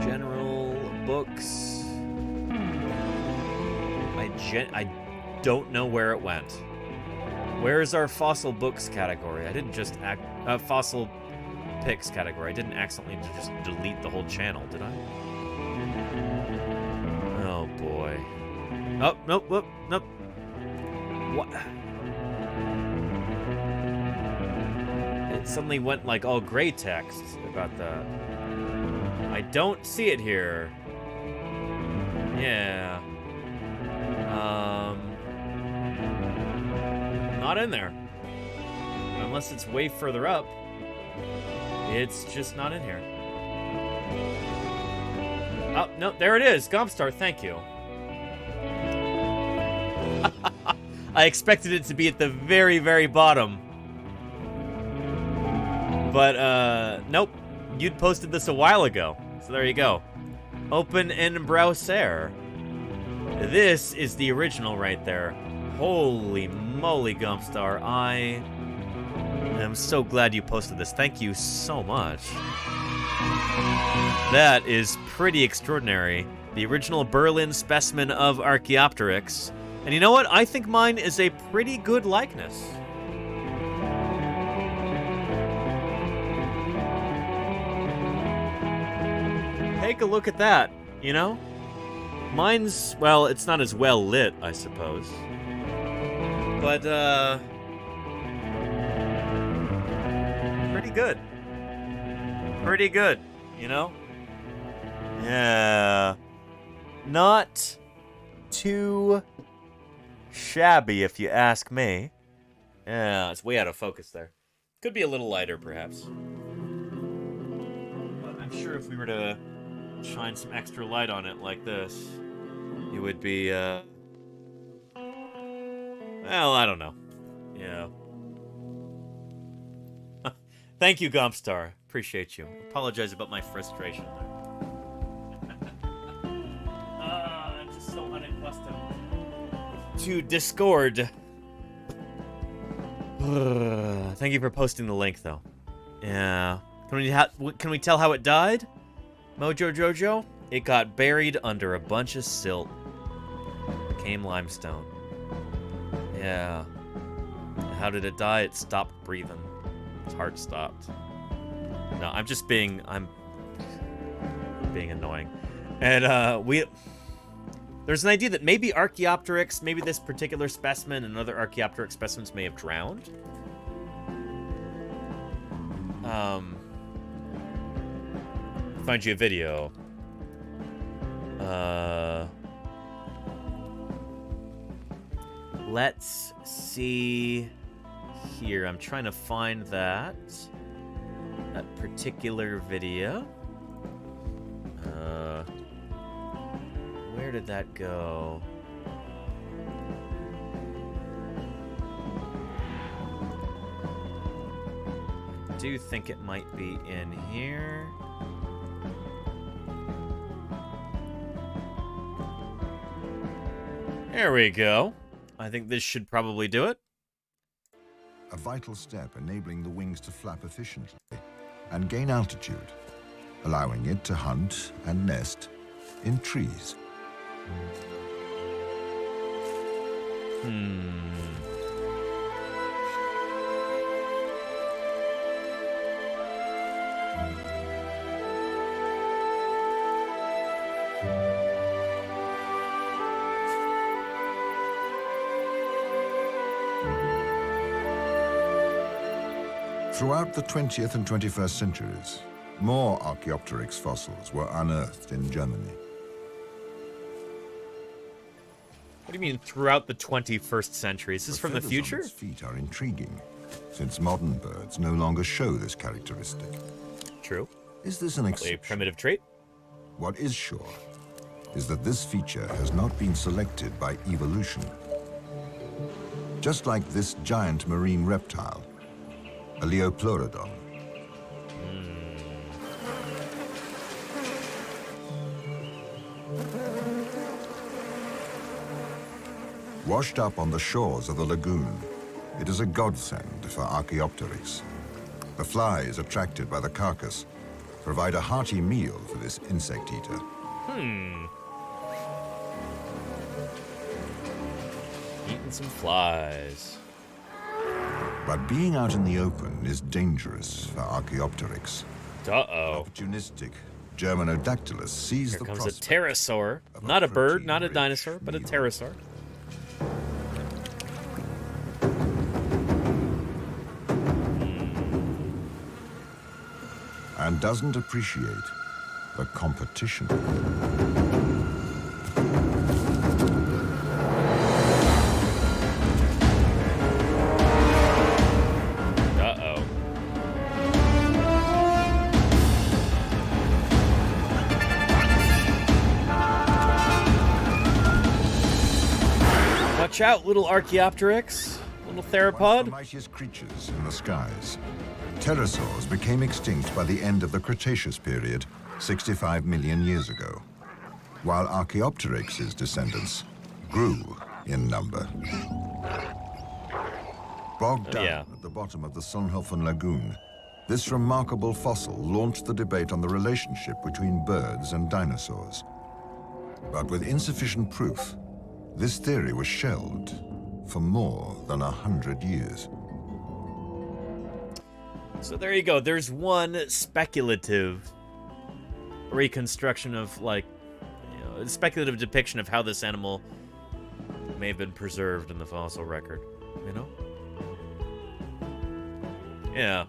General books. I don't know where it went. Where is our fossil books category? I didn't just fossil pics category. I didn't accidentally just delete the whole channel, did I? Oh boy. Oh, nope. What? It suddenly went like all gray text about that. I don't see it here. Yeah. Not in there. Unless it's way further up. It's just not in here. Oh, no, there it is. Gompstar, thank you. I expected it to be at the very, very bottom. But, nope. You'd posted this a while ago. So there you go. Open en browser. This is the original right there. Holy moly, Gompstar. I am so glad you posted this. Thank you so much. That is pretty extraordinary. The original Berlin specimen of Archaeopteryx. And you know what? I think mine is a pretty good likeness. Take a look at that, you know? Mine's, well, it's not as well lit, I suppose. But, pretty good. Pretty good, you know? Yeah. Not too shabby, if you ask me. Yeah, it's way out of focus there. Could be a little lighter, perhaps. But I'm sure if we were to shine some extra light on it like this, it would be, well, I don't know. Yeah. Thank you, Gompstar. Appreciate you. Apologize about my frustration there. I'm just so unaccustomed to Discord. Thank you for posting the link, though. Yeah. Can we tell how it died? Mojo Jojo? It got buried under a bunch of silt. Became limestone. Yeah. How did it die? It stopped breathing. Its heart stopped. No, I'm being annoying. And there's an idea that maybe Archaeopteryx, maybe this particular specimen and other Archaeopteryx specimens may have drowned. Find you a video. Let's see here. I'm trying to find that particular video. Where did that go? I do think it might be in here. There we go. I think this should probably do it. A vital step enabling the wings to flap efficiently and gain altitude, allowing it to hunt and nest in trees. Throughout the 20th and 21st centuries, more Archaeopteryx fossils were unearthed in Germany. What do you mean throughout the 21st century? Is this from the future? The feathers on its feet are intriguing, since modern birds no longer show this characteristic. True. Is this an exception? A primitive trait? What is sure is that this feature has not been selected by evolution. Just like this giant marine reptile, a Leopleurodon. Washed up on the shores of the lagoon, it is a godsend for Archaeopteryx. The flies attracted by the carcass provide a hearty meal for this insect eater. Eating some flies. But being out in the open is dangerous for Archaeopteryx. Uh-oh. Opportunistic Germanodactylus sees Here the comes a prospect pterosaur. Not a bird, not a dinosaur, but a pterosaur. and doesn't appreciate the competition. Uh-oh. Watch out, little Archaeopteryx, little theropod. One of the mightiest creatures in the skies. Pterosaurs became extinct by the end of the Cretaceous period, 65 million years ago, while Archaeopteryx's descendants grew in number. Bogged down at the bottom of the Solnhofen Lagoon, this remarkable fossil launched the debate on the relationship between birds and dinosaurs. But with insufficient proof, this theory was shelved for more than 100 years. So there you go. There's one speculative reconstruction of, like, you know, a speculative depiction of how this animal may have been preserved in the fossil record, you know? Yeah.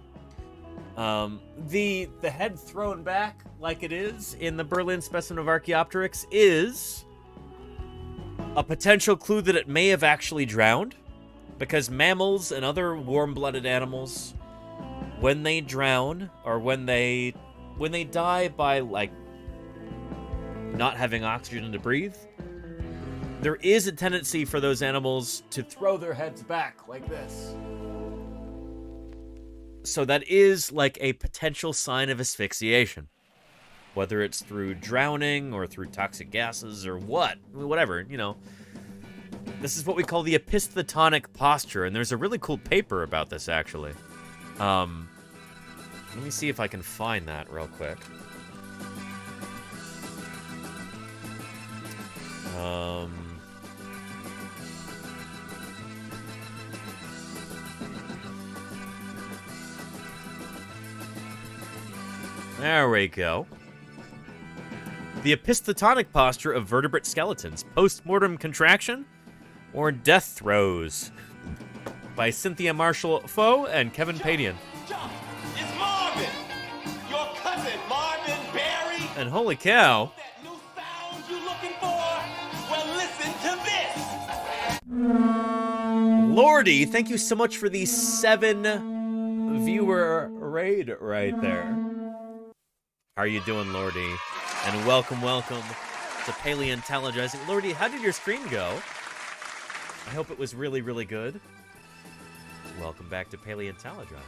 The head thrown back like it is in the Berlin specimen of Archaeopteryx is a potential clue that it may have actually drowned, because mammals and other warm-blooded animals, when they drown or when they die by like not having oxygen to breathe, there is a tendency for those animals to throw their heads back like this. So that is like a potential sign of asphyxiation. Whether it's through drowning or through toxic gases or whatever, you know. This is what we call the episthetonic posture, and there's a really cool paper about this, actually. Let me see if I can find that real quick. There we go. The episthetonic posture of vertebrate skeletons, post-mortem contraction, or death throes, by Cynthia Marshall-Foe and Kevin Padian. It's Marvin, your cousin Marvin Berry. And holy cow. That new sound you looking for? Well, listen to this. Lordy, thank you so much for the 7 viewer raid right there. How are you doing, Lordy? And welcome to Paleontologizing. Lordy, how did your stream go? I hope it was really, really good. Welcome back to Paleontologizing.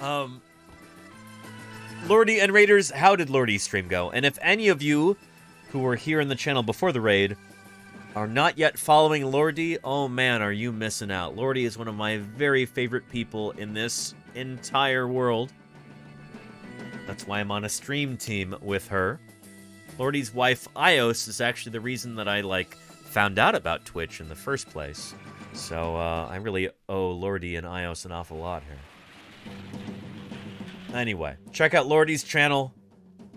Yeah. Lordy and Raiders, how did Lordy's stream go? And if any of you who were here in the channel before the raid are not yet following Lordy, oh man, are you missing out. Lordy is one of my very favorite people in this entire world. That's why I'm on a stream team with her. Lordy's wife, Ios, is actually the reason that I, found out about Twitch in the first place. So, I really owe Lordy and Ios an awful lot here. Anyway, check out Lordy's channel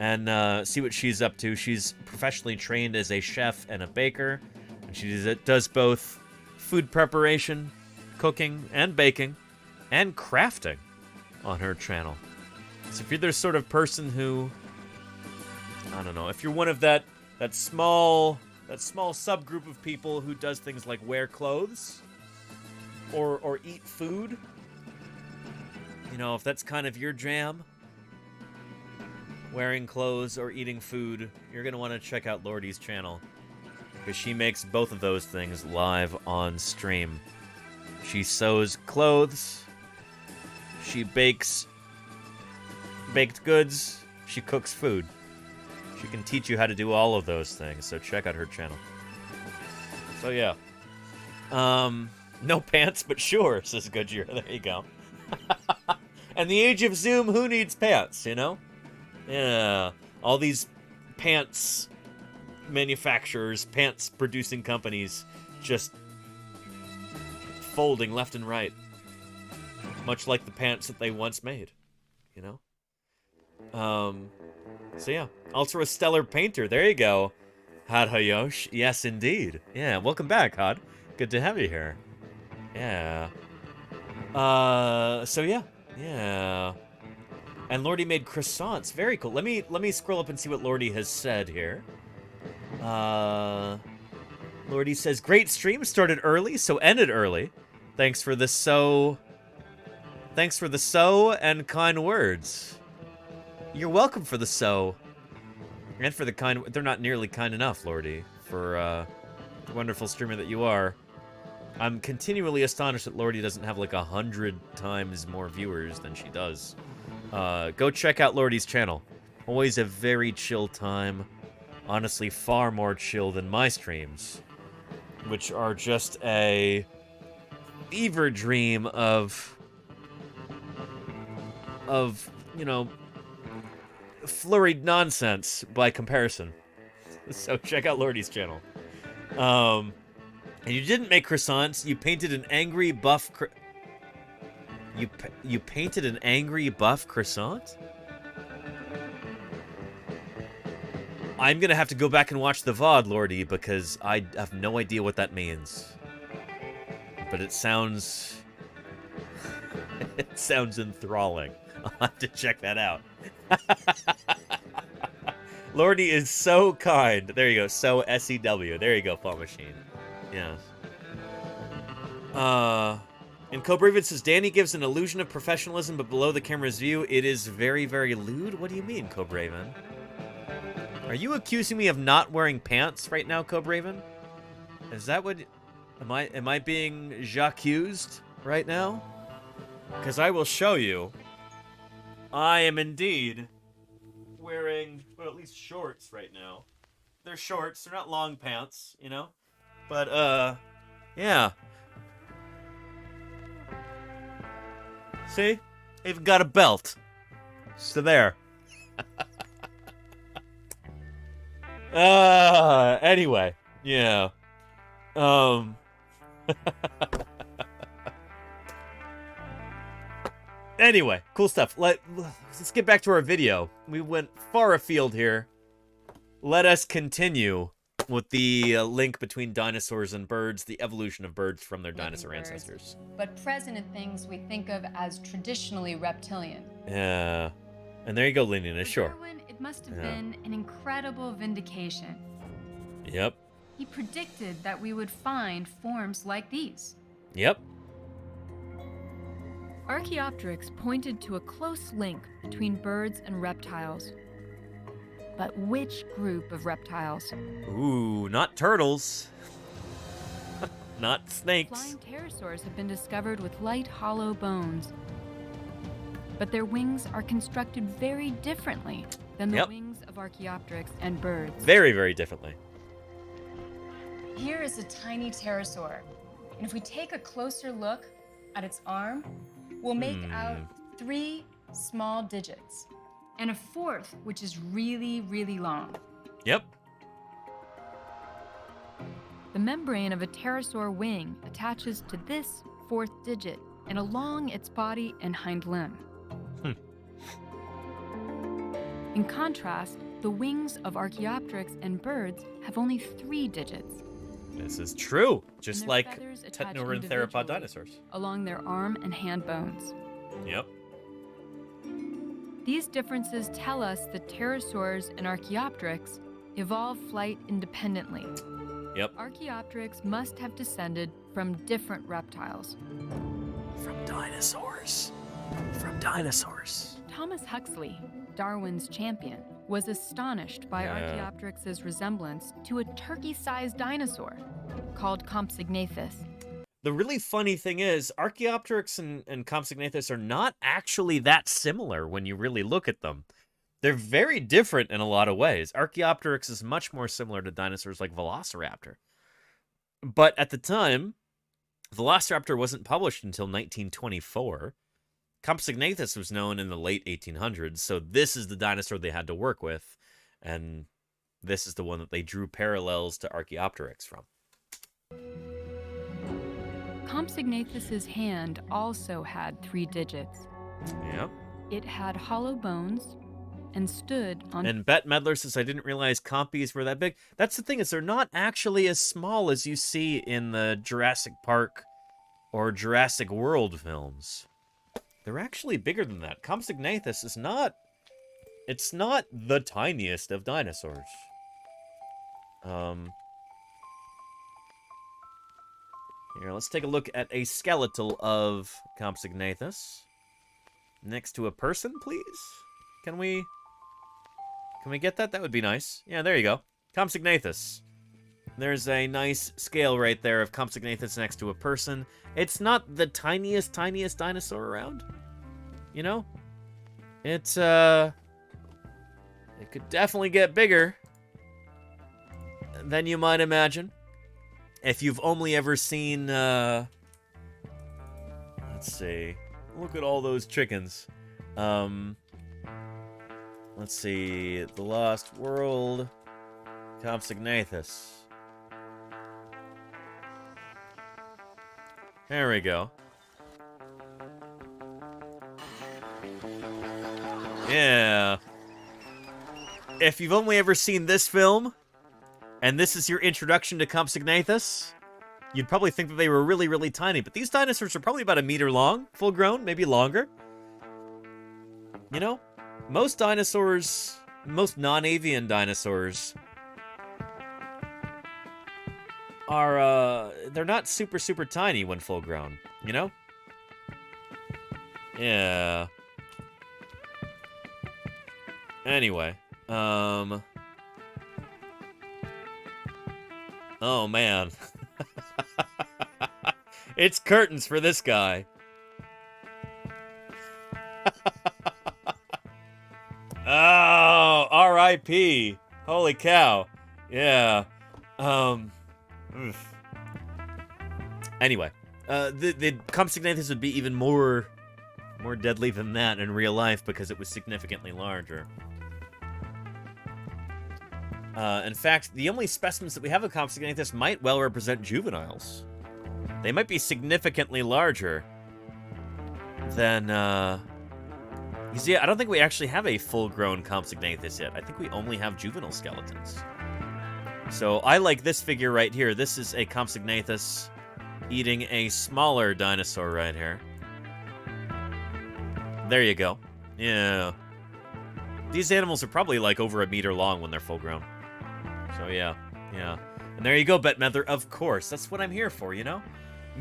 and see what she's up to. She's professionally trained as a chef and a baker. And she does both food preparation, cooking, and baking, and crafting on her channel. So if you're the sort of person who, I don't know, if you're one of that small subgroup of people who does things like wear clothes or eat food, you know, if that's kind of your jam, wearing clothes or eating food, you're going to want to check out Lordy's channel, because she makes both of those things live on stream. She sews clothes, she bakes baked goods, she cooks food. She can teach you how to do all of those things, so check out her channel. So yeah. No pants, but sure, says Goodyear. There you go. And the age of Zoom, who needs pants, you know? Yeah. All these pants manufacturers, pants producing companies, just folding left and right. Much like the pants that they once made, you know? So yeah, Ultra Stellar Painter, there you go. Had Hayosh, yes indeed. Yeah, welcome back, Had. Good to have you here. Yeah. So yeah. And Lordy made croissants, very cool. Let me scroll up and see what Lordy has said here. Lordy says, great stream, started early, so ended early. Thanks for the so and kind words. You're welcome for the so. And for the kind... They're not nearly kind enough, Lordy, for the wonderful streamer that you are. I'm continually astonished that Lordy doesn't have 100 times more viewers than she does. Go check out Lordy's channel. Always a very chill time. Honestly, far more chill than my streams, which are just a fever dream of you know, flurried nonsense by comparison. So check out Lordy's channel. And you didn't make croissants. You painted an angry buff. You painted an angry buff croissant. I'm gonna have to go back and watch the VOD, Lordy, because I have no idea what that means. But it sounds... it sounds enthralling. I'll have to check that out. Lordy is so kind. There you go. So SEW. There you go, Fall Machine. Yeah. And Cobraven says, Danny gives an illusion of professionalism, but below the camera's view, it is very, very lewd. What do you mean, Cobraven? Are you accusing me of not wearing pants right now, Cobraven? Is that what... Am I being j'accused right now? Because I will show you. I am indeed wearing, well, at least shorts right now. They're shorts. They're not long pants, you know? But, yeah. See? Even got a belt. So there. Anyway. Yeah. Anyway, cool stuff. Let's get back to our video. We went far afield here. Let us continue with the link between dinosaurs and birds, the evolution of birds from their dinosaur ancestors. But present in things we think of as traditionally reptilian. Yeah. And there you go, Lenina, sure. Darwin, it must have been an incredible vindication. Yep. He predicted that we would find forms like these. Yep. Archaeopteryx pointed to a close link between birds and reptiles. But which group of reptiles? Ooh, not turtles. Not snakes. Flying pterosaurs have been discovered with light, hollow bones. But their wings are constructed very differently than the wings of Archaeopteryx and birds. Very, very differently. Here is a tiny pterosaur. And if we take a closer look at its arm, we'll make out 3 small digits. And a 4th, which is really, really long. Yep. The membrane of a pterosaur wing attaches to this 4th digit and along its body and hind limb. In contrast, the wings of Archaeopteryx and birds have only 3 digits. This is true, just like Tetnor and theropod dinosaurs. Along their arm and hand bones. Yep. These differences tell us that pterosaurs and Archaeopteryx evolved flight independently. Yep. Archaeopteryx must have descended from different reptiles. From dinosaurs. From dinosaurs. Thomas Huxley, Darwin's champion, was astonished by Archaeopteryx's resemblance to a turkey-sized dinosaur called Compsognathus. The really funny thing is, Archaeopteryx and Compsognathus are not actually that similar when you really look at them. They're very different in a lot of ways. Archaeopteryx is much more similar to dinosaurs like Velociraptor. But at the time, Velociraptor wasn't published until 1924. Compsognathus was known in the late 1800s, so this is the dinosaur they had to work with, and this is the one that they drew parallels to Archaeopteryx from. Compsognathus's hand also had 3 digits. Yep. It had hollow bones and stood on... And Bette Medler says, I didn't realize compies were that big. That's the thing, is they're not actually as small as you see in the Jurassic Park or Jurassic World films. They're actually bigger than that. Compsognathus is not... It's not the tiniest of dinosaurs. Here, let's take a look at a skeletal of Compsognathus. Next to a person, please? Can we get that? That would be nice. Yeah, there you go. Compsognathus. There's a nice scale right there of Compsognathus next to a person. It's not the tiniest dinosaur around. You know? It's, it could definitely get bigger than you might imagine. If you've only ever seen, let's see. Look at all those chickens. Let's see. The Lost World. Compsognathus. There we go. Yeah. if you've only ever seen this film, and this is your introduction to Compsognathus, you'd probably think that they were really, really tiny. But these dinosaurs are probably about a meter long, full grown, maybe longer. You know, most dinosaurs, most non-avian dinosaurs are, they're not super, super tiny when full grown, you know? Yeah. Anyway, oh man. It's curtains for this guy. Oh, R.I.P. Holy cow. Yeah. Anyway, the Compsognathus would be even more deadly than that in real life because it was significantly larger. In fact, the only specimens that we have of Compsognathus might well represent juveniles. They might be significantly larger than, you see, I don't think we actually have a full-grown Compsognathus yet. I think we only have juvenile skeletons. So I like this figure right here. This is a Compsognathus eating a smaller dinosaur right here. There you go. Yeah. These animals are probably like over a meter long when they're full-grown. So yeah, yeah. And there you go, Betmether. Of course, that's what I'm here for, you know?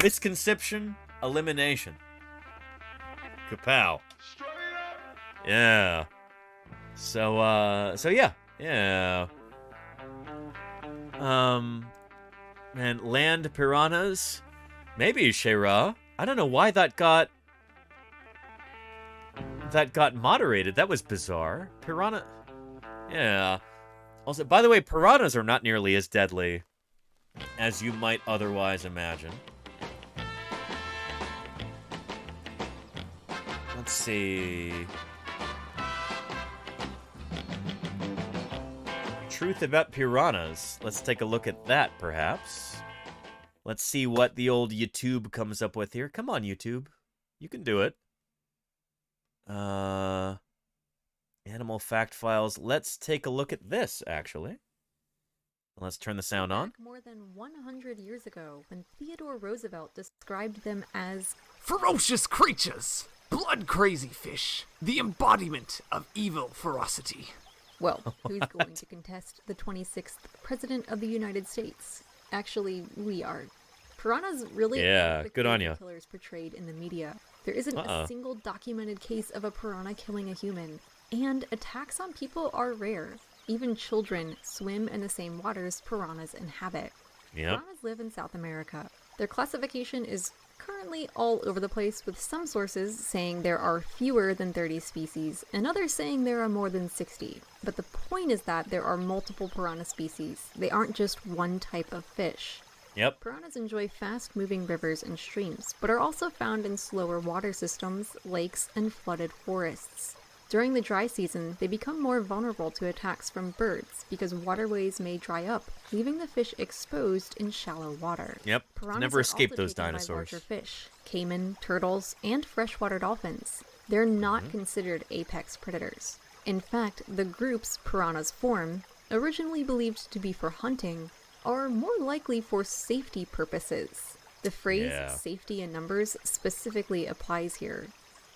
Misconception, elimination. Kapow. Yeah. So yeah. Yeah. And land piranhas? Maybe, Shayra. I don't know why that got moderated. That was bizarre. Piranha... Yeah. Also, by the way, piranhas are not nearly as deadly as you might otherwise imagine. Let's see... Truth about piranhas. Let's take a look at that, perhaps. Let's see what the old YouTube comes up with here. Come on, YouTube. You can do it. Animal fact files. Let's take a look at this, actually. Let's turn the sound on. More than 100 years ago, when Theodore Roosevelt described them as ferocious creatures, blood-crazy fish, the embodiment of evil ferocity. Well, who's going to contest the 26th President of the United States? Actually, we are. Piranhas really are the good on ya. killers portrayed in the media. There isn't a single documented case of a piranha killing a human, and attacks on people are rare. Even children swim in the same waters piranhas inhabit. Yep. Piranhas live in South America. Their classification is currently all over the place, with some sources saying there are fewer than 30 species, and others saying there are more than 60. But the point is that there are multiple piranha species. They aren't just one type of fish. Yep. Piranhas enjoy fast-moving rivers and streams, but are also found in slower water systems, lakes, and flooded forests. During the dry season, they become more vulnerable to attacks from birds because waterways may dry up, leaving the fish exposed in shallow water. Yep. Piranhas Never are escape also those taken by dinosaurs. larger fish, caiman, turtles, and freshwater dolphins. They're not considered apex predators. In fact, the groups piranhas form, originally believed to be for hunting, are more likely for safety purposes. The phrase safety in numbers specifically applies here.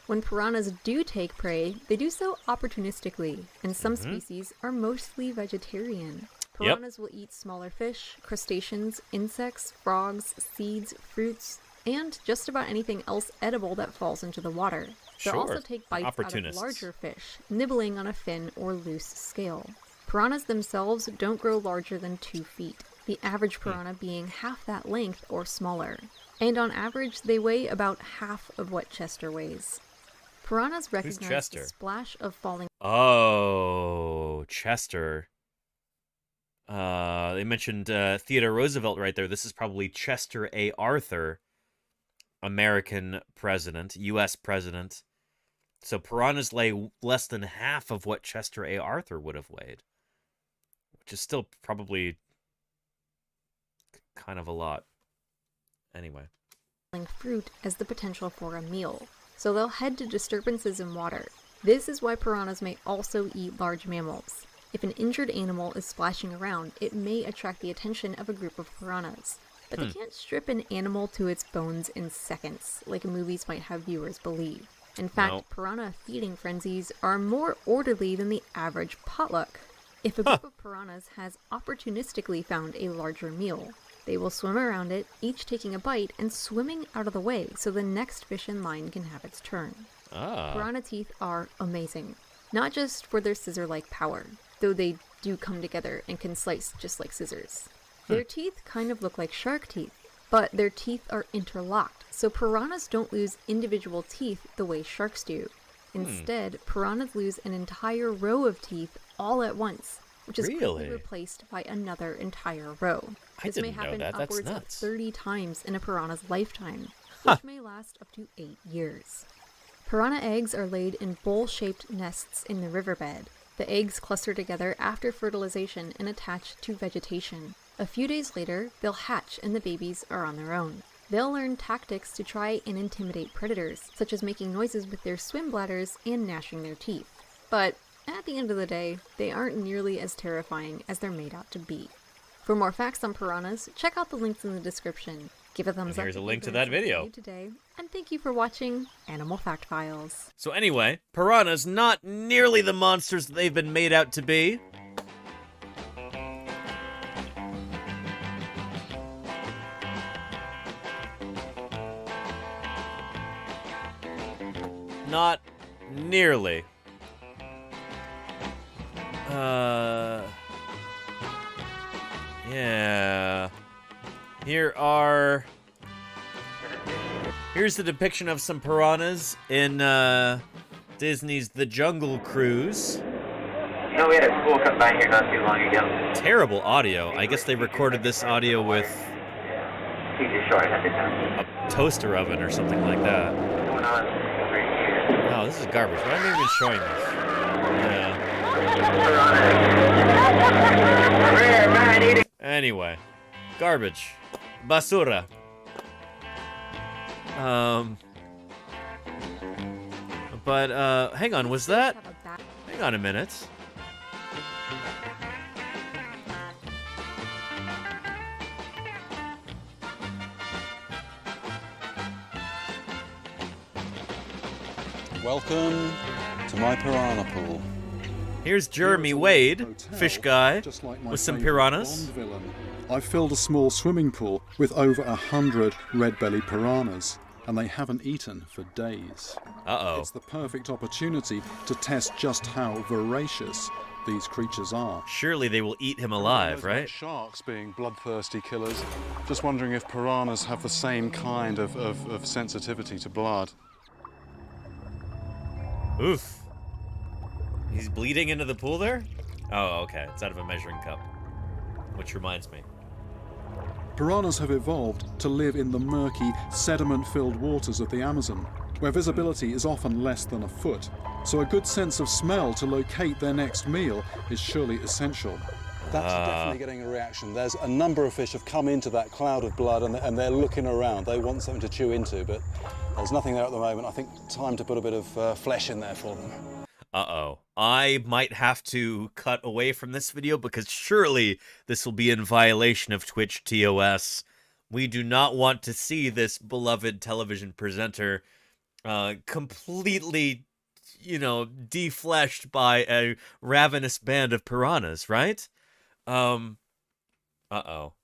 When piranhas do take prey, they do so opportunistically, and some species are mostly vegetarian. Piranhas will eat smaller fish, crustaceans, insects, frogs, seeds, fruits, and just about anything else edible that falls into the water. They'll also take bites out of larger fish, nibbling on a fin or loose scale. Piranhas themselves don't grow larger than 2 feet, the average piranha being half that length or smaller. And on average, they weigh about half of what Chester weighs. Piranhas recognize the splash of falling... Oh, Chester. They mentioned Theodore Roosevelt right there. This is probably Chester A. Arthur, American president, U.S. president. So piranhas lay less than half of what Chester A. Arthur would have weighed, which is still probably kind of a lot. Anyway. Fruit as the potential for a meal, so they'll head to disturbances in water. This is why piranhas may also eat large mammals. If an injured animal is splashing around, it may attract the attention of a group of piranhas. But they can't strip an animal to its bones in seconds, like movies might have viewers believe. In fact, piranha feeding frenzies are more orderly than the average potluck. If a group of piranhas has opportunistically found a larger meal, they will swim around it, each taking a bite and swimming out of the way so the next fish in line can have its turn. Piranha teeth are amazing, not just for their scissor-like power, though they do come together and can slice just like scissors. Their teeth kind of look like shark teeth, but their teeth are interlocked, so piranhas don't lose individual teeth the way sharks do. Instead, piranhas lose an entire row of teeth all at once, which is quickly replaced by another entire row. This may happen upwards of 30 times in a piranha's lifetime, which may last up to 8 years. Piranha eggs are laid in bowl-shaped nests in the riverbed. The eggs cluster together after fertilization and attach to vegetation. A few days later, they'll hatch and the babies are on their own. They'll learn tactics to try and intimidate predators, such as making noises with their swim bladders and gnashing their teeth. But at the end of the day, they aren't nearly as terrifying as they're made out to be. For more facts on piranhas, check out the links in the description. Give a thumbs up. Here's a link to that video. Today, and thank you for watching Animal Fact Files. So anyway, piranhas not nearly the monsters that they've been made out to be. Not nearly. Yeah. Here's the depiction of some piranhas in Disney's The Jungle Cruise. You know, we had a pool come by here not too long ago. Terrible audio. I guess they recorded this audio with a toaster oven or something like that. Going on over here. Oh, this is garbage. Why am I even showing this? Yeah. Anyway, garbage. Basura. But, hang on, was that? Hang on a minute. Welcome to my piranha pool. Here's Jeremy Wade, fish guy, with some piranhas. I've filled a small swimming pool with over 100 red-bellied piranhas, and they haven't eaten for days. Uh-oh. It's the perfect opportunity to test just how voracious these creatures are. Surely they will eat him alive, right? Sharks being bloodthirsty killers. Just wondering if piranhas have the same kind of sensitivity to blood. Oof. He's bleeding into the pool there? Oh, okay. It's out of a measuring cup. Which reminds me. Piranhas have evolved to live in the murky, sediment-filled waters of the Amazon, where visibility is often less than a foot, so a good sense of smell to locate their next meal is surely essential. That's definitely getting a reaction. There's a number of fish have come into that cloud of blood and they're looking around. They want something to chew into, but there's nothing there at the moment. I think time to put a bit of flesh in there for them. Uh-oh. I might have to cut away from this video because surely this will be in violation of Twitch TOS. We do not want to see this beloved television presenter completely, you know, defleshed by a ravenous band of piranhas, right? Uh-oh.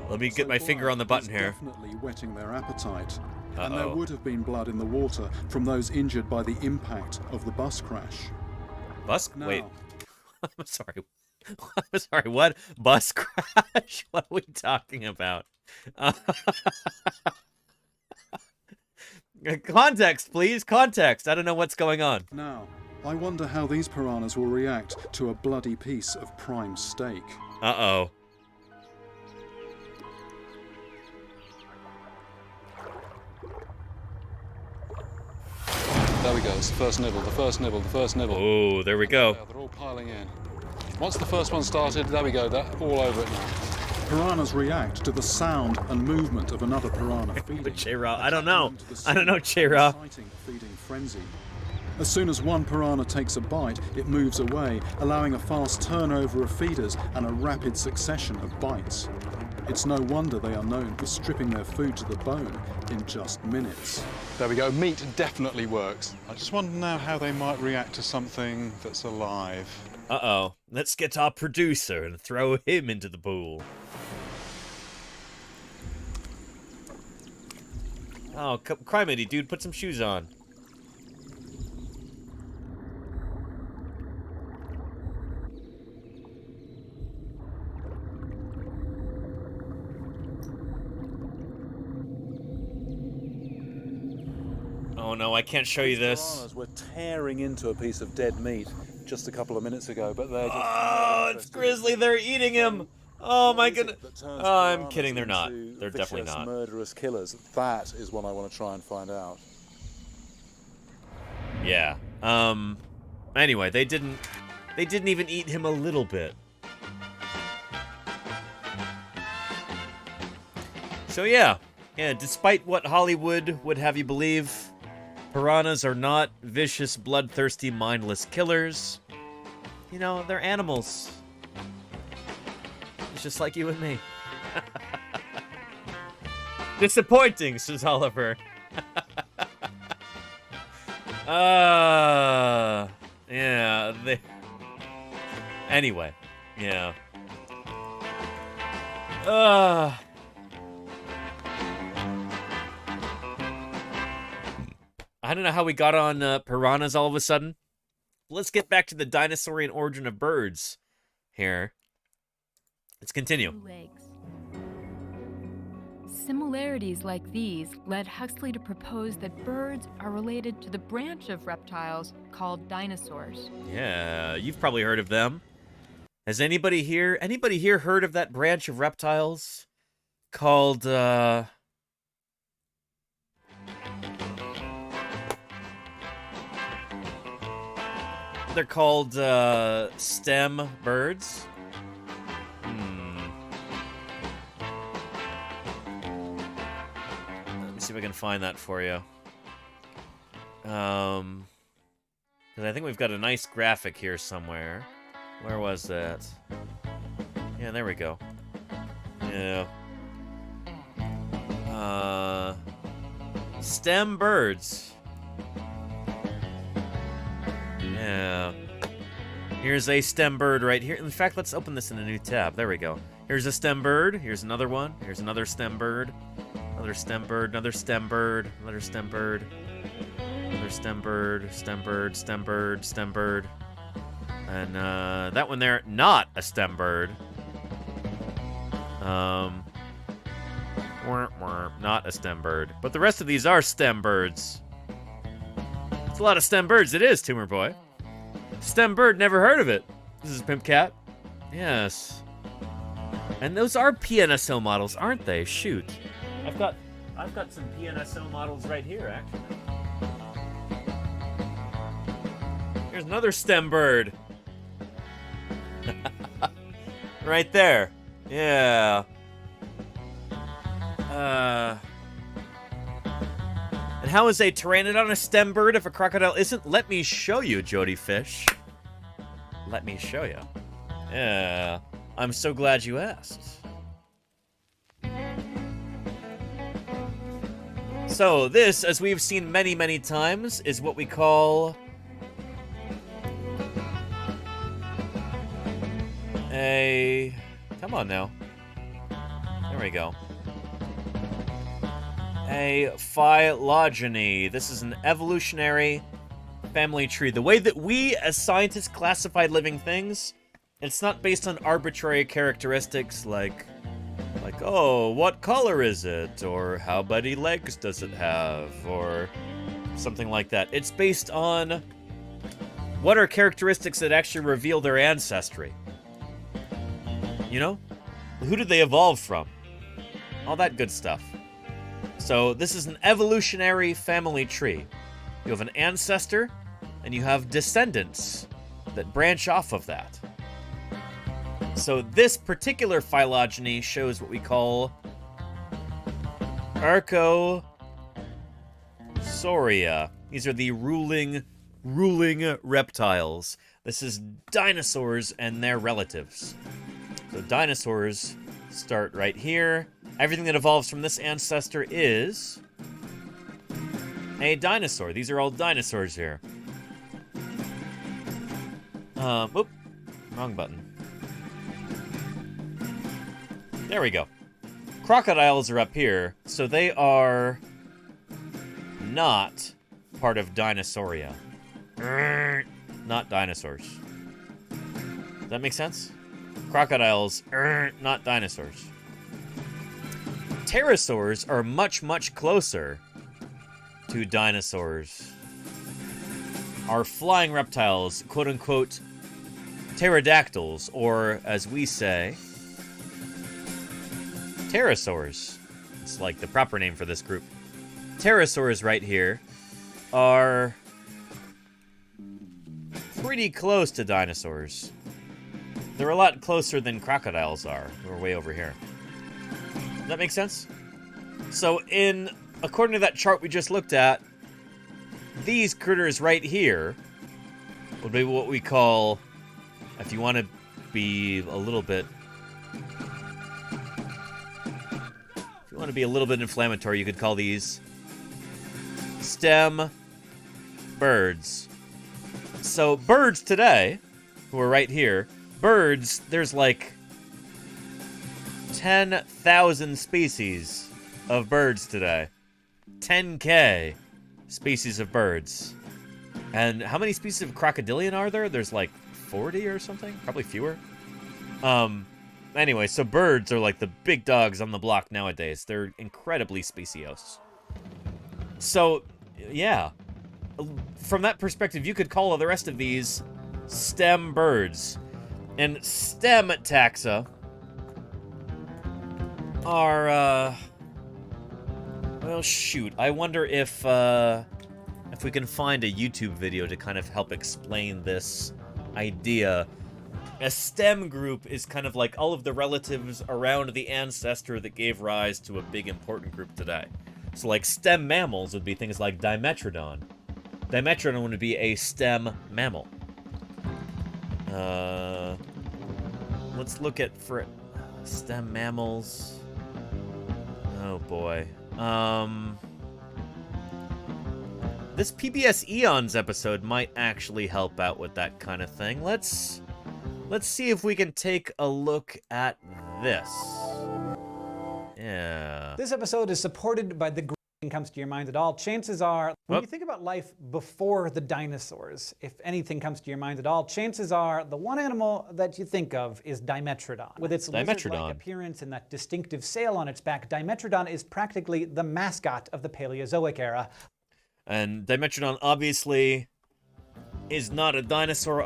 Let me get my finger on the button here. Definitely whetting their appetite. And there would have been blood in the water from those injured by the impact of the bus crash. Wait. I'm sorry. I'm sorry, what? Bus crash? What are we talking about? Context, please. Context. I don't know what's going on. Now, I wonder how these piranhas will react to a bloody piece of prime steak. Uh-oh. There we go, it's the first nibble, the first nibble, the first nibble. Oh, there we go. They're all piling in. Once the first one started, there we go, they're all over it now. Piranhas react to the sound and movement of another piranha feeding. Che-Ra, I don't know. I don't know, Che-Ra. Feeding frenzy. As soon as one piranha takes a bite, it moves away, allowing a fast turnover of feeders and a rapid succession of bites. It's no wonder they are known for stripping their food to the bone in just minutes. There we go, meat definitely works. I just wonder now how they might react to something that's alive. Uh-oh, let's get our producer and throw him into the pool. Oh, criminy, dude, put some shoes on. Oh no, I can't show you this. Piranhas were tearing into a piece of dead meat just a couple of minutes ago, but they're just... Oh, it's Grizzly, they're eating him! Oh my goodness. Oh, I'm kidding, they're not. They're definitely not. Murderous killers. That is what I want to try and find out. Yeah. Anyway, they didn't even eat him a little bit. So yeah, despite what Hollywood would have you believe, piranhas are not vicious, bloodthirsty, mindless killers. You know, they're animals. It's just like you and me. Disappointing, says Oliver. Yeah, anyway, yeah. I don't know how we got on piranhas all of a sudden. Let's get back to the dinosaurian origin of birds here. Let's continue. Similarities like these led Huxley to propose that birds are related to the branch of reptiles called dinosaurs. Yeah, you've probably heard of them. Has anybody here heard of that branch of reptiles called, they're called, stem birds? Let me see if I can find that for you. Because I think we've got a nice graphic here somewhere. Where was that? Yeah, there we go. Yeah. Stem birds. Yeah. Here's a stem bird right here. In fact, let's open this in a new tab. There we go. Here's a stem bird. Here's another one. Here's another stem bird. Another stem bird. Another stem bird. Another stem bird. Another stem bird. Stem bird. Stem bird. Stem bird. And that one there, not a stem bird. Not a stem bird. But the rest of these are stem birds. It's a lot of stem birds. It is, Tumor Boy. Stem bird, never heard of it. This is Pimp Cat. Yes. And those are PNSO models, aren't they? Shoot. I've got some PNSO models right here, actually. Here's another stem bird. Right there. Yeah. And how is a pteranodon a stem bird if a crocodile isn't? Let me show you, Jody Fish. Let me show you. Yeah. I'm so glad you asked. So this, as we've seen many, many times, is what we call a... Come on now. There we go. A phylogeny. This is an evolutionary family tree. The way that we, as scientists, classify living things, it's not based on arbitrary characteristics like, oh, what color is it? Or how many legs does it have? Or something like that. It's based on what are characteristics that actually reveal their ancestry. You know? Who did they evolve from? All that good stuff. So this is an evolutionary family tree. You have an ancestor, and you have descendants that branch off of that. So this particular phylogeny shows what we call Archosauria. These are the ruling ruling reptiles. This is dinosaurs and their relatives. So dinosaurs start right here. Everything that evolves from this ancestor is a dinosaur. These are all dinosaurs here. Oop, wrong button. There we go. Crocodiles are up here, so they are not part of Dinosauria. Not dinosaurs. Does that make sense? Crocodiles, not dinosaurs. Pterosaurs are much, much closer to dinosaurs. Are flying reptiles, quote-unquote, pterodactyls, or, as we say, pterosaurs. It's like the proper name for this group. Pterosaurs right here are pretty close to dinosaurs. They're a lot closer than crocodiles are, who are way over here. Does that make sense? So according to that chart we just looked at, these critters right here would be what we call, if you want to be a little bit, inflammatory, you could call these stem birds. So birds today, who are right here, birds, there's like 10,000 species of birds today. 10K species of birds. And how many species of crocodilian are there? There's like 40 or something? Probably fewer. Anyway, so birds are like the big dogs on the block nowadays. They're incredibly speciose. So, yeah. From that perspective, you could call the rest of these stem birds. And stem taxa are, well, shoot. I wonder if we can find a YouTube video to kind of help explain this idea. A stem group is kind of like all of the relatives around the ancestor that gave rise to a big important group today. So like stem mammals would be things like Dimetrodon. Dimetrodon would be a stem mammal. Let's look at for stem mammals. Oh boy. This PBS Eons episode might actually help out with that kind of thing. Let's see if we can take a look at this. Yeah. This episode is supported by the comes to your mind at all. Chances are, when you think about life before the dinosaurs, if anything comes to your mind at all, chances are the one animal that you think of is Dimetrodon. With its lizard-like appearance and that distinctive sail on its back, Dimetrodon is practically the mascot of the Paleozoic era. And Dimetrodon obviously is not a dinosaur.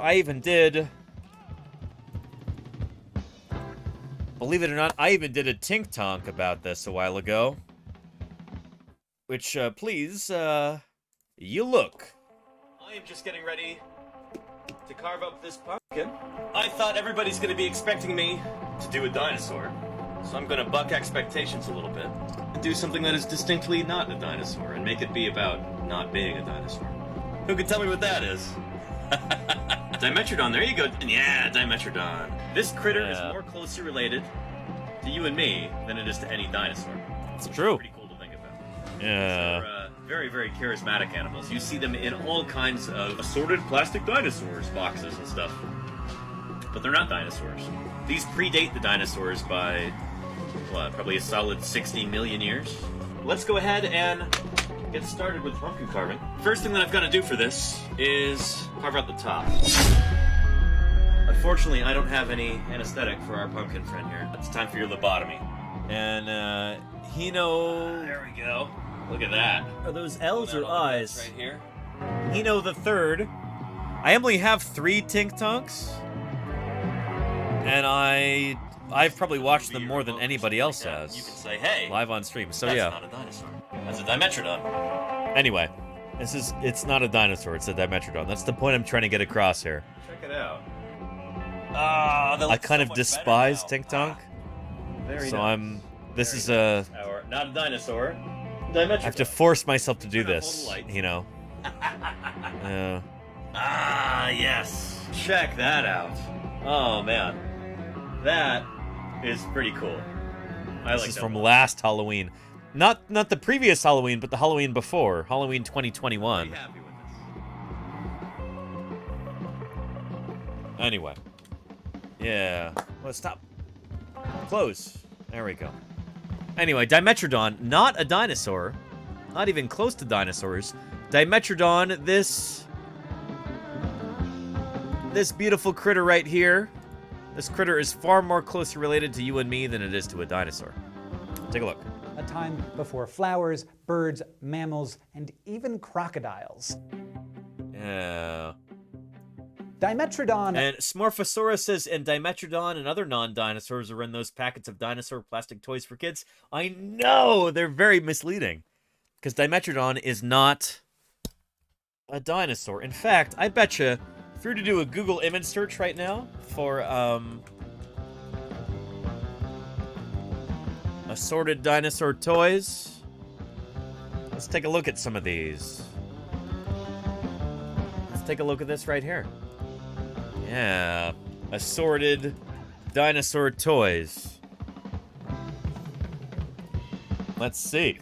Believe it or not, I even did a Tink Tonk about this a while ago. Which, please, you look. I am just getting ready to carve up this pumpkin. I thought everybody's going to be expecting me to do a dinosaur. So I'm going to buck expectations a little bit and do something that is distinctly not a dinosaur and make it be about not being a dinosaur. Who can tell me what that is? Dimetrodon, there you go. Yeah, Dimetrodon. This critter is more closely related to you and me than it is to any dinosaur. It's true. Pretty cool to think about. Yeah. They're very, very charismatic animals. You see them in all kinds of assorted plastic dinosaurs boxes and stuff. But they're not dinosaurs. These predate the dinosaurs by, what, probably a solid 60 million years? Let's go ahead and get started with pumpkin carving. First thing that I've got to do for this is carve out the top. Unfortunately, I don't have any anesthetic for our pumpkin friend here. It's time for your lobotomy. And, there we go. Look at that. Are those L's or I's? Right here. Hino the Third. I only have 3 Tink Tonks. And I've probably watched them more than anybody else has. You can say, hey, live on stream. So that's not a dinosaur. That's a Dimetrodon. Anyway, it's not a dinosaur, it's a Dimetrodon. That's the point I'm trying to get across here. Check it out. I kind of despise Tink Tonk. So this is not a dinosaur. Dimetrodon. I have to force myself to do this, you know. Ah, yes. Check that out. Oh, man. That is pretty cool. This is from last Halloween. Not the previous Halloween, but the Halloween before. Halloween 2021. Pretty happy with this. Anyway. Yeah. Let's stop. Close. There we go. Anyway, Dimetrodon, not a dinosaur. Not even close to dinosaurs. Dimetrodon, this beautiful critter right here. This critter is far more closely related to you and me than it is to a dinosaur. Take a look. A time before flowers, birds, mammals, and even crocodiles. Yeah. Dimetrodon. And Smorphosaurus says, and Dimetrodon and other non-dinosaurs are in those packets of dinosaur plastic toys for kids. I know! They're very misleading. Because Dimetrodon is not a dinosaur. In fact, I betcha, if you were to do a Google image search right now for, assorted dinosaur toys, let's take a look at some of these. Let's take a look at this right here. Yeah, assorted dinosaur toys. Let's see.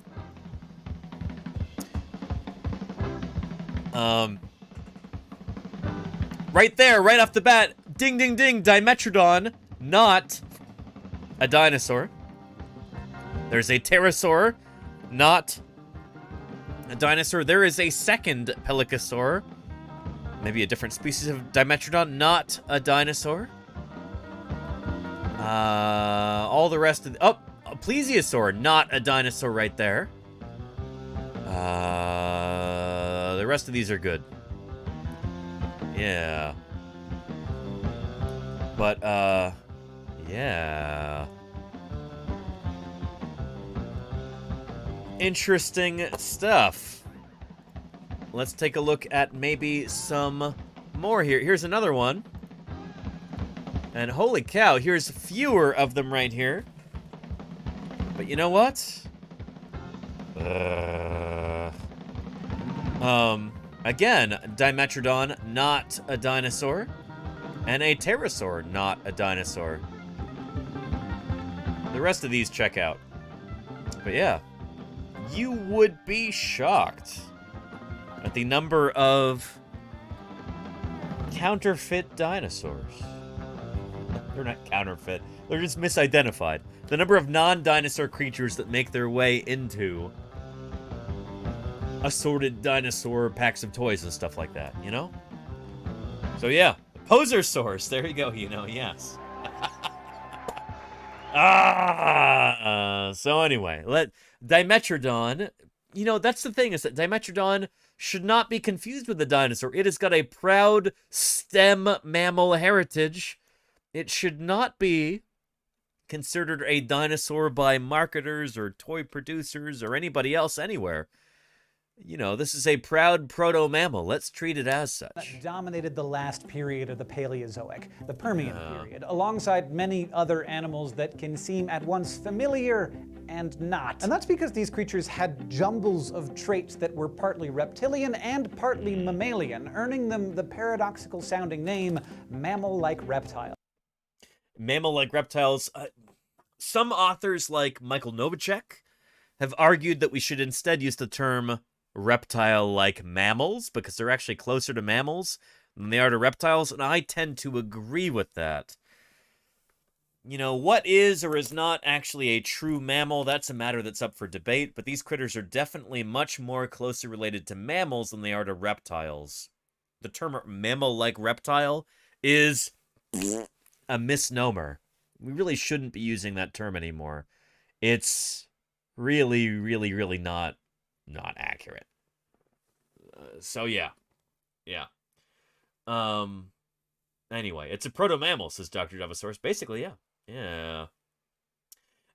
Right there, right off the bat, ding, ding, ding, Dimetrodon, not a dinosaur. There's a pterosaur, not a dinosaur. There is a second pelycosaur, maybe a different species of Dimetrodon, not a dinosaur. All the rest of a plesiosaur, not a dinosaur right there. The rest of these are good. Yeah. But, yeah. Interesting stuff. Let's take a look at maybe some more here. Here's another one. And holy cow, here's fewer of them right here. But you know what? Again, Dimetrodon, not a dinosaur. And a pterosaur, not a dinosaur. The rest of these check out. But yeah, you would be shocked at the number of counterfeit dinosaurs. They're not counterfeit. They're just misidentified. The number of non-dinosaur creatures that make their way into assorted dinosaur packs of toys and stuff like that, you know? So yeah, Posersaurus, there you go, you know, yes. So anyway, Dimetrodon, you know, that's the thing, is that Dimetrodon should not be confused with the dinosaur. It has got a proud stem mammal heritage. It should not be considered a dinosaur by marketers or toy producers or anybody else anywhere. You know, this is a proud proto-mammal. Let's treat it as such. That dominated the last period of the Paleozoic, the Permian period, alongside many other animals that can seem at once familiar and not. And that's because these creatures had jumbles of traits that were partly reptilian and partly mammalian, earning them the paradoxical sounding name mammal-like reptile. Mammal-like reptiles. Some authors, like Michael Novacek, have argued that we should instead use the term reptile-like mammals, because they're actually closer to mammals than they are to reptiles, and I tend to agree with that. You know, what is or is not actually a true mammal, that's a matter that's up for debate, but these critters are definitely much more closely related to mammals than they are to reptiles. The term mammal-like reptile is a misnomer. We really shouldn't be using that term anymore. It's really, really, really not accurate. So yeah. Anyway, it's a proto-mammal, says Dr. Javasaurus. Basically, yeah.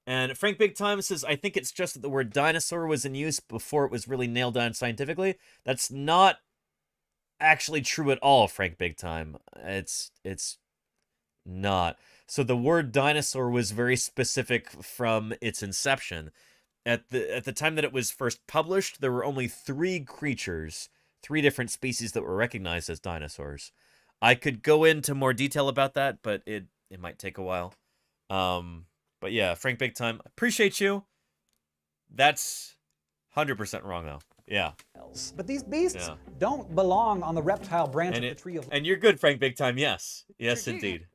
And Frank Big Time says, I think it's just that the word dinosaur was in use before it was really nailed down scientifically. That's not actually true at all, Frank Big Time. It's not. So the word dinosaur was very specific from its inception. At the time that it was first published, there were only 3 creatures 3 different species that were recognized as dinosaurs. I could go into more detail about that, but it might take a while. But yeah, Frank Big Time, appreciate you. That's 100% wrong, though. Yeah. But these beasts don't belong on the reptile branch of the tree of life. And you're good, Frank Big Time, yes. Yes, indeed.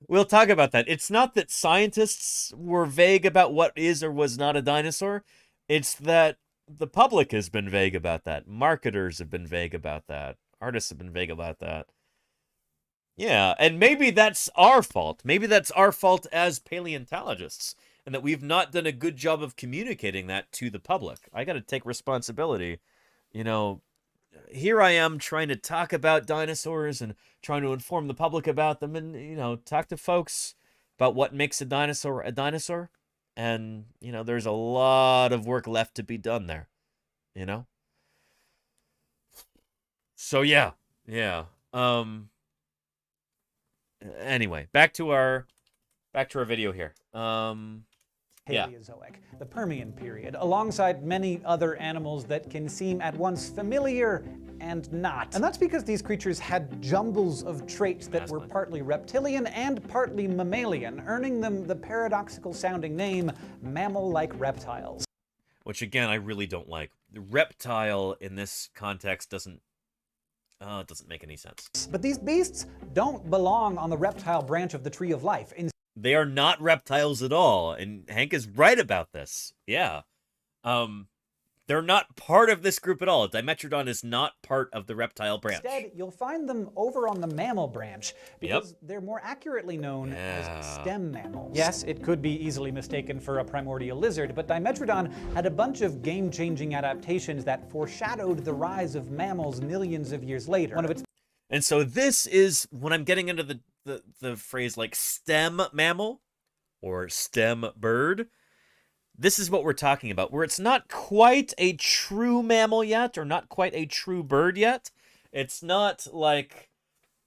We'll talk about that. It's not that scientists were vague about what is or was not a dinosaur. It's that the public has been vague about that. Marketers have been vague about that. Artists have been vague about that. Yeah, and maybe that's our fault. Maybe that's our fault as paleontologists, and that we've not done a good job of communicating that to the public. I got to take responsibility. You know, here I am trying to talk about dinosaurs and trying to inform the public about them and, you know, talk to folks about what makes a dinosaur a dinosaur. And, you know, there's a lot of work left to be done there, you know? So, yeah. Anyway, back to our video here. Paleozoic, the Permian period, alongside many other animals that can seem at once familiar and not. And that's because these creatures had jumbles of traits that were partly reptilian and partly mammalian, earning them the paradoxical sounding name mammal-like reptiles. Which again, I really don't like. The reptile in this context doesn't make any sense. But these beasts don't belong on the reptile branch of the tree of life. They are not reptiles at all, and Hank is right about this. Yeah. They're not part of this group at all. Dimetrodon is not part of the reptile branch. Instead, you'll find them over on the mammal branch, because they're more accurately known as stem mammals. Yes, it could be easily mistaken for a primordial lizard, but Dimetrodon had a bunch of game-changing adaptations that foreshadowed the rise of mammals millions of years later. And so this is when I'm getting into the phrase like stem mammal or stem bird. This is what we're talking about, where it's not quite a true mammal yet, or not quite a true bird yet. It's not like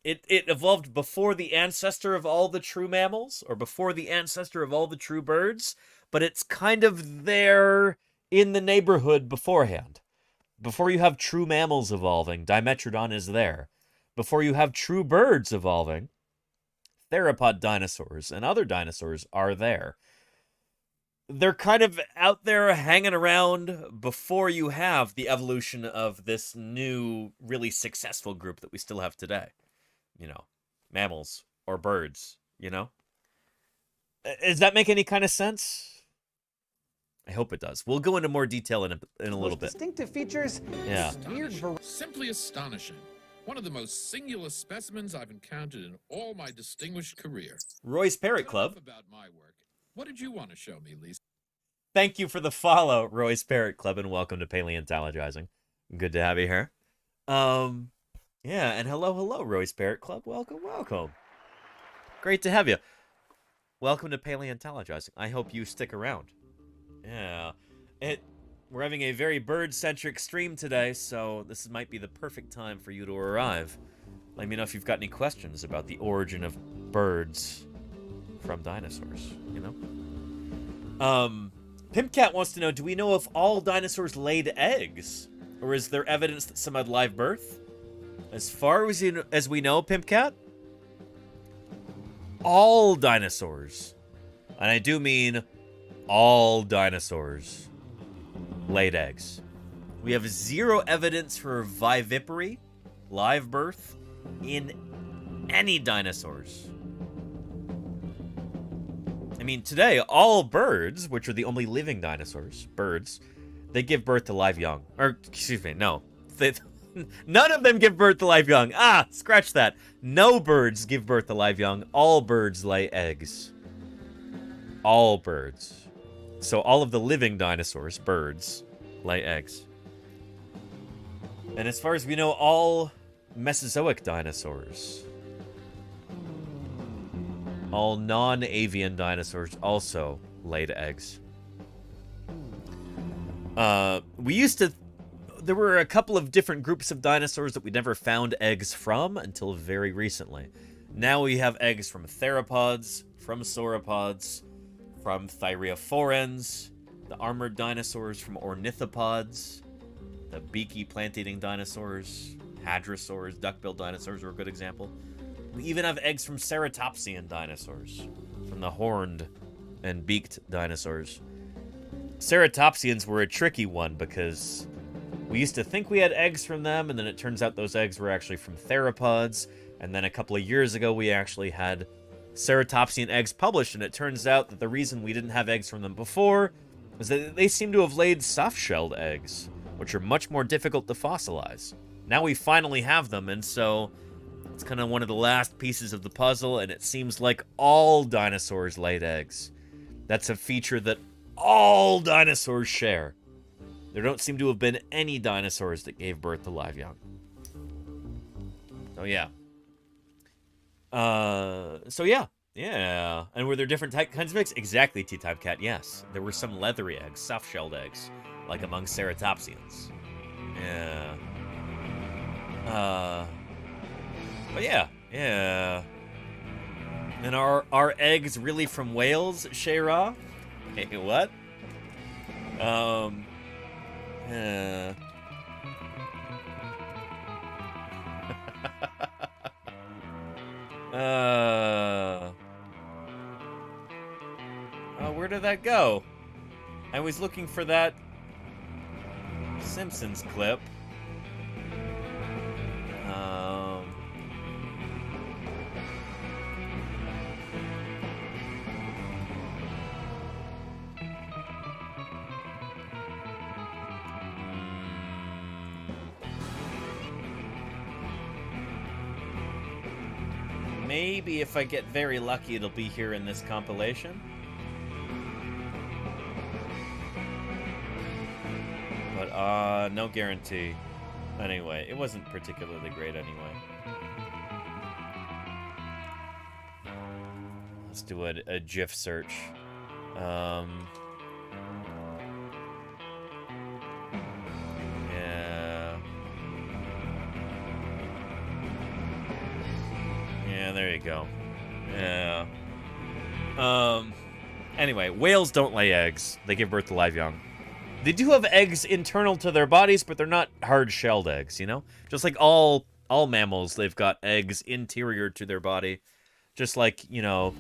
it evolved before the ancestor of all the true mammals, or before the ancestor of all the true birds, but it's kind of there in the neighborhood beforehand. Before you have true mammals evolving, Dimetrodon is there. Before you have true birds evolving, theropod dinosaurs and other dinosaurs are there. They're kind of out there hanging around before you have the evolution of this new, really successful group that we still have today. You know, mammals or birds, you know? Does that make any kind of sense? I hope it does. We'll go into more detail in a little bit. Distinctive features. Yeah. Simply astonishing. One of the most singular specimens I've encountered in all my distinguished career. Roy's Parrot Club. About my work. What did you want to show me, Lisa? Thank you for the follow, Roy's Parrot Club, and welcome to Paleontologizing. Good to have you here. Yeah, and hello, Roy's Parrot Club. Welcome. Great to have you. Welcome to Paleontologizing. I hope you stick around. Yeah. We're having a very bird-centric stream today, so this might be the perfect time for you to arrive. Let me know if you've got any questions about the origin of birds from dinosaurs, you know? Pimpcat wants to know, do we know if all dinosaurs laid eggs? Or is there evidence that some had live birth? As far as we know, Pimpcat, all dinosaurs, and I do mean all dinosaurs, laid eggs. We have zero evidence for viviparity, live birth, in any dinosaurs. I mean, today, all birds, which are the only living dinosaurs, birds, they give birth to live young. Or, excuse me, no. None of them give birth to live young. Ah, scratch that. No birds give birth to live young. All birds lay eggs. All birds. So all of the living dinosaurs, birds, lay eggs. And as far as we know, all Mesozoic dinosaurs, all non-avian dinosaurs also laid eggs. There were a couple of different groups of dinosaurs that we never found eggs from until very recently. Now we have eggs from theropods, from sauropods, from thyreophorans, the armored dinosaurs from ornithopods. The beaky plant-eating dinosaurs, hadrosaurs, duck-billed dinosaurs are a good example. We even have eggs from ceratopsian dinosaurs, from the horned and beaked dinosaurs. Ceratopsians were a tricky one because we used to think we had eggs from them, and then it turns out those eggs were actually from theropods, and then a couple of years ago we actually had ceratopsian eggs published, and it turns out that the reason we didn't have eggs from them before is that they seem to have laid soft-shelled eggs, which are much more difficult to fossilize. Now we finally have them, and so it's kind of one of the last pieces of the puzzle, and it seems like all dinosaurs laid eggs. That's a feature that all dinosaurs share. There don't seem to have been any dinosaurs that gave birth to live young. So yeah. Yeah. And were there different kinds of eggs? Exactly, Tea Time Cat, yes. There were some leathery eggs, soft-shelled eggs, like among ceratopsians. Yeah. But yeah. And are eggs really from whales, Shayra? Hey, what? Yeah. Where did that go? I was looking for that Simpsons clip. Maybe if I get very lucky, it'll be here in this compilation. But, no guarantee. Anyway, it wasn't particularly great anyway. Let's do a GIF search. Yeah, there you go. Yeah. Anyway, whales don't lay eggs. They give birth to live young. They do have eggs internal to their bodies, but they're not hard-shelled eggs, you know? Just like all mammals, they've got eggs interior to their body. Just like, you know,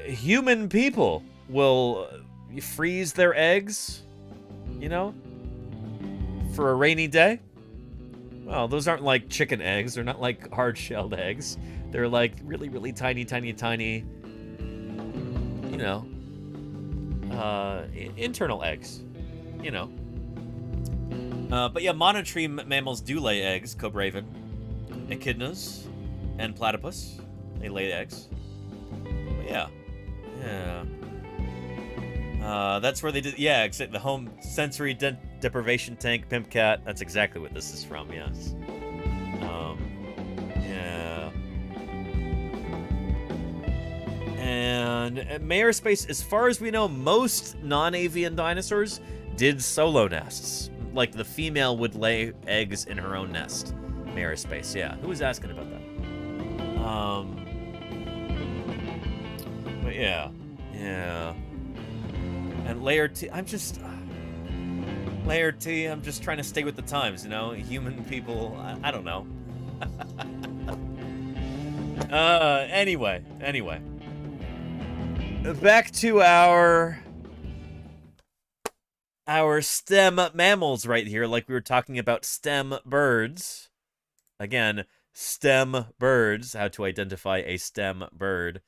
human people will freeze their eggs, you know, for a rainy day. Well, those aren't like chicken eggs. They're not like hard-shelled eggs. They're like really, really tiny, you know, internal eggs, you know. But yeah, monotreme mammals do lay eggs. Cobraven, echidnas, and platypus. They lay eggs. But yeah. That's where they did. Yeah, except the home sensory deprivation tank, Pimp Cat. That's exactly what this is from. Yes. Yeah. And Mayor Space, as far as we know, most non-avian dinosaurs did solo nests. Like the female would lay eggs in her own nest. Mayor Space, yeah. Who was asking about that? But yeah. And Layer T, I'm just trying to stay with the times, you know? Human people, I don't know. Anyway. Back to our STEM mammals right here, like we were talking about STEM birds. Again, STEM birds, how to identify a STEM bird.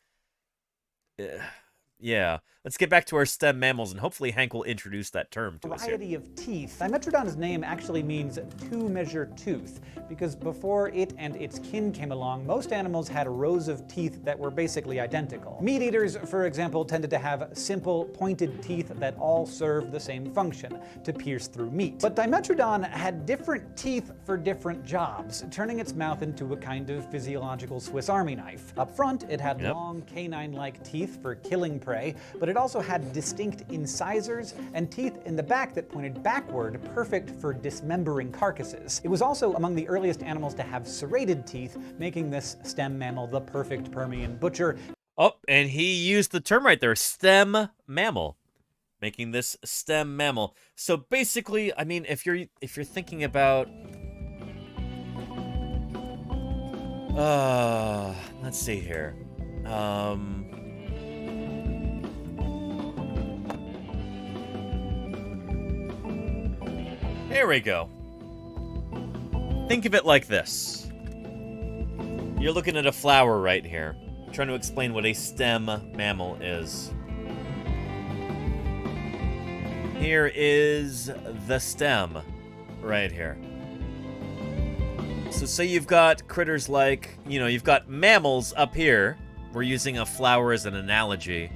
Yeah, let's get back to our STEM mammals, and hopefully Hank will introduce that term to us here. Variety of teeth. Dimetrodon's name actually means two-measure tooth, because before it and its kin came along, most animals had rows of teeth that were basically identical. Meat eaters, for example, tended to have simple, pointed teeth that all served the same function, to pierce through meat. But Dimetrodon had different teeth for different jobs, turning its mouth into a kind of physiological Swiss Army knife. Up front, it had long canine-like teeth for killing prey, but it also had distinct incisors and teeth in the back that pointed backward, perfect for dismembering carcasses. It was also among the earliest animals to have serrated teeth, making this STEM mammal the perfect Permian butcher. Oh, and he used the term right there, STEM mammal. making this stem mammal. So basically, I mean, if you're thinking about, let's see here, here we go. Think of it like this. You're looking at a flower right here. I'm trying to explain what a stem mammal is. Here is the stem right here. So say you've got critters like, you know, you've got mammals up here. We're using a flower as an analogy.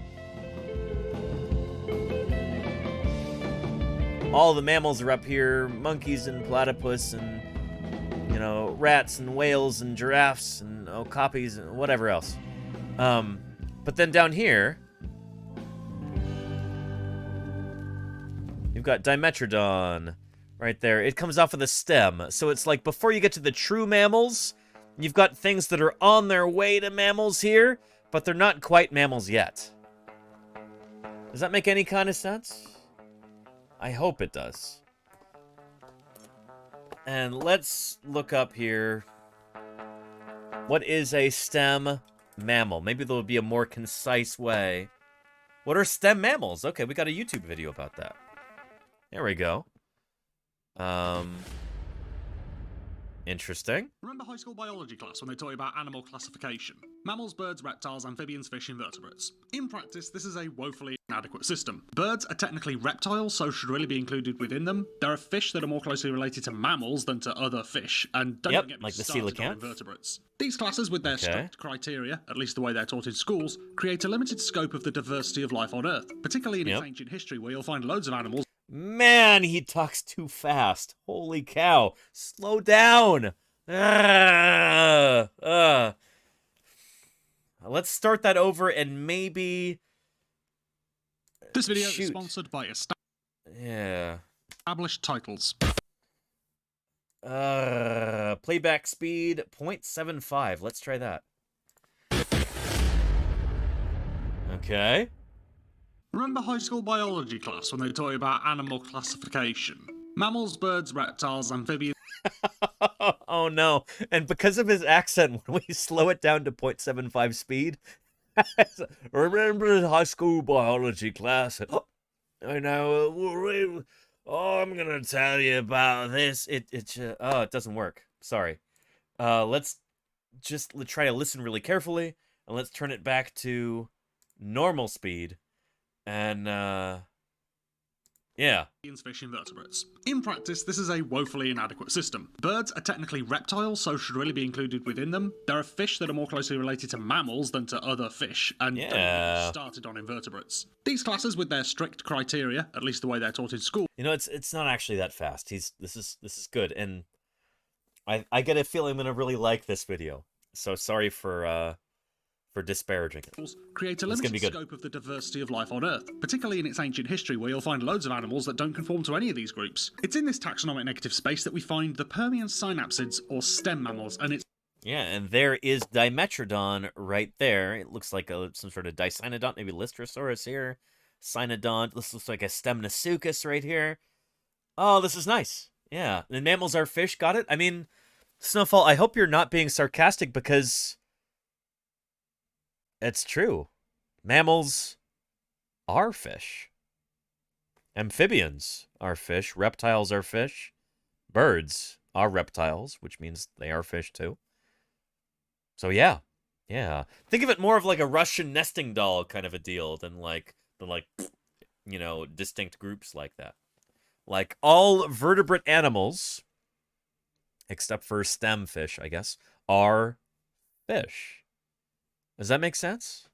All the mammals are up here, monkeys and platypus and, you know, rats and whales and giraffes and okapis and whatever else. But then down here, you've got Dimetrodon right there. It comes off of the stem. So it's like before you get to the true mammals, you've got things that are on their way to mammals here, but they're not quite mammals yet. Does that make any kind of sense? I hope it does. And let's look up here. What is a stem mammal? Maybe there will be a more concise way. What are stem mammals? Okay, we got a YouTube video about that. There we go. Interesting. Remember high school biology class when they taught you about animal classification? Mammals, birds, reptiles, amphibians, fish, invertebrates. In practice, this is a woefully inadequate system. Birds are technically reptiles, so should really be included within them. There are fish that are more closely related to mammals than to other fish, and don't even get me started on invertebrates. These classes, with their strict criteria, at least the way they're taught in schools, create a limited scope of the diversity of life on Earth, particularly in its ancient history, where you'll find loads of animals. Man, he talks too fast. Holy cow. Slow down. Let's start that over and maybe... This video is sponsored by established titles. Playback speed 0.75. Let's try that. Okay. Remember high school biology class when they taught you about animal classification? Mammals, birds, reptiles, amphibians... Oh no. And because of his accent, when we slow it down to 0.75 speed... Remember high school biology class? I know. Oh, I'm gonna tell you about this. It doesn't work. Sorry. Let's try to listen really carefully, and let's turn it back to normal speed. And, yeah. Fish, invertebrates. In practice, this is a woefully inadequate system. Birds are technically reptiles, so should really be included within them. There are fish that are more closely related to mammals than to other fish, and don't get started on invertebrates. These classes, with their strict criteria, at least the way they're taught in school. You know, it's not actually that fast. This is good, and I get a feeling I'm gonna really like this video. So sorry for disparaging it. Create a limited scope of the diversity of life on Earth, particularly in its ancient history, where you'll find loads of animals that don't conform to any of these groups. It's in this taxonomic negative space that we find the Permian synapsids, or stem mammals, and it's... Yeah, and there is Dimetrodon right there. It looks like some sort of Dicynodont, maybe Lystrosaurus here. Cynodont. This looks like a Stemnosuchus right here. Oh, this is nice. Yeah, and mammals are fish. Got it? I mean, Snowfall, I hope you're not being sarcastic, because... it's true. Mammals are fish. Amphibians are fish. Reptiles are fish. Birds are reptiles, which means they are fish too. So yeah. Yeah. Think of it more of like a Russian nesting doll kind of a deal than like, you know, distinct groups like that. Like all vertebrate animals, except for stem fish, I guess, are fish. Does that make sense?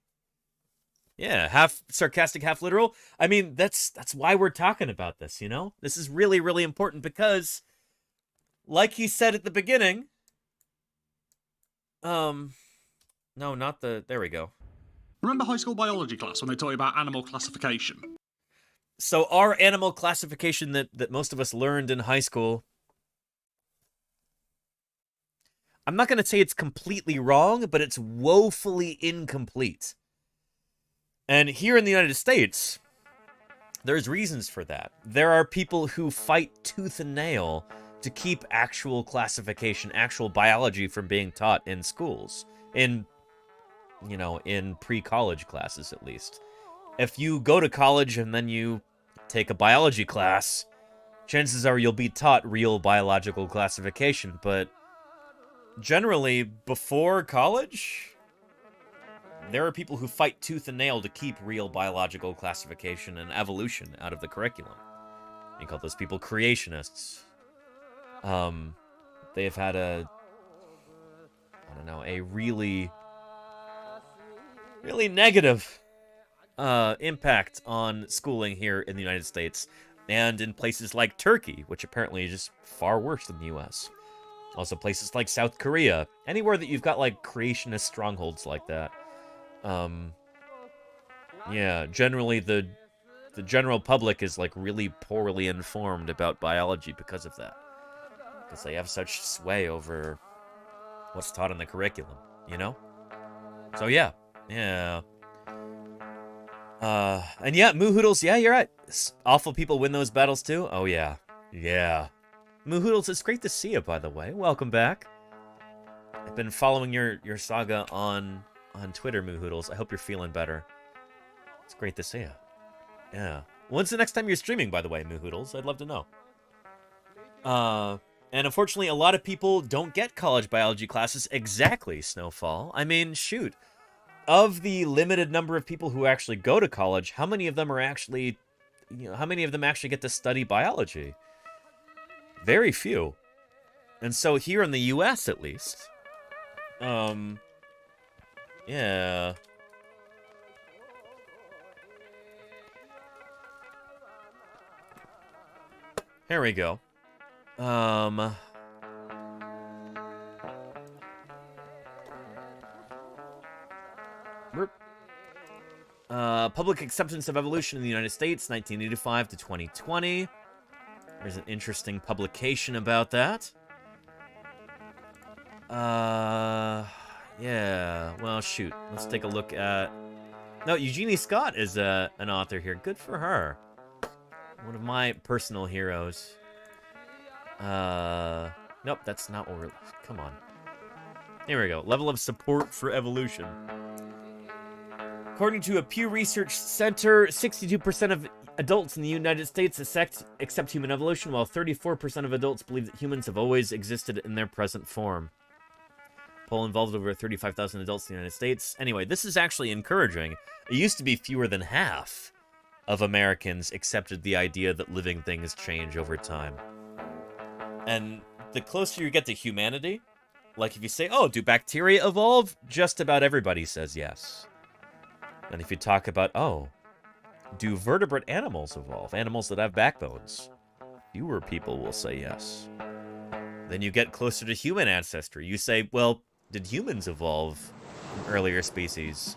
Yeah, half sarcastic, half literal. I mean, that's why we're talking about this, you know? This is really, really important because, like he said at the beginning, no, not the, there we go. Remember high school biology class when they taught you about animal classification? So our animal classification that most of us learned in high school, I'm not going to say it's completely wrong, but it's woefully incomplete. And here in the United States, There's reasons for that. There are people who fight tooth and nail to keep actual classification, actual biology from being taught in schools. In pre-college classes, at least. If you go to college and then you take a biology class, chances are you'll be taught real biological classification, but generally, before college, there are people who fight tooth and nail to keep real biological classification and evolution out of the curriculum. You call those people creationists. They have had a really negative impact on schooling here in the United States and in places like Turkey, which apparently is just far worse than the U.S. Also places like South Korea, anywhere that you've got like creationist strongholds like that. Yeah, generally the general public is like really poorly informed about biology because of that. Because they have such sway over what's taught in the curriculum, you know? So yeah. And yeah, Moo Hoodles, yeah, you're right. Awful people win those battles too? Oh yeah. Yeah. Moo Hoodles, it's great to see you, by the way. Welcome back. I've been following your saga on Twitter, Moo Hoodles. I hope you're feeling better. It's great to see you. Yeah. When's the next time you're streaming, by the way, Moo Hoodles? I'd love to know. And unfortunately, a lot of people don't get college biology classes. Exactly, Snowfall. I mean, shoot. Of the limited number of people who actually go to college, how many of them are actually, how many of them actually get to study biology? Very few. And so here in the US, at least, yeah. Here we go. Public acceptance of evolution in the United States, 1985 to 2020. There's an interesting publication about that. Yeah, well, shoot. Let's take a look at... No, Eugenie Scott is an author here. Good for her. One of my personal heroes. Nope, that's not what we're... Come on. Here we go. Level of support for evolution. According to a Pew Research Center, 62% of adults in the United States accept human evolution, while 34% of adults believe that humans have always existed in their present form. Poll involved over 35,000 adults in the United States. Anyway, this is actually encouraging. It used to be fewer than half of Americans accepted the idea that living things change over time. And the closer you get to humanity, like if you say, oh, do bacteria evolve? Just about everybody says yes. And if you talk about, oh, do vertebrate animals evolve? Animals that have backbones? Fewer people will say yes. Then you get closer to human ancestry. You say, well, did humans evolve from earlier species?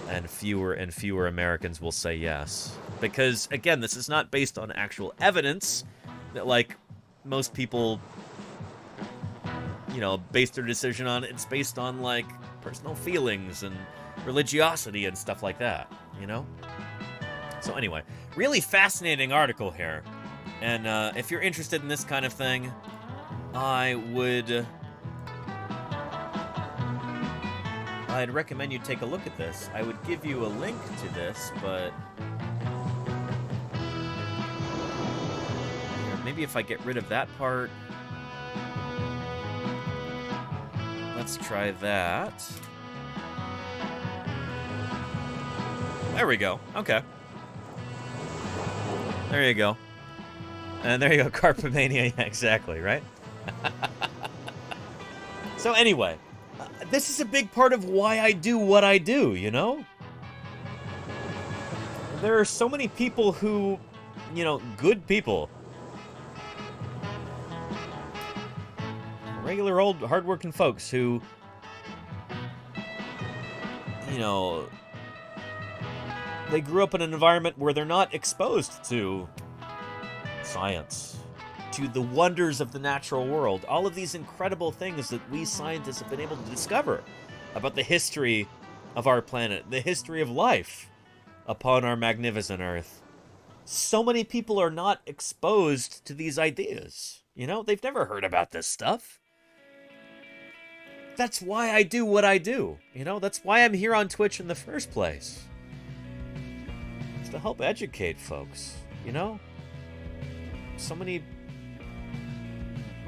And fewer Americans will say yes. Because, again, this is not based on actual evidence that, like, most people, base their decision on. It's based on, like, personal feelings and religiosity and stuff like that, So anyway, really fascinating article here. And if you're interested in this kind of thing, I'd recommend you take a look at this. I would give you a link to this, but maybe if I get rid of that part. Let's try that. There we go. Okay. There you go. And there you go, Carpomania. Yeah, exactly, right? So anyway, this is a big part of why I do what I do, There are so many people who, good people. Regular old hardworking folks who, they grew up in an environment where they're not exposed to science, to the wonders of the natural world, all of these incredible things that we scientists have been able to discover about the history of our planet, the history of life upon our magnificent Earth. so many people are not exposed to these ideas. You know, they've never heard about this stuff. That's why I do what I do. You know, that's why I'm here on Twitch in the first place. It's to help educate folks, you know?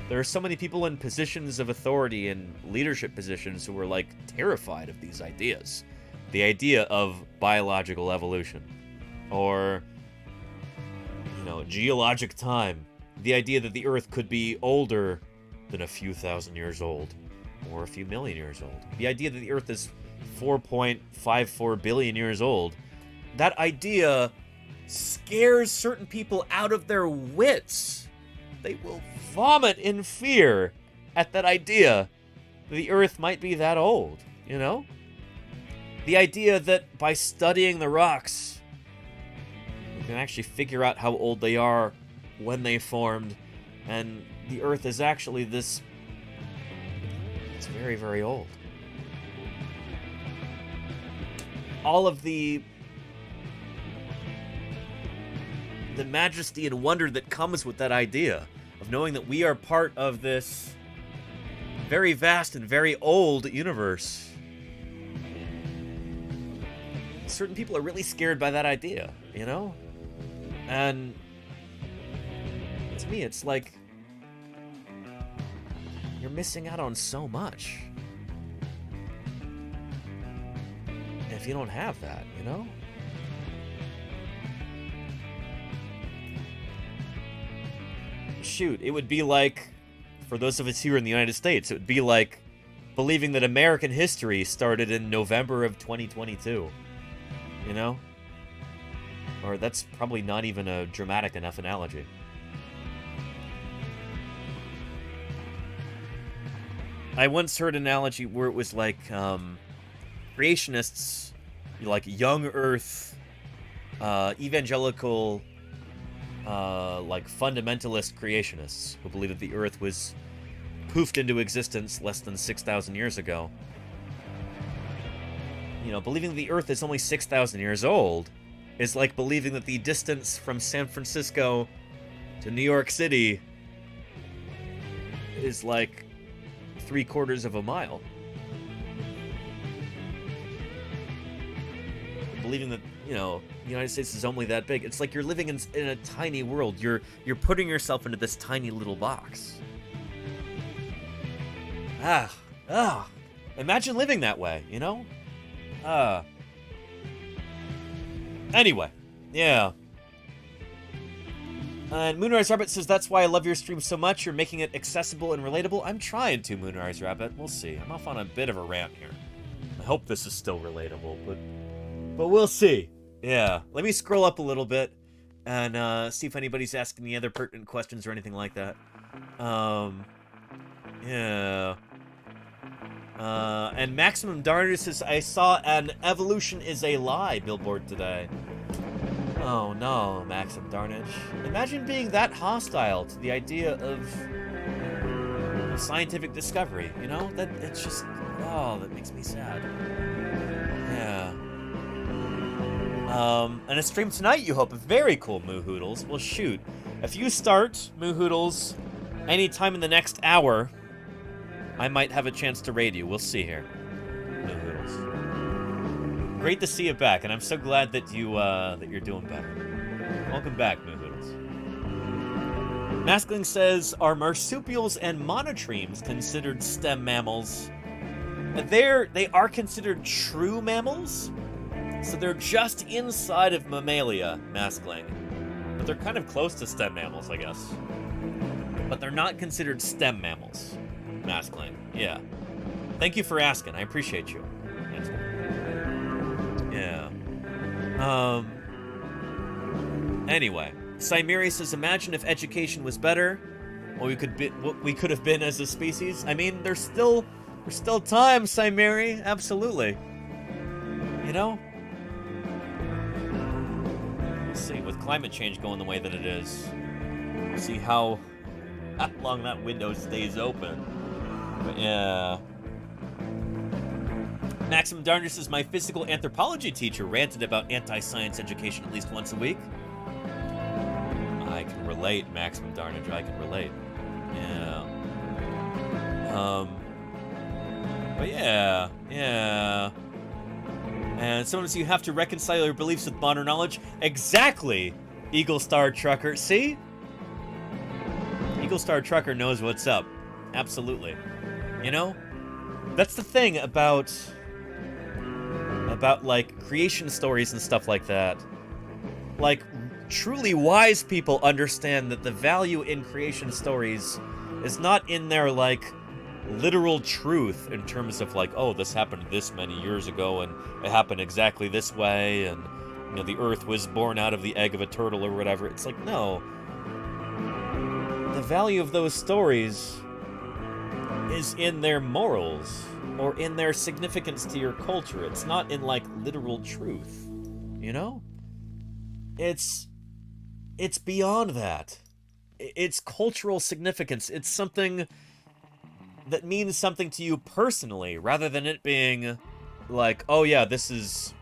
There are so many people in positions of authority and leadership positions who are, like, terrified of these ideas. The idea of biological evolution. Or, you know, geologic time. The idea that the Earth could be older than a few thousand years old. Or a few million years old. The idea that the Earth is 4.54 billion years old. That idea scares certain people out of their wits. They will vomit in fear at that idea that the Earth might be that old, you know? The idea that by studying the rocks, you can actually figure out how old they are, when they formed, and the Earth is actually this... It's very, very old. All of the majesty and wonder that comes with that idea of knowing that we are part of this very vast and very old universe. Certain people are really scared by that idea, you know? And to me, it's like you're missing out on so much if you don't have that, you know? Shoot, it would be like, for those of us here in the United States, it would be like believing that American history started in November of 2022, you know? Or that's probably not even a dramatic enough analogy. I once heard an analogy where it was like, creationists, like young Earth, evangelical, like fundamentalist creationists who believe that the Earth was poofed into existence less than 6,000 years ago. You know, believing that the Earth is only 6,000 years old is like believing that the distance from San Francisco to New York City is like 3/4 of a mile. Believing that, you know, the United States is only that big. It's like you're living in a tiny world. You're putting yourself into this tiny little box. Imagine living that way, you know? Anyway, yeah. And Moonrise Rabbit says, that's why I love your stream so much. You're making it accessible and relatable. I'm trying to, Moonrise Rabbit. We'll see. I'm off on a bit of a rant here. I hope this is still relatable, but we'll see. Yeah. Let me scroll up a little bit and see if anybody's asking any other pertinent questions or anything like that. Yeah. And Maximum Darner says, I saw an evolution is a lie billboard today. Oh no, Maxim Darnage. Imagine being that hostile to the idea of scientific discovery, you know? It's just, oh, that makes me sad. Yeah. And a stream tonight, you hope. Very cool, Moo Hoodles. Well, shoot. If you start Moo Hoodles anytime in the next hour, I might have a chance to raid you. We'll see here. Moo Hoodles. Great to see you back, and I'm so glad that you're doing better. Welcome back, Moo Hoodles. Maskling says, are marsupials and monotremes considered stem mammals? They are considered true mammals, so they're just inside of Mammalia, Maskling. But they're kind of close to stem mammals, I guess. But they're not considered stem mammals, Maskling. Yeah. Thank you for asking. I appreciate you. Yeah. Anyway, Cymeri says, imagine if education was better, what we could have been as a species. I mean, there's still time, Cymeri. Absolutely. You know? Let's see, with climate change going the way that it is, we'll see how long that window stays open. But yeah. Maxim Darner says, my physical anthropology teacher ranted about anti-science education at least once a week. can relate, Maximum Darnage, I can relate. Yeah. But yeah. And sometimes you have to reconcile your beliefs with modern knowledge. Exactly, Eagle Star Trucker. See? Eagle Star Trucker knows what's up. Absolutely. You know? That's the thing about like creation stories and stuff like that. Like, truly wise people understand that the value in creation stories is not in their, like, literal truth in terms of, like, oh, this happened this many years ago and it happened exactly this way and, you know, the Earth was born out of the egg of a turtle or whatever. It's like, no. The value of those stories is in their morals or in their significance to your culture. It's not in, like, literal truth, you know? It's beyond that. It's cultural significance. It's something that means something to you personally, rather than it being like, oh yeah, this is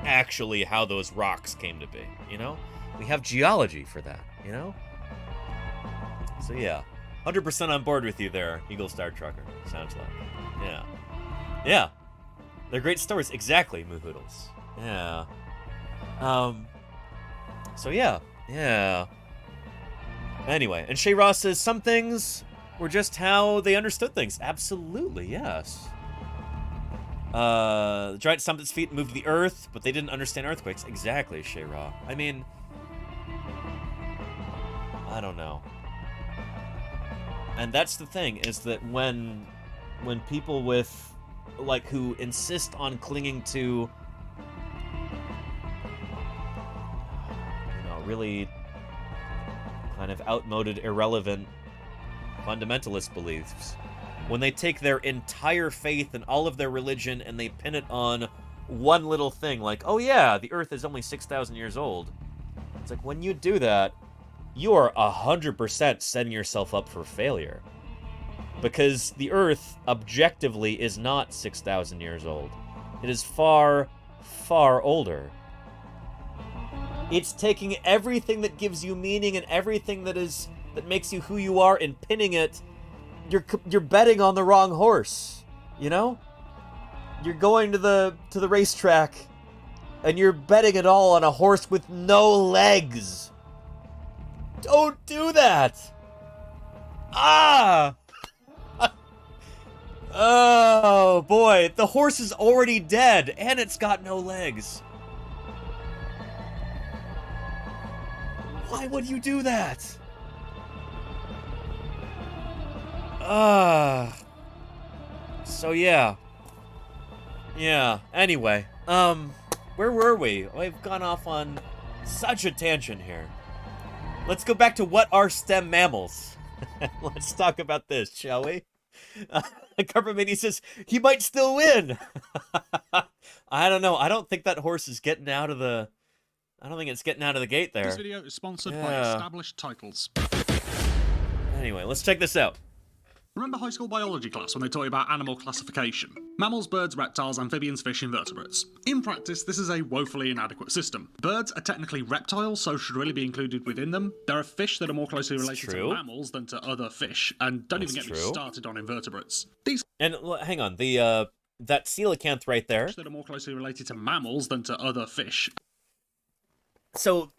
actually how those rocks came to be, you know? We have geology for that, you know? So yeah, 100% on board with you there, Eagle Star Trucker, sounds like. Yeah. Yeah. They're great stories. Exactly, Moohoodles. Yeah. So yeah. Anyway, and Shay Ross says some things were just how they understood things. Absolutely, yes. The giant stomped its feet and moved the earth, but they didn't understand earthquakes. Exactly, Shay Ra. I mean, I don't know. And that's the thing, is that when people with, like, who insist on clinging to, really kind of outmoded, irrelevant fundamentalist beliefs, when they take their entire faith and all of their religion and they pin it on one little thing, like, oh yeah, the Earth is only 6,000 years old. It's like, when you do that, you are 100% setting yourself up for failure. Because the Earth, objectively, is not 6,000 years old. It is far, far older. It's taking everything that gives you meaning and everything that makes you who you are and pinning it. You're betting on the wrong horse, you know? You're going to the racetrack and you're betting it all on a horse with no legs. Don't do that. Ah! Oh boy, the horse is already dead and it's got no legs. Why would you do that? So yeah. Yeah, anyway. Where were we? I've gone off on such a tangent here. Let's go back to what are STEM mammals. Let's talk about this, shall we? Carpamini says, he might still win. I don't know. I don't think that horse is getting out of the... I don't think it's getting out of the gate there. This video is sponsored by established titles. Anyway, let's check this out. Remember high school biology class when they taught you about animal classification? Mammals, birds, reptiles, amphibians, fish, invertebrates. In practice, this is a woefully inadequate system. Birds are technically reptiles, so should really be included within them. There are fish that are more closely related to mammals than to other fish, and don't even get me started on invertebrates. And hang on, that coelacanth right there. That are more closely related to mammals than to other fish. So,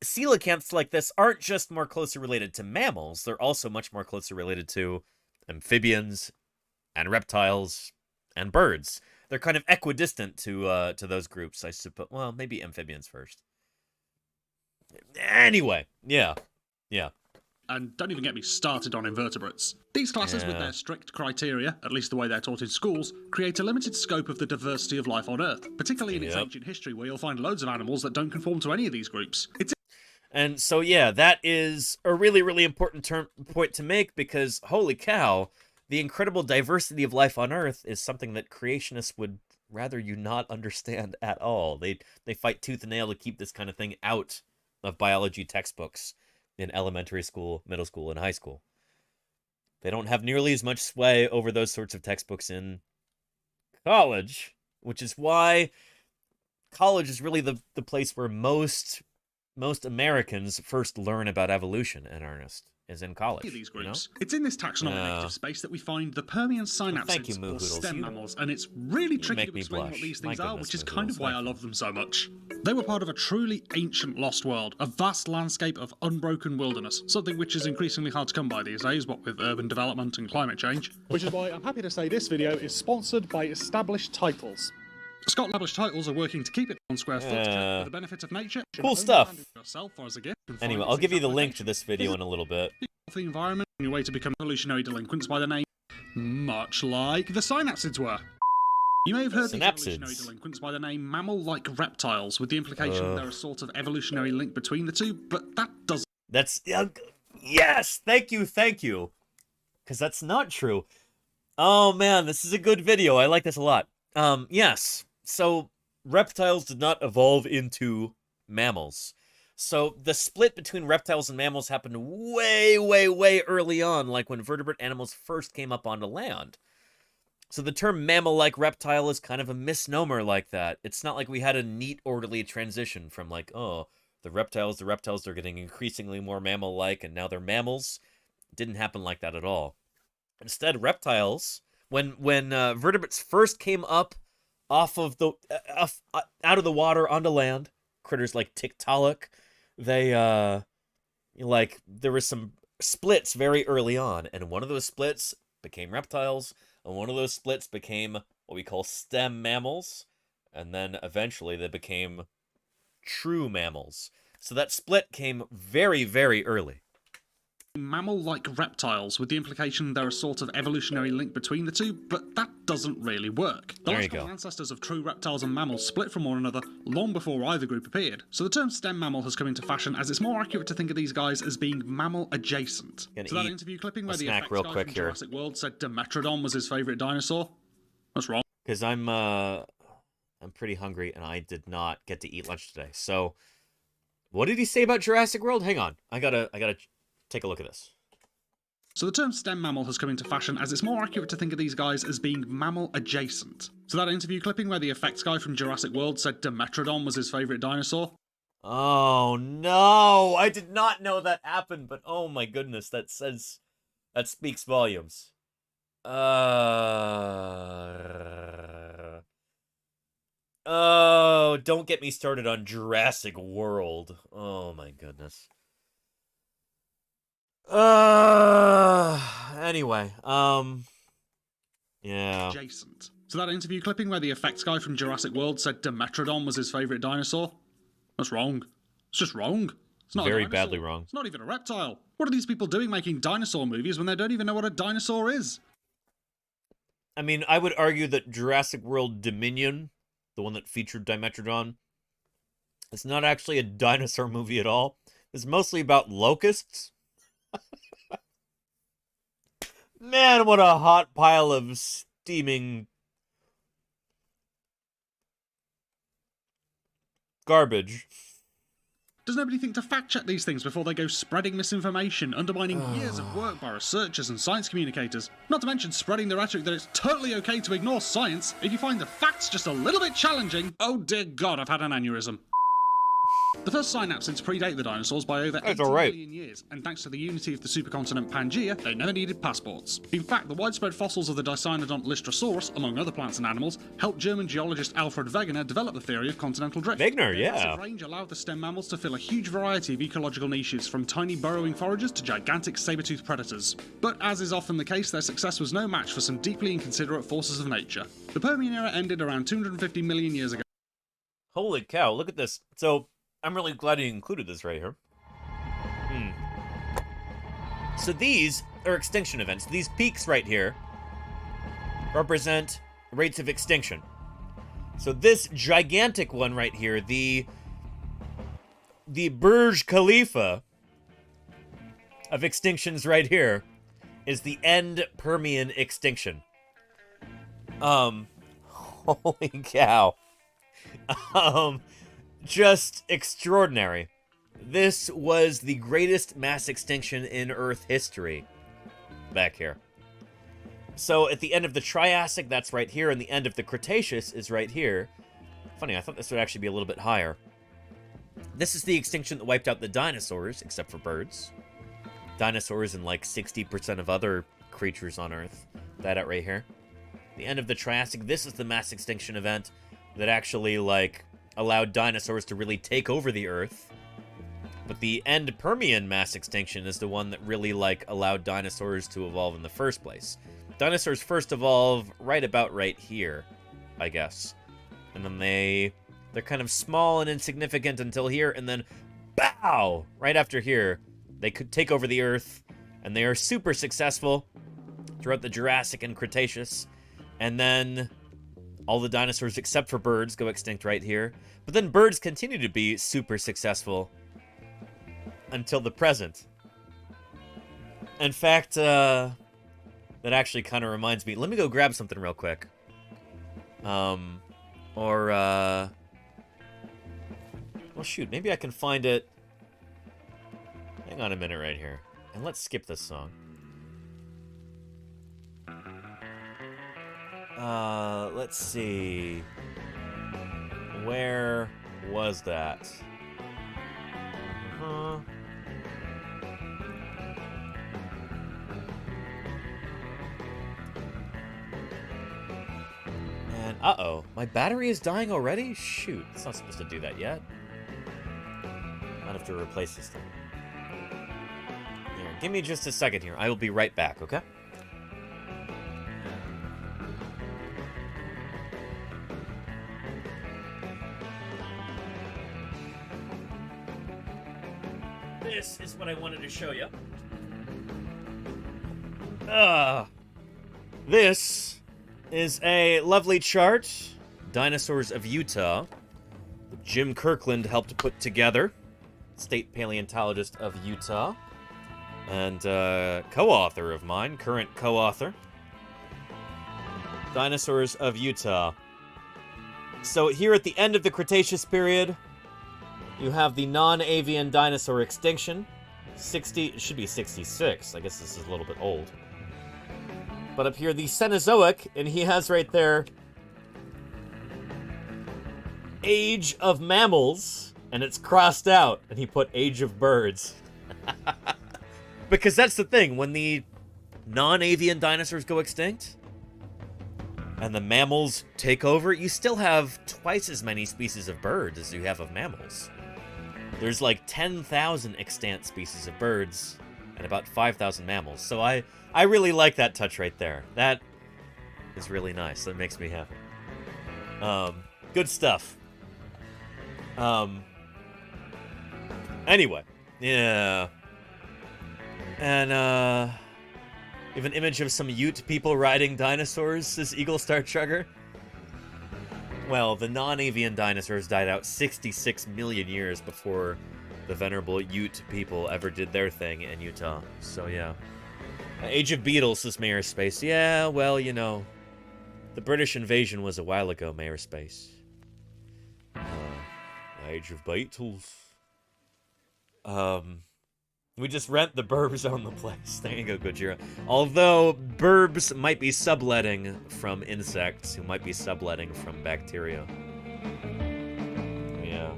coelacanths like this aren't just more closely related to mammals, they're also much more closely related to amphibians and reptiles and birds. They're kind of equidistant to those groups, I suppose. Well, maybe amphibians first. Anyway, yeah. And don't even get me started on invertebrates. These classes, with their strict criteria, at least the way they're taught in schools, create a limited scope of the diversity of life on Earth, particularly in its ancient history, where you'll find loads of animals that don't conform to any of these groups. And so, yeah, that is a really, really important point to make, because, holy cow, the incredible diversity of life on Earth is something that creationists would rather you not understand at all. They fight tooth and nail to keep this kind of thing out of biology textbooks in elementary school, middle school, and high school. They don't have nearly as much sway over those sorts of textbooks in college, which is why college is really the place where most most Americans first learn about evolution in earnest is in college. These groups. It's in this taxonomic negative space that we find the Permian synapsids, or stem mammals, and it's really tricky to explain what these things are, which is kind of why I love them so much. They were part of a truly ancient lost world, a vast landscape of unbroken wilderness, something which is increasingly hard to come by these days, what with urban development and climate change. Which is why I'm happy to say this video is sponsored by Established Titles. Scott Established Titles are working to keep it on square foot for the benefit of nature. Cool stuff. Yourself or as a gift. Anyway, I'll give you the link to this video in a little bit. The environment on your way to become evolutionary delinquents by the name, much like the synapsids were. You may have heard these evolutionary delinquents by the name mammal-like reptiles, with the implication there is a sort of evolutionary link between the two, but that doesn't... That's... yes! Thank you, thank you! Because that's not true. Oh man, this is a good video. I like this a lot. Yes. So, reptiles did not evolve into mammals. So, the split between reptiles and mammals happened way, way, way early on, like when vertebrate animals first came up onto land. So, the term mammal-like reptile is kind of a misnomer like that. It's not like we had a neat, orderly transition from like, oh, the reptiles, they're getting increasingly more mammal-like, and now they're mammals. It didn't happen like that at all. Instead, reptiles, when vertebrates first came up off of the out of the water onto land, critters like Tiktaalik, they there were some splits very early on, and one of those splits became reptiles, and one of those splits became what we call stem mammals, and then eventually they became true mammals. So that split came very, very early. Mammal-like reptiles, with the implication there is a sort of evolutionary link between the two, but that doesn't really work. The logical ancestors of true reptiles and mammals split from one another long before either group appeared, so the term stem mammal has come into fashion as it's more accurate to think of these guys as being mammal-adjacent. So that interview clipping where the effects guy from Jurassic World said Dimetrodon was his favourite dinosaur? That's wrong. Because I'm pretty hungry and I did not get to eat lunch today. So, what did he say about Jurassic World? Hang on, I gotta take a look at this. So the term stem mammal has come into fashion as it's more accurate to think of these guys as being mammal adjacent. So that interview clipping where the effects guy from Jurassic World said Dimetrodon was his favourite dinosaur? Oh no, I did not know that happened, but oh my goodness, that speaks volumes. Oh, don't get me started on Jurassic World. Oh my goodness. Anyway, yeah. Adjacent. So that interview clipping where the effects guy from Jurassic World said Dimetrodon was his favourite dinosaur? That's wrong. It's just wrong. It's not very badly wrong. It's not even a reptile. What are these people doing making dinosaur movies when they don't even know what a dinosaur is? I mean, I would argue that Jurassic World Dominion, the one that featured Dimetrodon, it's not actually a dinosaur movie at all. It's mostly about locusts. Man, what a hot pile of steaming garbage. Does nobody think to fact check these things before they go spreading misinformation, undermining years of work by researchers and science communicators? Not to mention spreading the rhetoric that it's totally okay to ignore science if you find the facts just a little bit challenging. Oh dear God, I've had an aneurysm. The first synapsids predate the dinosaurs by over 80 million years, and thanks to the unity of the supercontinent Pangaea, they never needed passports. In fact, the widespread fossils of the Dicynodont Lystrosaurus, among other plants and animals, helped German geologist Alfred Wegener develop the theory of continental drift. Wegener, yeah. Their massive range allowed the stem mammals to fill a huge variety of ecological niches, from tiny burrowing foragers to gigantic saber-toothed predators. But as is often the case, their success was no match for some deeply inconsiderate forces of nature. The Permian era ended around 250 million years ago. Holy cow, look at this. So, I'm really glad you included this right here. So these are extinction events. These peaks right here represent rates of extinction. So this gigantic one right here, the Burj Khalifa of extinctions right here, is the end Permian extinction. Holy cow. Just extraordinary. This was the greatest mass extinction in Earth history. Back here. So at the end of the Triassic, that's right here, and the end of the Cretaceous is right here. Funny, I thought this would actually be a little bit higher. This is the extinction that wiped out the dinosaurs, except for birds. Dinosaurs and like 60% of other creatures on Earth died out right here. The end of the Triassic, this is the mass extinction event that actually, like, allowed dinosaurs to really take over the Earth. But the end Permian mass extinction is the one that really, like, allowed dinosaurs to evolve in the first place. Dinosaurs first evolve right about right here, I guess. And then they're kind of small and insignificant until here, and then, bow! Right after here, they could take over the Earth, and they are super successful throughout the Jurassic and Cretaceous. And then all the dinosaurs except for birds go extinct right here. But then birds continue to be super successful until the present. In fact, that actually kind of reminds me. Let me go grab something real quick. Well, shoot, maybe I can find it. Hang on a minute right here. And let's skip this song. Let's see. Where was that? And, uh-oh. My battery is dying already? Shoot, it's not supposed to do that yet. Might have to replace this thing. Here, give me just a second here. I will be right back, okay? This is what I wanted to show you. This is a lovely chart. Dinosaurs of Utah. That Jim Kirkland helped put together. State paleontologist of Utah. And co-author of mine. Current co-author. Dinosaurs of Utah. So here at the end of the Cretaceous period, you have the non-avian dinosaur extinction. It should be 66. I guess this is a little bit old. But up here, the Cenozoic, and he has right there Age of Mammals, and it's crossed out, and he put Age of Birds. Because that's the thing, when the non-avian dinosaurs go extinct, and the mammals take over, you still have twice as many species of birds as you have of mammals. There's like 10,000 extant species of birds and about 5,000 mammals. So I really like that touch right there. That is really nice. That makes me happy. Good stuff. Anyway, yeah. And you have an image of some Ute people riding dinosaurs, says Eagle Star Chugger. Well, the non-avian dinosaurs died out 66 million years before the venerable Ute people ever did their thing in Utah. So, yeah. Age of Beetles, says Mayor Space. Yeah, well, you know, the British invasion was a while ago, Mayor Space. Age of Beetles. We just rent the burbs on the place. There you go, Gojira. Although, burbs might be subletting from insects, who might be subletting from bacteria. Yeah.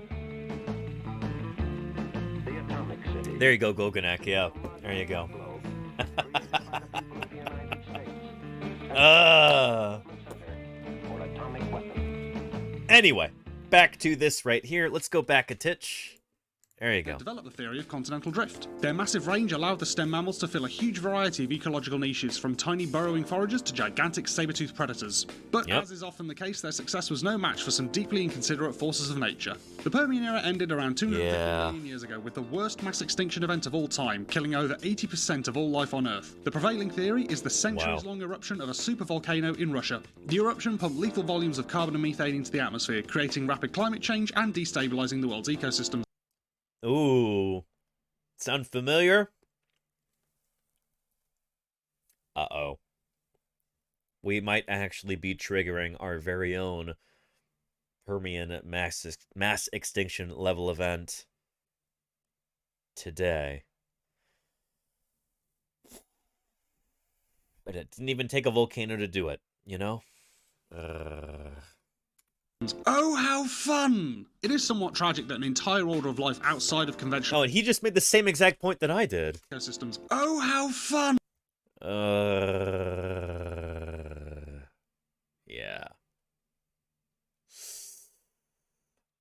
There you go, Golganak, yeah. There you go. Anyway, back to this right here. Let's go back a titch. There you go. They developed the theory of continental drift. Their massive range allowed the stem mammals to fill a huge variety of ecological niches, from tiny burrowing foragers to gigantic saber-toothed predators. But as is often the case, their success was no match for some deeply inconsiderate forces of nature. The Permian era ended around 250 million years ago with the worst mass extinction event of all time, killing over 80% of all life on Earth. The prevailing theory is the centuries-long eruption of a supervolcano in Russia. The eruption pumped lethal volumes of carbon and methane into the atmosphere, creating rapid climate change and destabilizing the world's ecosystems. Ooh. Sound familiar? Uh-oh. We might actually be triggering our very own Permian mass extinction level event today. But it didn't even take a volcano to do it, you know? Oh, how fun! It is somewhat tragic that an entire order of life outside of conventional... Oh, and he just made the same exact point that I did. ...ecosystems. Oh, how fun! Yeah.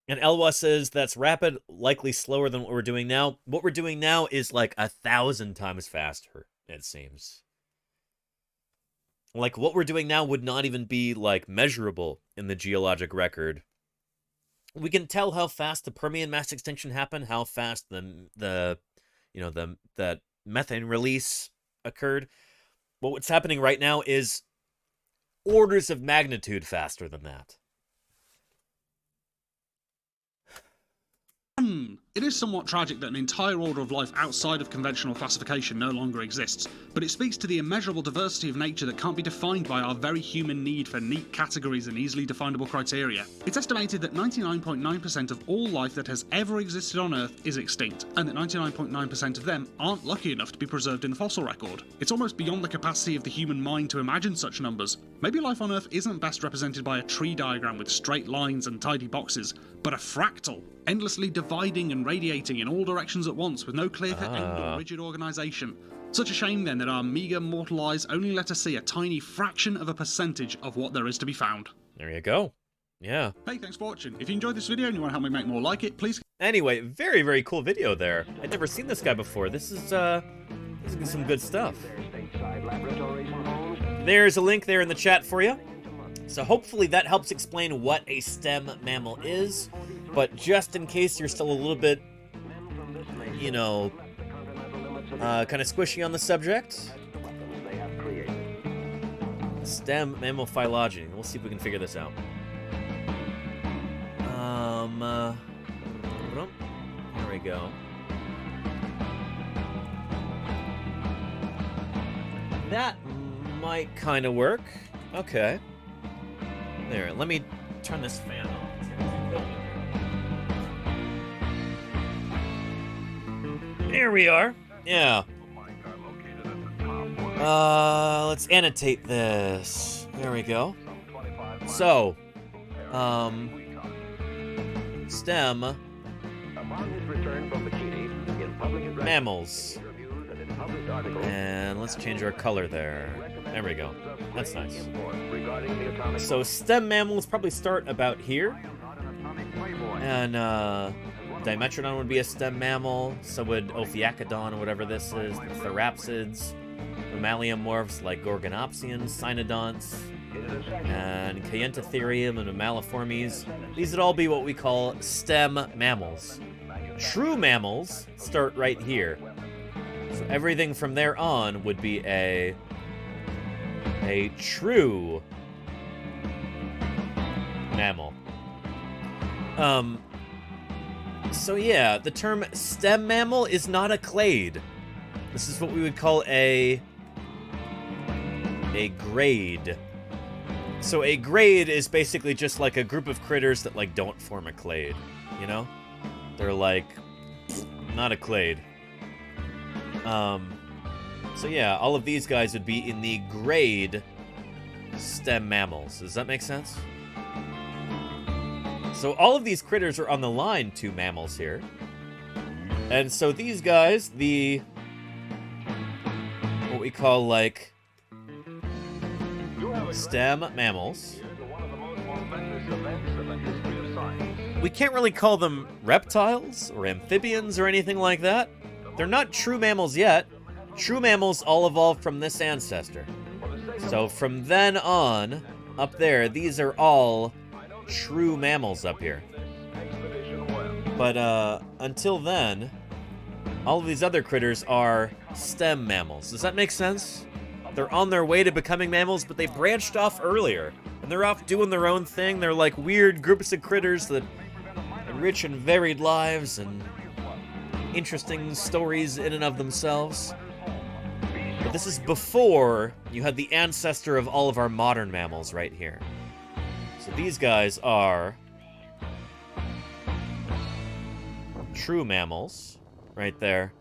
And Elwa says that's rapid, likely slower than what we're doing now. What we're doing now is like 1,000 times faster, it seems. Like, what we're doing now would not even be, like, measurable in the geologic record. We can tell how fast the Permian mass extinction happened, how fast that methane release occurred. But what's happening right now is orders of magnitude faster than that. It is somewhat tragic that an entire order of life outside of conventional classification no longer exists, but it speaks to the immeasurable diversity of nature that can't be defined by our very human need for neat categories and easily definable criteria. It's estimated that 99.9% of all life that has ever existed on Earth is extinct, and that 99.9% of them aren't lucky enough to be preserved in the fossil record. It's almost beyond the capacity of the human mind to imagine such numbers. Maybe life on Earth isn't best represented by a tree diagram with straight lines and tidy boxes, but a fractal, endlessly dividing and radiating in all directions at once with no clear-cut end or rigid organisation. Such a shame then that our meagre mortal eyes only let us see a tiny fraction of a percentage of what there is to be found. There you go. Yeah. Hey, thanks for watching. If you enjoyed this video and you want to help me make more like it, please... Anyway, very, very cool video there. I'd never seen this guy before. This is some good stuff. There's a link there in the chat for you. So hopefully that helps explain what a stem mammal is. But just in case you're still a little bit, you know, kind of squishy on the subject. Stem mammal phylogeny. We'll see if we can figure this out. There we go. That might kind of work. Okay. There, let me turn this fan on. There we are. Yeah. Let's annotate this. There we go. So, stem mammals. And let's change our color there. There we go. That's nice. So stem mammals probably start about here. And Dimetrodon would be a stem mammal. So would Ophiachodon or whatever this is. The Therapsids. Mammaliomorphs like Gorgonopsians, Cynodonts, and Cayentotherium and Mammaliformes. These would all be what we call stem mammals. True mammals start right here. So everything from there on would be a true mammal. So yeah, the term stem mammal is not a clade. This is what we would call a grade. So a grade is basically just like a group of critters that like don't form a clade, you know? They're like not a clade. So yeah, all of these guys would be in the grade stem mammals. Does that make sense? So all of these critters are on the line to mammals here. And so these guys, what we call like stem mammals. We can't really call them reptiles or amphibians or anything like that. They're not true mammals yet. True mammals all evolved from this ancestor. So from then on, up there, these are all true mammals up here. But until then, all of these other critters are stem mammals. Does that make sense? They're on their way to becoming mammals, but they branched off earlier. And they're off doing their own thing. They're like weird groups of critters that have rich and varied lives and interesting stories in and of themselves. But this is before you had the ancestor of all of our modern mammals right here. So these guys are true mammals right there.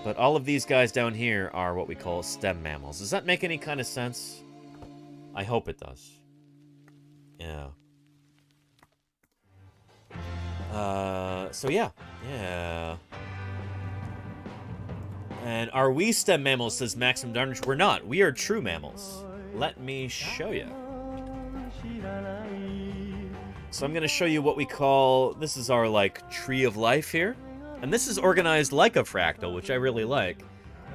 But all of these guys down here are what we call stem mammals. Does that make any kind of sense? I hope it does. Yeah. So yeah. Yeah. And are we stem mammals, says Maxim Darnish. We're not. We are true mammals. Let me show you. So I'm going to show you what we call, this is our, like, tree of life here. And this is organized like a fractal, which I really like.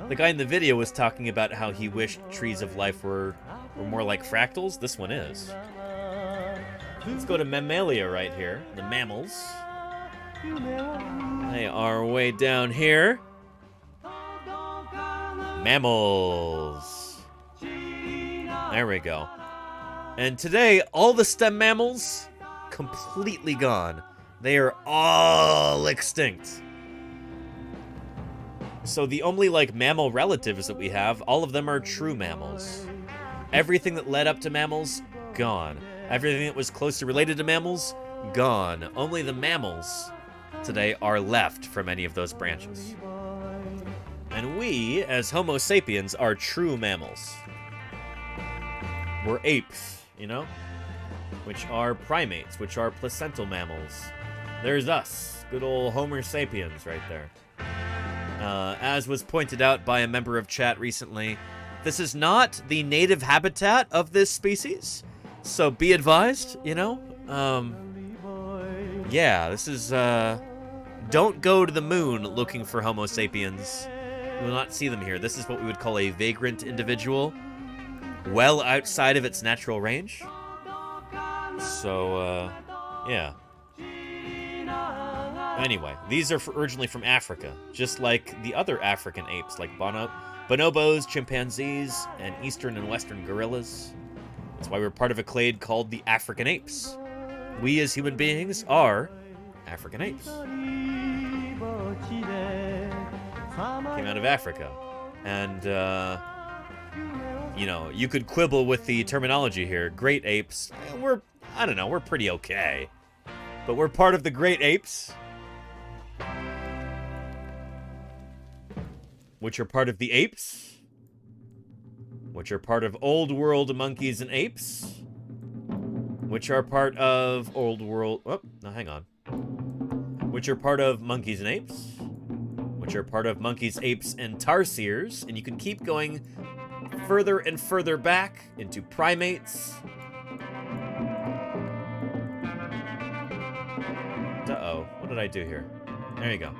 The guy in the video was talking about how he wished trees of life were more like fractals. This one is. Let's go to Mammalia right here, the mammals. They are way down here. Mammals. There we go. And today, all the stem mammals, completely gone. They are all extinct. So the only, like, mammal relatives that we have, all of them are true mammals. Everything that led up to mammals, gone. Everything that was closely related to mammals, gone. Only the mammals today are left from any of those branches. And we, as Homo sapiens, are true mammals. We're apes, you know? Which are primates, which are placental mammals. There's us, good old Homo sapiens right there. As was pointed out by a member of chat recently, this is not the native habitat of this species, so be advised, you know? Yeah, this is, don't go to the moon looking for Homo sapiens. You will not see them here. This is what we would call a vagrant individual, well outside of its natural range. So, yeah. Anyway, these are originally from Africa, just like the other African apes, like bonobos, chimpanzees, and eastern and western gorillas. That's why we're part of a clade called the African apes. We as human beings are African apes. Came out of Africa. And, you know, you could quibble with the terminology here. Great apes, I don't know, we're pretty okay. But we're part of the great apes, which are part of the apes, which are part of old world monkeys and apes, which are part of old world, oh, no, hang on. Which are part of monkeys and apes, which are part of monkeys, apes, and tarsiers, and you can keep going further and further back into primates. Uh-oh, what did I do here? There you go.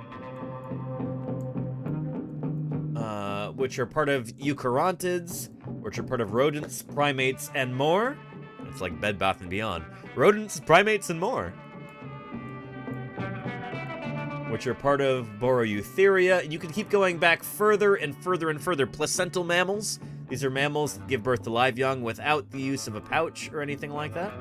Which are part of eukaryotids, which are part of rodents, primates, and more. It's like Bed Bath & Beyond. Rodents, primates, and more. Which are part of Boroeutheria, and you can keep going back further and further and further. Placental mammals. These are mammals that give birth to live young without the use of a pouch or anything like that.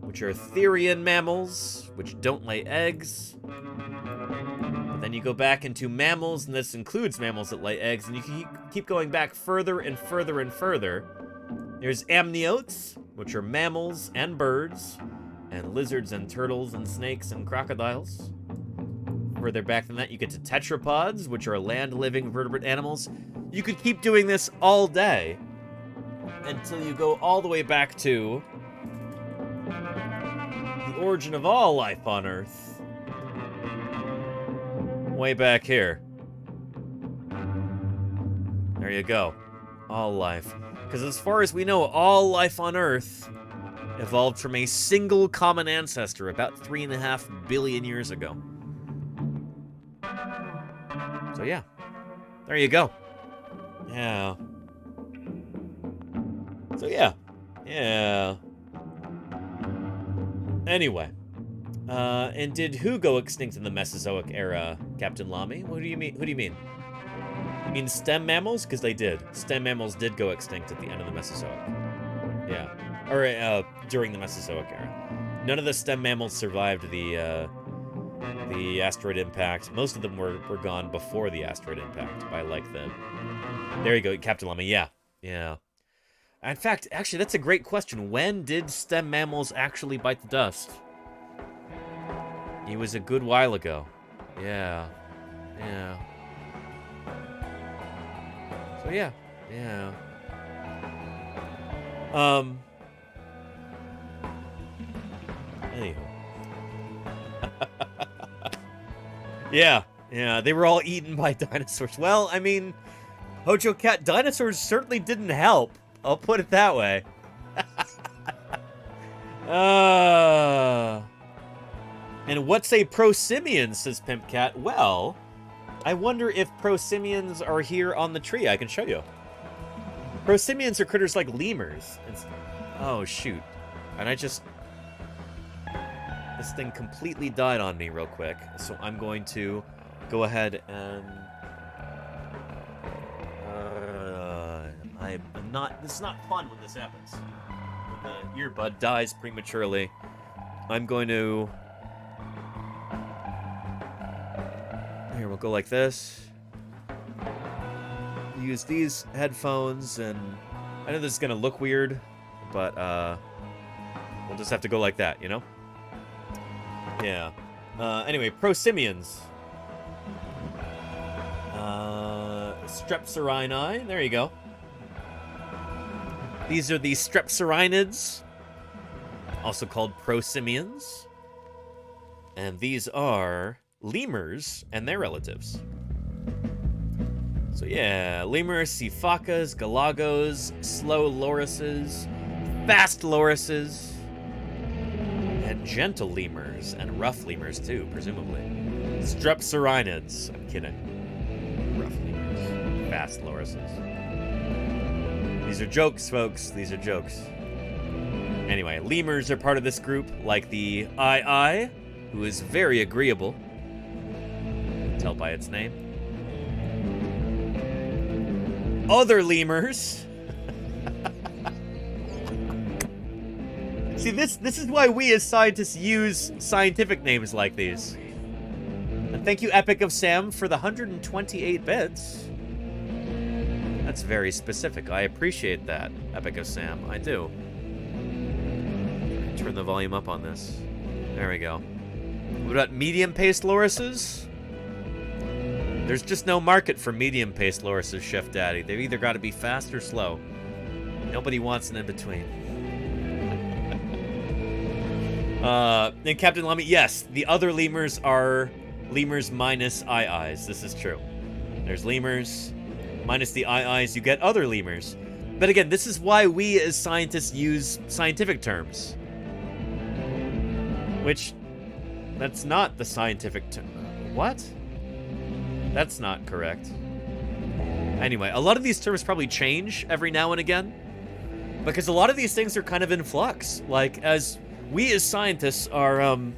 Which are Therian mammals, which don't lay eggs. But then you go back into mammals, and this includes mammals that lay eggs, and you can keep going back further and further and further. There's amniotes, which are mammals and birds, and lizards and turtles and snakes and crocodiles. Further back than that, you get to tetrapods, which are land-living vertebrate animals. You could keep doing this all day until you go all the way back to the origin of all life on Earth. Way back here. There you go. All life. Because as far as we know, all life on Earth evolved from a single common ancestor about 3.5 billion years ago. So yeah. There you go. Yeah. So yeah. Yeah. Anyway. And did who go extinct in the Mesozoic era, Captain Lamy? What do you mean? Who do you mean? You mean stem mammals? Because they did. Stem mammals did go extinct at the end of the Mesozoic. Yeah. Or during the Mesozoic era. None of the stem mammals survived the asteroid impact. Most of them were gone before the asteroid impact by like the... There you go, Captain Lamy. Yeah. Yeah. In fact, actually, that's a great question. When did stem mammals actually bite the dust? It was a good while ago. Yeah. Yeah. So yeah. Yeah. Anywho. Yeah, they were all eaten by dinosaurs. Well, I mean, Hojo Cat, dinosaurs certainly didn't help. I'll put it that way. And what say prosimians, says Pimp Cat? Well, I wonder if prosimians are here on the tree. I can show you. Prosimians are critters like lemurs. Oh, shoot. And this thing completely died on me real quick. So I'm going to go ahead and... this is not fun when this happens. When the earbud dies prematurely. I'm going to... Here, we'll go like this. Use these headphones, and I know this is going to look weird, but we'll just have to go like that, you know? Yeah. Anyway, prosimians. Strepsirrhini. There you go. These are the strepsirrhinids, also called prosimians. And these are lemurs and their relatives. So yeah, lemurs, sifakas, galagos, slow lorises, fast lorises, and gentle lemurs, and rough lemurs too, presumably. Strepsirrhinids. I'm kidding. Rough lemurs. Fast lorises. These are jokes, folks. These are jokes. Anyway, lemurs are part of this group, like the ii, who is very agreeable. Tell by its name. Other lemurs. See, this is why we as scientists use scientific names like these. And thank you, Epic of Sam, for the 128 bits. That's very specific. I appreciate that, Epic of Sam. I do. Turn the volume up on this. There we go. What about medium-paced lorises? There's just no market for medium-paced lorises, Chef Daddy. They've either got to be fast or slow. Nobody wants an in-between. Then Captain Lamy, yes, the other lemurs are lemurs minus iis. This is true. There's lemurs minus the iis. You get other lemurs. But again, this is why we as scientists use scientific terms. Which, that's not the scientific term. What? That's not correct. Anyway, a lot of these terms probably change every now and again. Because a lot of these things are kind of in flux. Like, as we as scientists are, you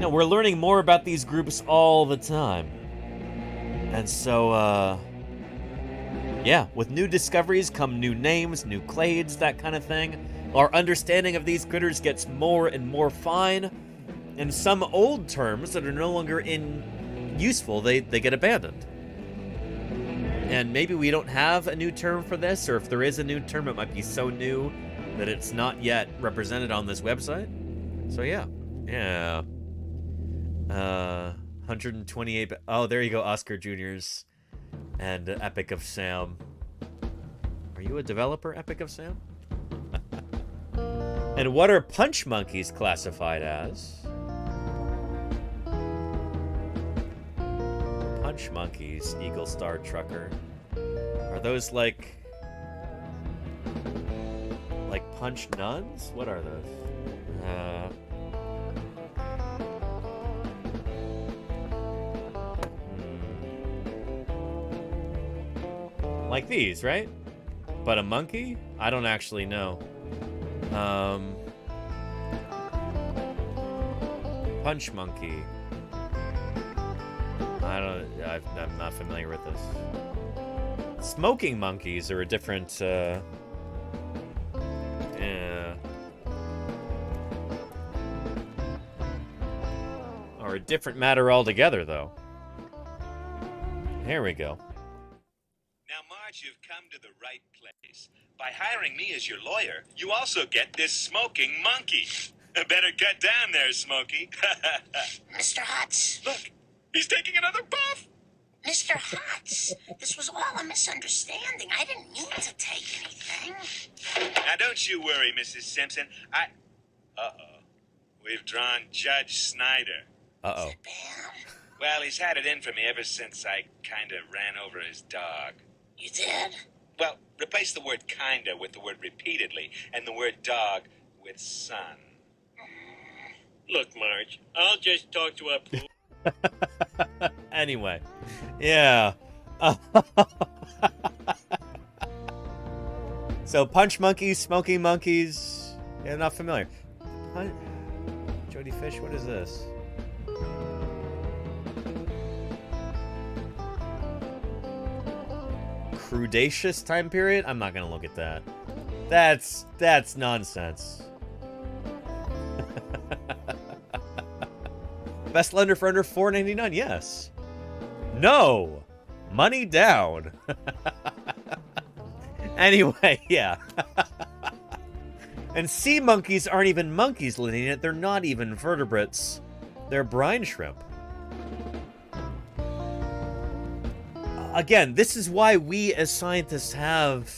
know, we're learning more about these groups all the time. And so, yeah, with new discoveries come new names, new clades, that kind of thing. Our understanding of these critters gets more and more fine. And some old terms that are no longer useful, they get abandoned. And maybe we don't have a new term for this, or if there is a new term, it might be so new that it's not yet represented on this website. So yeah. 128. Oh, there you go, Oscar Juniors and Epic of Sam. Are you a developer, Epic of Sam? And what are punch monkeys classified as? Punch monkeys, Eagle Star Trucker. Are those like punch nuns? What are those? Like these, right? But a monkey? I don't actually know. Punch monkey. I'm not familiar with this. Smoking monkeys are a different, or a different matter altogether, though. Here we go. Now, Marge, you've come to the right place. By hiring me as your lawyer, you also get this smoking monkey. Better get down there, Smokey. Mr. Hutz. Look, he's taking another puff. Mr. Hutz, this was all a misunderstanding. I didn't mean to take anything. Now, don't you worry, Mrs. Simpson. Uh-oh. We've drawn Judge Snyder. Uh-oh. Well, he's had it in for me ever since I kinda ran over his dog. You did? Well, replace the word kinda with the word repeatedly, and the word dog with son. Look, Marge, I'll just talk to our pool. Anyway, yeah. So punch monkeys, smoking monkeys. Yeah, not familiar. Jody Fish, what is this? Cretaceous time period? I'm not gonna look at that. That's nonsense. Best lender for under $4.99, yes. No! Money down. Anyway, yeah. And sea monkeys aren't even monkeys, Linnea. They're not even vertebrates. They're brine shrimp. Again, this is why we as scientists have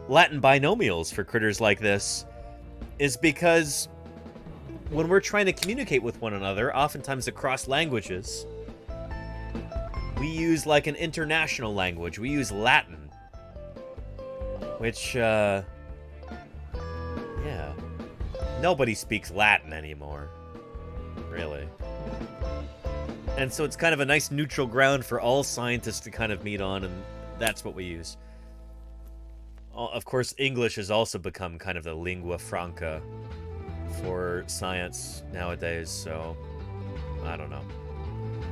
Latin binomials for critters like this, is because when we're trying to communicate with one another, oftentimes across languages, we use like an international language. We use Latin, which, yeah, nobody speaks Latin anymore, really. And so it's kind of a nice neutral ground for all scientists to kind of meet on, and that's what we use. Of course, English has also become kind of the lingua franca for science nowadays, so I don't know.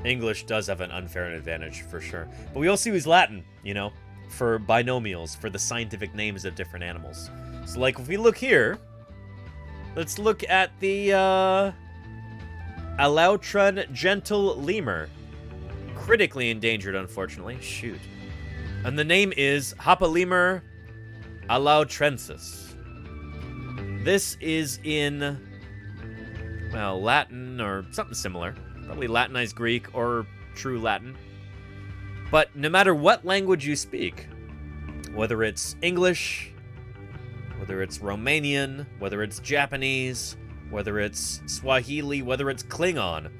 English does have an unfair advantage for sure. But we also use Latin, you know, for binomials, for the scientific names of different animals. So like if we look here, let's look at the Alautron gentle lemur. Critically endangered, unfortunately. Shoot. And the name is Hoppolemur alautrensis. This is in, well, Latin or something similar. Probably Latinized Greek or true Latin. But no matter what language you speak, whether it's English, whether it's Romanian, whether it's Japanese, whether it's Swahili, whether it's Klingon,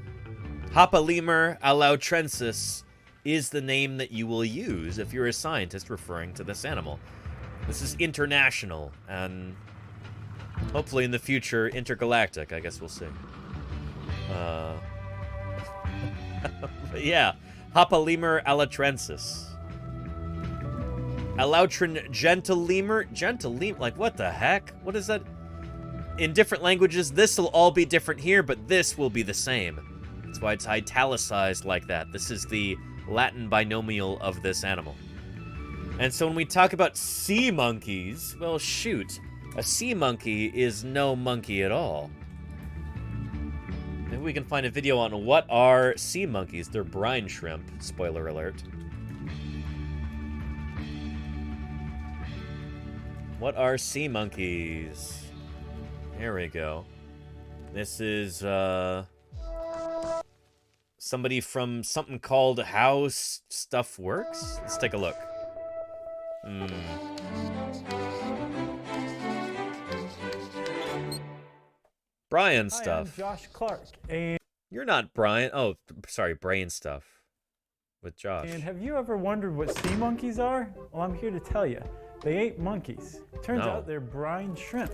Hoppolemur alautrensis is the name that you will use if you're a scientist referring to this animal. This is international, and hopefully in the future, intergalactic. I guess we'll see. But yeah, Hoppolemur alautrensis. Alautron gentle lemur? Gentle lemur? Like, what the heck? What is that? In different languages, this will all be different here, but this will be the same. That's why it's italicized like that. This is the Latin binomial of this animal. And so when we talk about sea monkeys, well, shoot. A sea monkey is no monkey at all. Maybe we can find a video on what are sea monkeys. They're brine shrimp. Spoiler alert. What are sea monkeys? There we go. This is, somebody from something called How Stuff Works? Let's take a look. Brian Stuff. Hi, I'm Josh Clark, and you're not Brian. Oh, sorry, Brain Stuff with Josh. And have you ever wondered what sea monkeys are? Well, I'm here to tell you. They ain't monkeys. Turns out they're brine shrimp.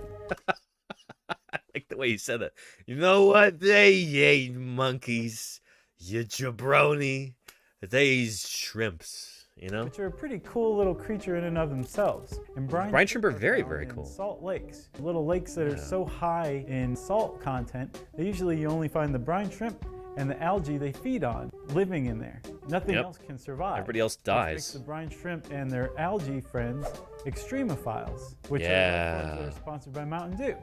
I like the way you said it. You know what? They ain't monkeys. You jabroni. They's shrimps, you know? Which are a pretty cool little creature in and of themselves. And brine shrimp are very, very cool. Salt lakes. Little lakes that are so high in salt content, that usually you only find the brine shrimp and the algae they feed on living in there. Nothing else can survive. Everybody else dies. Which makes the brine shrimp and their algae friends extremophiles, which are sponsored by Mountain Dew.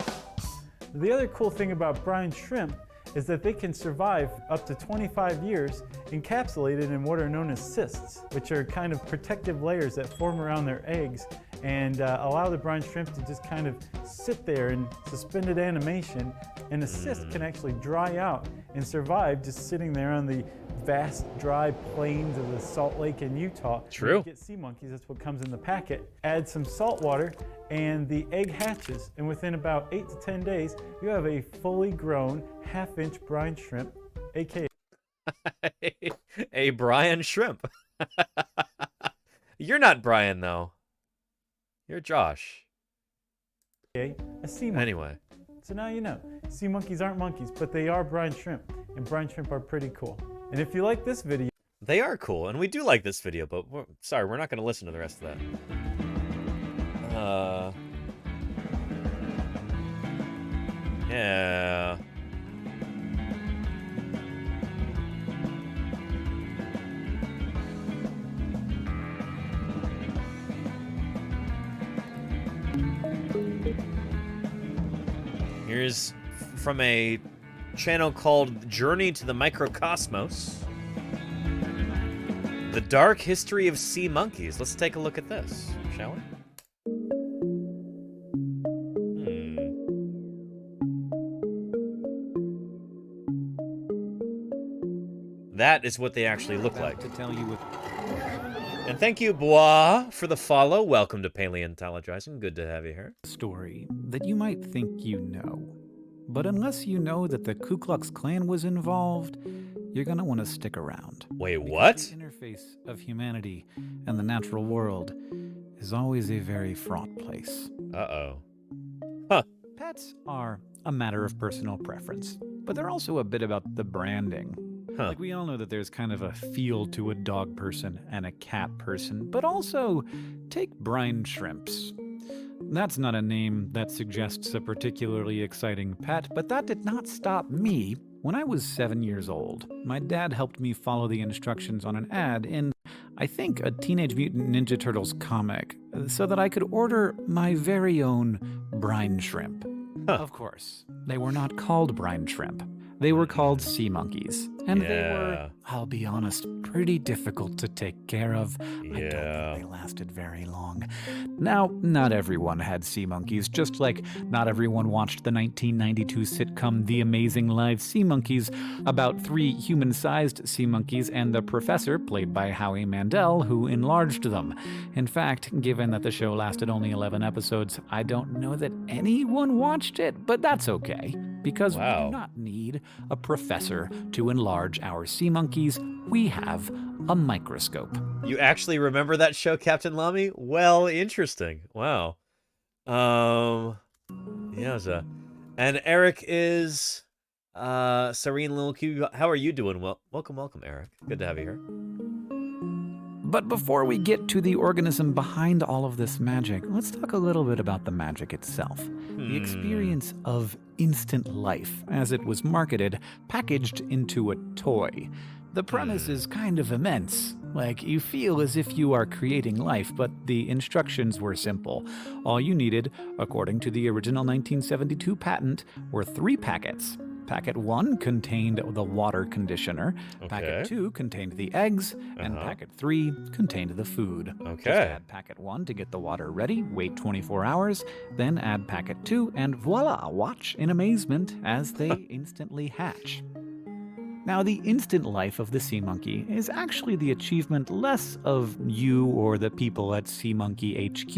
The other cool thing about brine shrimp is that they can survive up to 25 years encapsulated in what are known as cysts, which are kind of protective layers that form around their eggs and allow the brine shrimp to just kind of sit there in suspended animation, and the cyst can actually dry out and survive just sitting there on the vast dry plains of the Salt Lake in Utah. True. You get sea monkeys, that's what comes in the packet. Add some salt water and the egg hatches, and within about 8 to 10 days, you have a fully grown half-inch brine shrimp, aka a Brian shrimp. You're not Brian, though. You're Josh. a sea monkey. Anyway. So now you know. Sea monkeys aren't monkeys, but they are brine shrimp, and brine shrimp are pretty cool. And if you like this video... They are cool, and we do like this video, but sorry, we're not going to listen to the rest of that. Yeah. Here's from a channel called Journey to the Microcosmos. The Dark History of Sea Monkeys. Let's take a look at this, shall we? That is what they actually look like. To tell you And thank you, Bois, for the follow. Welcome to Paleontologizing. Good to have you here. Story that you might think you know. But unless you know that the Ku Klux Klan was involved, you're going to want to stick around. Wait, what? The interface of humanity and the natural world is always a very fraught place. Uh-oh. Huh. Pets are a matter of personal preference, but they're also a bit about the branding. Huh. Like, we all know that there's kind of a feel to a dog person and a cat person, but also take brine shrimps. That's not a name that suggests a particularly exciting pet, but that did not stop me. When I was 7 years old, my dad helped me follow the instructions on an ad in, I think, a Teenage Mutant Ninja Turtles comic, so that I could order my very own brine shrimp. Huh. Of course, they were not called brine shrimp. They were called sea monkeys, and they were, I'll be honest, pretty difficult to take care of. I don't think they lasted very long. Now, not everyone had sea monkeys, just like not everyone watched the 1992 sitcom The Amazing Live Sea Monkeys, about 3 human-sized sea monkeys and the professor, played by Howie Mandel, who enlarged them. In fact, given that the show lasted only 11 episodes, I don't know that anyone watched it, but that's okay. Because we do not need a professor to enlarge our sea monkeys. We have a microscope. You actually remember that show, Captain Lamy? Well, interesting. Wow. Yeah. And Eric is Serene Little Q. How are you doing? Well, welcome, Eric. Good to have you here. But before we get to the organism behind all of this magic, let's talk a little bit about the magic itself. The experience of instant life, as it was marketed, packaged into a toy. The premise is kind of immense. Like, you feel as if you are creating life, but the instructions were simple. All you needed, according to the original 1972 patent, were 3 packets. Packet 1 contained the water conditioner, Packet 2 contained the eggs, and Packet 3 contained the food. Okay. Just add Packet 1 to get the water ready, wait 24 hours, then add Packet 2, and voila, watch in amazement as they instantly hatch. Now, the instant life of the sea monkey is actually the achievement less of you or the people at Sea Monkey HQ,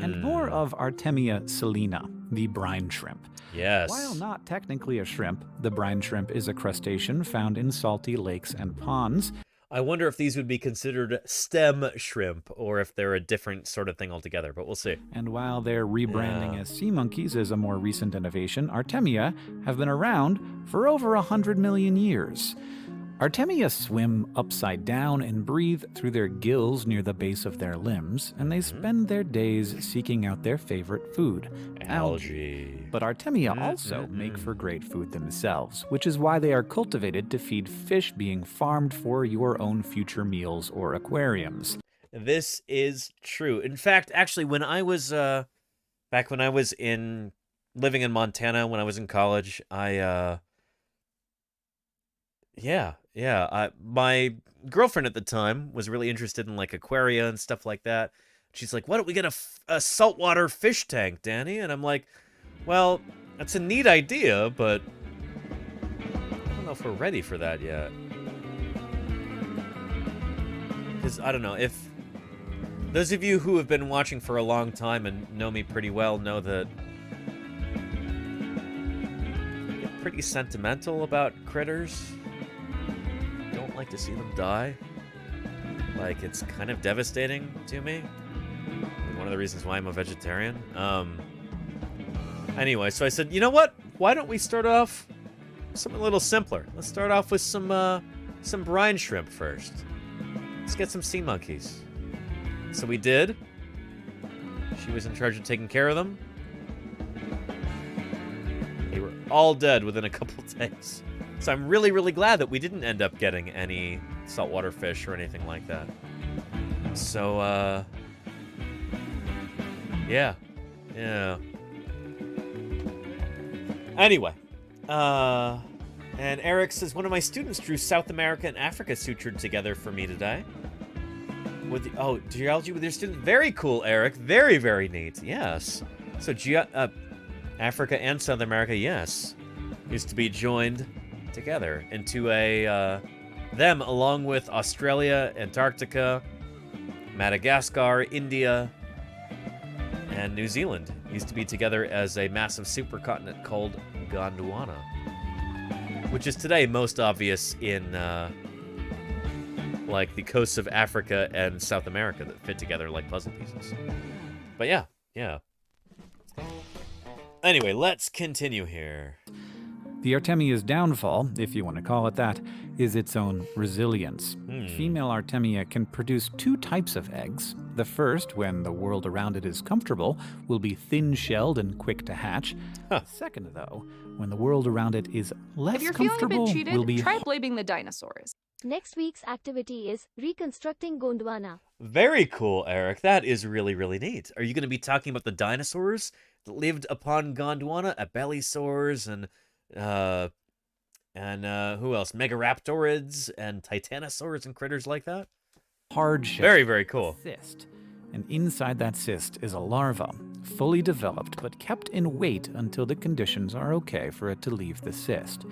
and more of Artemia salina, the brine shrimp. Yes. While not technically a shrimp, the brine shrimp is a crustacean found in salty lakes and ponds. I wonder if these would be considered stem shrimp, or if they're a different sort of thing altogether, but we'll see. And while their rebranding as sea monkeys is a more recent innovation, Artemia have been around for over 100 million years. Artemia swim upside down and breathe through their gills near the base of their limbs, and they spend their days seeking out their favorite food, algae. But Artemia also make for great food themselves, which is why they are cultivated to feed fish being farmed for your own future meals or aquariums. This is true. In fact, actually, when I was, back when I was living in Montana, when I was in college, my girlfriend at the time was really interested in, like, aquaria and stuff like that. She's like, why don't we get a saltwater fish tank, Danny? And I'm like, well, that's a neat idea, but I don't know if we're ready for that yet. because I don't know, if those of you who have been watching for a long time and know me pretty well know that I get pretty sentimental about critters. Don't like to see them die. Like, it's kind of devastating to me. One of the reasons why I'm a vegetarian. Anyway, so I said, you know what? Why don't we start off with something a little simpler? Let's start off with some brine shrimp first. Let's get some sea monkeys. So we did. She was in charge of taking care of them. They were all dead within a couple days. So I'm really, really glad that we didn't end up getting any saltwater fish or anything like that. So, yeah. Anyway, and Eric says, one of my students drew South America and Africa sutured together for me today. With geology with your student. Very cool, Eric. Very, very neat. Yes. So Africa and South America, yes, used to be joined together into them along with Australia, Antarctica, Madagascar, India, and New Zealand used to be together as a massive supercontinent called Gondwana, which is today most obvious in like the coasts of Africa and South America that fit together like puzzle pieces. But yeah. Anyway, let's continue here. The Artemia's downfall, if you want to call it that, is its own resilience. Female Artemia can produce two types of eggs. The first, when the world around it is comfortable, will be thin-shelled and quick to hatch. The second, though, when the world around it is less If you're feeling a comfortable, bit cheated, will be try blaming the dinosaurs. Next week's activity is reconstructing Gondwana. Very cool, Eric. That is really, really neat. Are you going to be talking about the dinosaurs that lived upon Gondwana? Abelisaurs and who else? Megaraptorids and titanosaurs and critters like that? hard shell. Very, very cool. Cyst. And inside that cyst is a larva, fully developed but kept in wait until the conditions are okay for it to leave the cyst.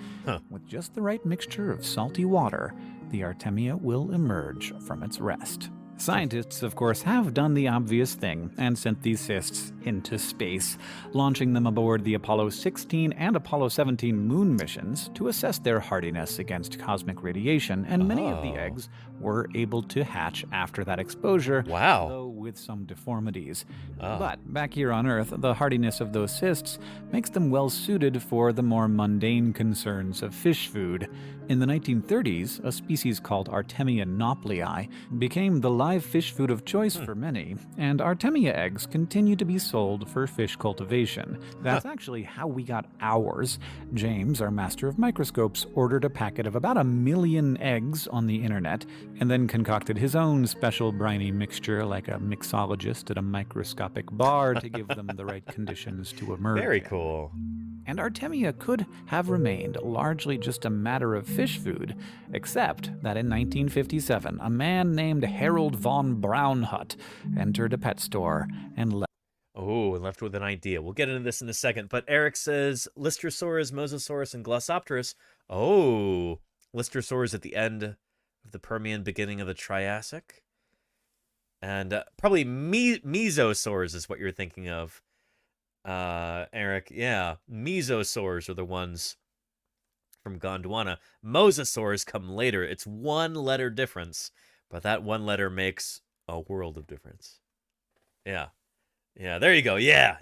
With just the right mixture of salty water, the Artemia will emerge from its rest. Scientists, of course, have done the obvious thing and sent these cysts into space, launching them aboard the Apollo 16 and Apollo 17 moon missions to assess their hardiness against cosmic radiation, and many of the eggs were able to hatch after that exposure, though with some deformities. But back here on Earth, the hardiness of those cysts makes them well suited for the more mundane concerns of fish food. In the 1930s, a species called Artemia nauplii became the live fish food of choice for many, and Artemia eggs continue to be sold for fish cultivation. That's actually how we got ours. James, our master of microscopes, ordered a packet of about 1 million eggs on the internet, and then concocted his own special briny mixture like a mixologist at a microscopic bar to give them the right conditions to emerge. Very cool. And Artemia could have remained largely just a matter of fish food, except that in 1957, a man named Harold von Braunhut entered a pet store and left with an idea. We'll get into this in a second, but Eric says Lystrosaurus, Mosasaurus, and Glossopterus. Lystrosaurus at the end of the Permian, beginning of the Triassic. And probably Mesosaurs is what you're thinking of. Eric, yeah. Mesosaurs are the ones from Gondwana. Mosasaurs come later. It's one letter difference, but that one letter makes a world of difference. Yeah. Yeah, there you go. Yeah.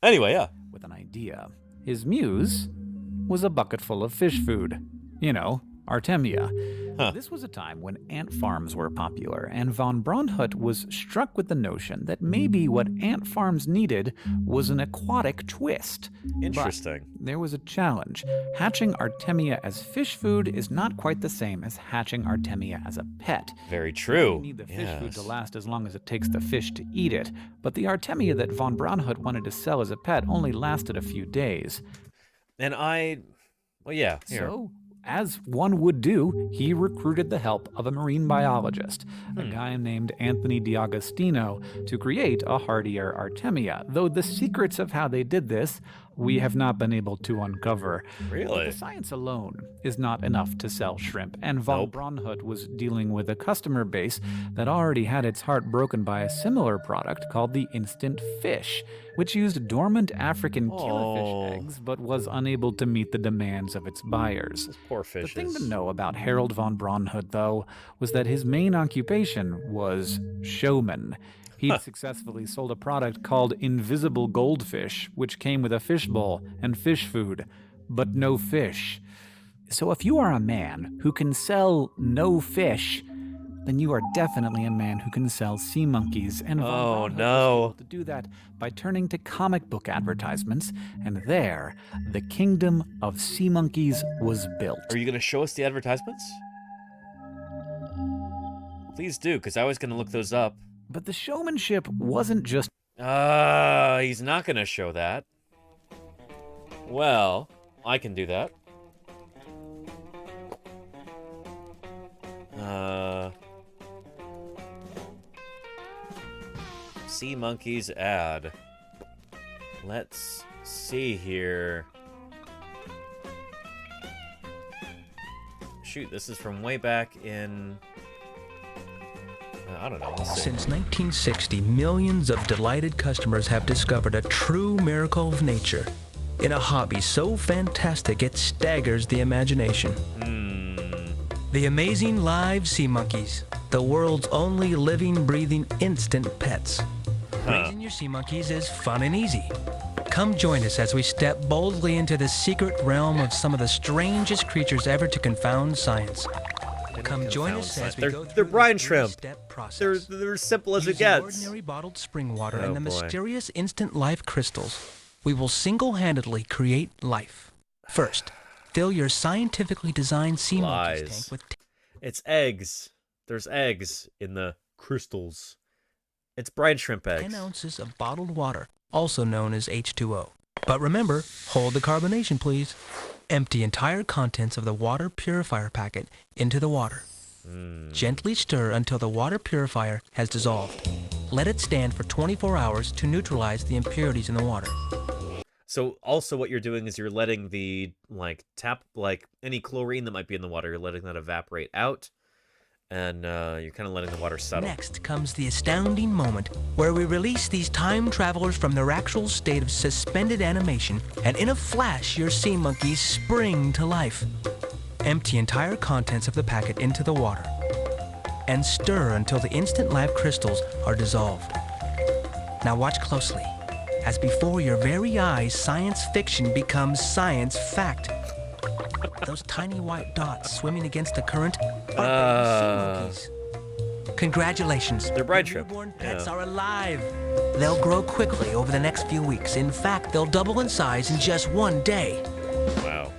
Anyway, yeah. With an idea. His muse was a bucket full of fish food. You know, Artemia. This was a time when ant farms were popular, and von Braunhut was struck with the notion that maybe what ant farms needed was an aquatic twist. Interesting. But there was a challenge. Hatching Artemia as fish food is not quite the same as hatching Artemia as a pet. Very true. You need the fish food to last as long as it takes the fish to eat it, but the Artemia that von Braunhut wanted to sell as a pet only lasted a few days. And here. So, as one would do, he recruited the help of a marine biologist, a guy named Anthony D'Agostino, to create a hardier Artemia, though the secrets of how they did this we have not been able to uncover. Really? The science alone is not enough to sell shrimp, and von Braunhut was dealing with a customer base that already had its heart broken by a similar product called the instant fish, which used dormant African killifish eggs but was unable to meet the demands of its buyers. Those poor fishes. The thing to know about Harold von Braunhut, though, was that his main occupation was showman. He'd successfully sold a product called Invisible Goldfish, which came with a fishbowl and fish food, but no fish. So if you are a man who can sell no fish, then you are definitely a man who can sell sea monkeys. And von Braunhut was able to do that by turning to comic book advertisements, and there, the kingdom of sea monkeys was built. Are you going to show us the advertisements? Please do, because I was going to look those up. But the showmanship wasn't just... he's not going to show that. Well, I can do that. Sea monkeys ad. Let's see here. Shoot, this is from way back in... I don't know. Since 1960, millions of delighted customers have discovered a true miracle of nature in a hobby so fantastic it staggers the imagination. The amazing live sea monkeys, the world's only living, breathing, instant pets. Raising your sea monkeys is fun and easy. Come join us as we step boldly into the secret realm of some of the strangest creatures ever to confound science. Come join us as we go through they're brine the shrimp. three-step process. They're as simple as it Using gets. ordinary bottled spring water Oh, and the boy. mysterious instant life crystals, we will single-handedly create life. First, fill your scientifically designed sea monkeys tank with... It's eggs. There's eggs in the crystals. It's brine shrimp eggs. 10 ounces of bottled water, also known as H2O. But remember, hold the carbonation, please. Empty entire contents of the water purifier packet into the water. Gently stir until the water purifier has dissolved. Let it stand for 24 hours to neutralize the impurities in the water. So also what you're doing is you're letting the, any chlorine that might be in the water, you're letting that evaporate out. And you're kind of letting the water settle. Next comes the astounding moment where we release these time travelers from their actual state of suspended animation, and in a flash, your sea monkeys spring to life. Empty entire contents of the packet into the water, and stir until the instant live crystals are dissolved. Now watch closely, as before your very eyes, science fiction becomes science fact. Those tiny white dots swimming against the current are sea monkeys. Congratulations. They're brine shrimp. Newborn pets are alive. They'll grow quickly over the next few weeks. In fact, they'll double in size in just one day. Wow.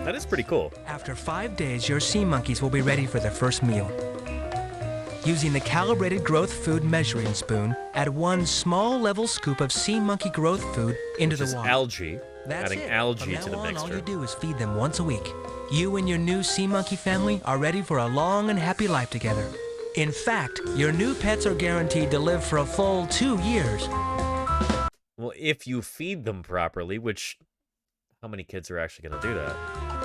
That is pretty cool. After 5 days, your sea monkeys will be ready for their first meal. Using the calibrated growth food measuring spoon, add 1 small level scoop of sea monkey growth food into the water. Algae. That's Adding it. algae From to now the on, mixture. all you do is feed them once a week. You and your new sea monkey family are ready for a long and happy life together. In fact, your new pets are guaranteed to live for a full 2 years. Well, if you feed them properly, which, how many kids are actually going to do that?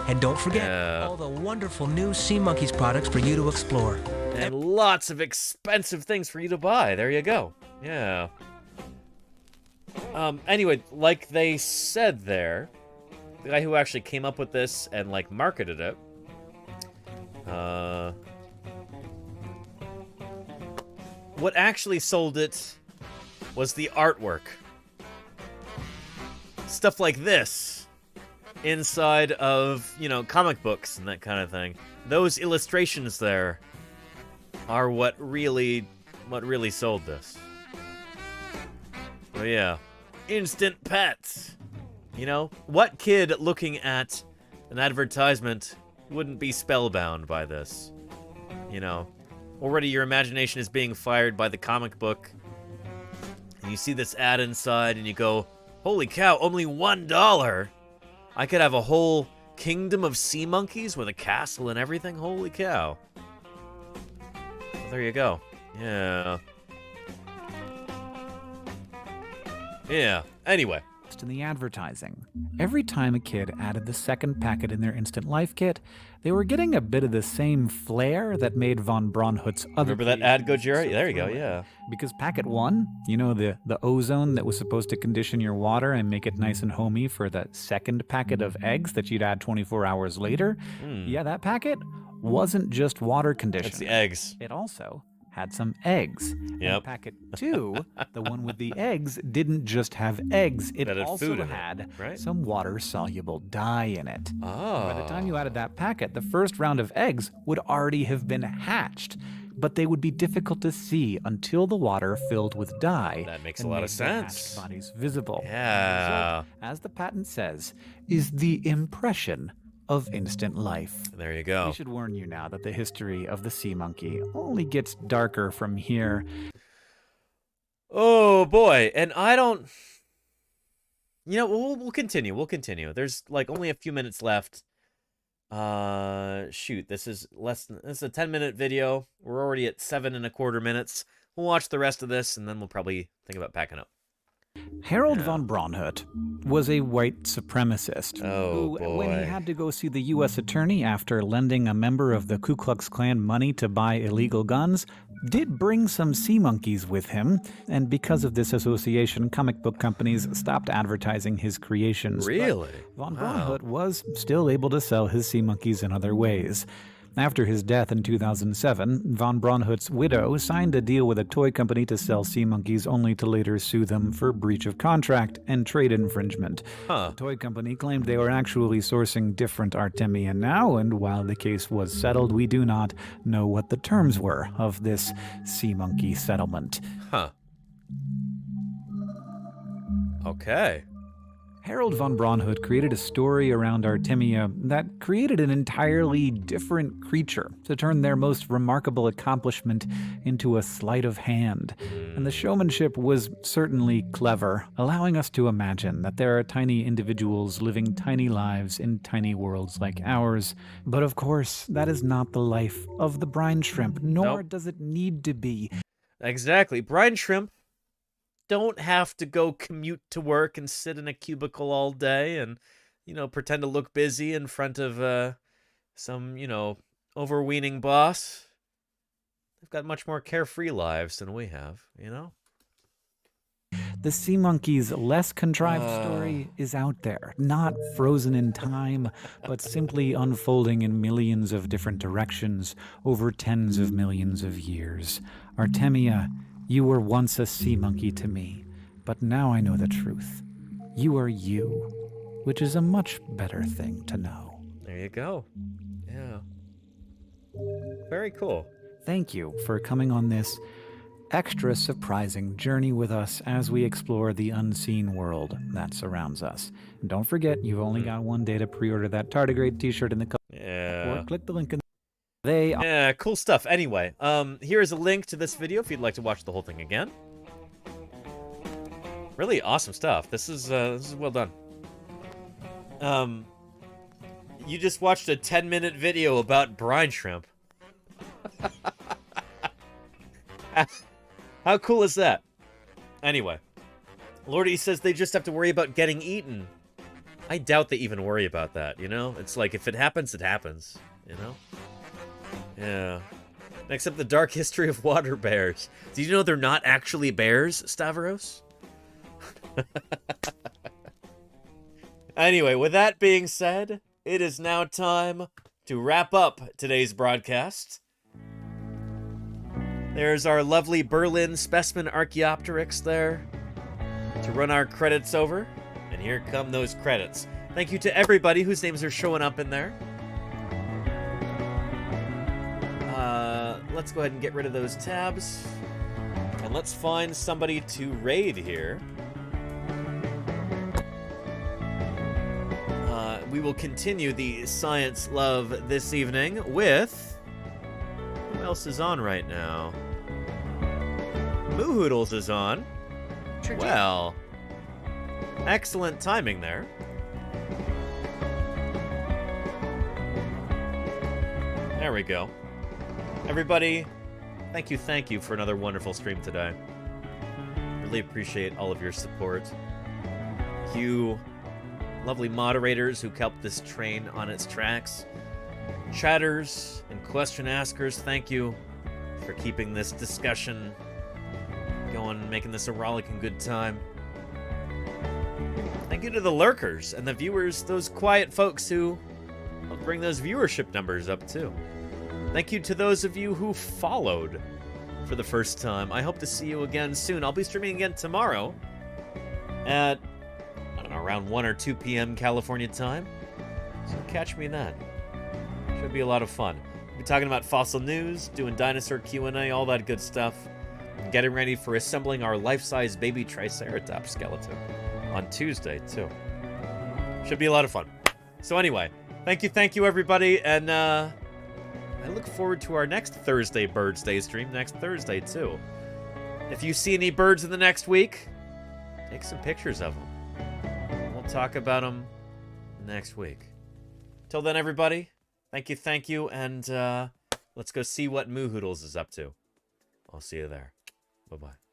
And don't forget all the wonderful new Sea Monkeys products for you to explore. And lots of expensive things for you to buy. There you go. Yeah. Anyway, like they said there, the guy who actually came up with this and, marketed it, what actually sold it was the artwork. Stuff like this inside of, comic books and that kind of thing. Those illustrations there are what really sold this. So yeah, instant pets. What kid looking at an advertisement wouldn't be spellbound by this? Already your imagination is being fired by the comic book. And you see this ad inside and you go, holy cow, only $1? I could have a whole kingdom of sea monkeys with a castle and everything? Holy cow. So there you go. Yeah. Yeah. Anyway, in the advertising. Every time a kid added the second packet in their Instant Life kit, they were getting a bit of the same flair that made von Braunhut's other. Remember that ad, Gojira? There you go, yeah. Because packet 1, you know, the ozone that was supposed to condition your water and make it nice and homey for the second packet of eggs that you'd add 24 hours later? Yeah, that packet wasn't just water conditioned. It's the eggs. It also had some eggs. Yep. And packet 2, the one with the eggs, didn't just have eggs. It That had also food in it, had right? some water-soluble dye in it. Oh. By the time you added that packet, the first round of eggs would already have been hatched, but they would be difficult to see until the water filled with dye. That makes and a lot made of the hatched sense. bodies visible. Yeah. The result, as the patent says, is the impression of instant life. There you go. We should warn you now that the history of the sea monkey only gets darker from here. Oh boy, and I don't. You know, we'll continue. We'll continue. There's like only a few minutes left. Shoot, this is a 10-minute video. We're already at 7.25 minutes. We'll watch the rest of this, and then we'll probably think about packing up. Harold von Braunhut was a white supremacist Oh, who, when he boy. had to go see the U.S. attorney after lending a member of the Ku Klux Klan money to buy illegal guns, did bring some sea monkeys with him, and because of this association, comic book companies stopped advertising his creations. But Really? von Wow. Braunhut was still able to sell his sea monkeys in other ways. After his death in 2007, von Braunhut's widow signed a deal with a toy company to sell sea monkeys, only to later sue them for breach of contract and trade infringement. The toy company claimed they were actually sourcing different Artemia now, and while the case was settled, we do not know what the terms were of this sea monkey settlement. Okay. Harold von Braunhut created a story around Artemia that created an entirely different creature to turn their most remarkable accomplishment into a sleight of hand. And the showmanship was certainly clever, allowing us to imagine that there are tiny individuals living tiny lives in tiny worlds like ours. But of course, that is not the life of the brine shrimp, nor does it need to be. Exactly. Brine shrimp don't have to go commute to work and sit in a cubicle all day and, you know, pretend to look busy in front of some, you know, overweening boss. They've got much more carefree lives than we have, you know? The sea monkey's less contrived story is out there, not frozen in time, but simply unfolding in millions of different directions over tens of millions of years. Artemia, you were once a sea monkey to me, but now I know the truth. You are you, which is a much better thing to know. There you go. Yeah. Very cool. Thank you for coming on this extra surprising journey with us as we explore the unseen world that surrounds us. And don't forget, you've only got one day to pre-order that tardigrade t-shirt in the Yeah. or click the link in Yeah, cool stuff. Anyway, here is a link to this video if you'd like to watch the whole thing again. Really awesome stuff. This is well done. You just watched a 10-minute video about brine shrimp. How cool is that? Anyway, Lordy says they just have to worry about getting eaten. I doubt they even worry about that, you know? It's like, if it happens, it happens, you know? Yeah. Next up, the dark history of water bears. Did you know they're not actually bears, Stavros? Anyway, with that being said, it is now time to wrap up today's broadcast. There's our lovely Berlin specimen Archaeopteryx there to run our credits over. And here come those credits. Thank you to everybody whose names are showing up in there. Let's go ahead and get rid of those tabs. And let's find somebody to raid here. We will continue the science love this evening with... Who else is on right now? Moohoodles is on. Well, excellent timing there. There we go. Everybody, thank you for another wonderful stream today. Really appreciate all of your support. Thank you, lovely moderators who kept this train on its tracks. Chatters and question askers, thank you for keeping this discussion going, making this a rollicking good time. Thank you to the lurkers and the viewers, those quiet folks who help bring those viewership numbers up too. Thank you to those of you who followed for the first time. I hope to see you again soon. I'll be streaming again tomorrow at, I don't know, around 1 or 2 p.m. California time. So catch me then. Should be a lot of fun. We'll be talking about fossil news, doing dinosaur Q&A, all that good stuff. And getting ready for assembling our life-size baby Triceratops skeleton on Tuesday, too. Should be a lot of fun. So anyway, thank you, everybody, and I look forward to our next Thursday Birdsday stream next Thursday, too. If you see any birds in the next week, take some pictures of them. We'll talk about them next week. Till then, everybody, thank you, and let's go see what Moo Hoodles is up to. I'll see you there. Bye-bye.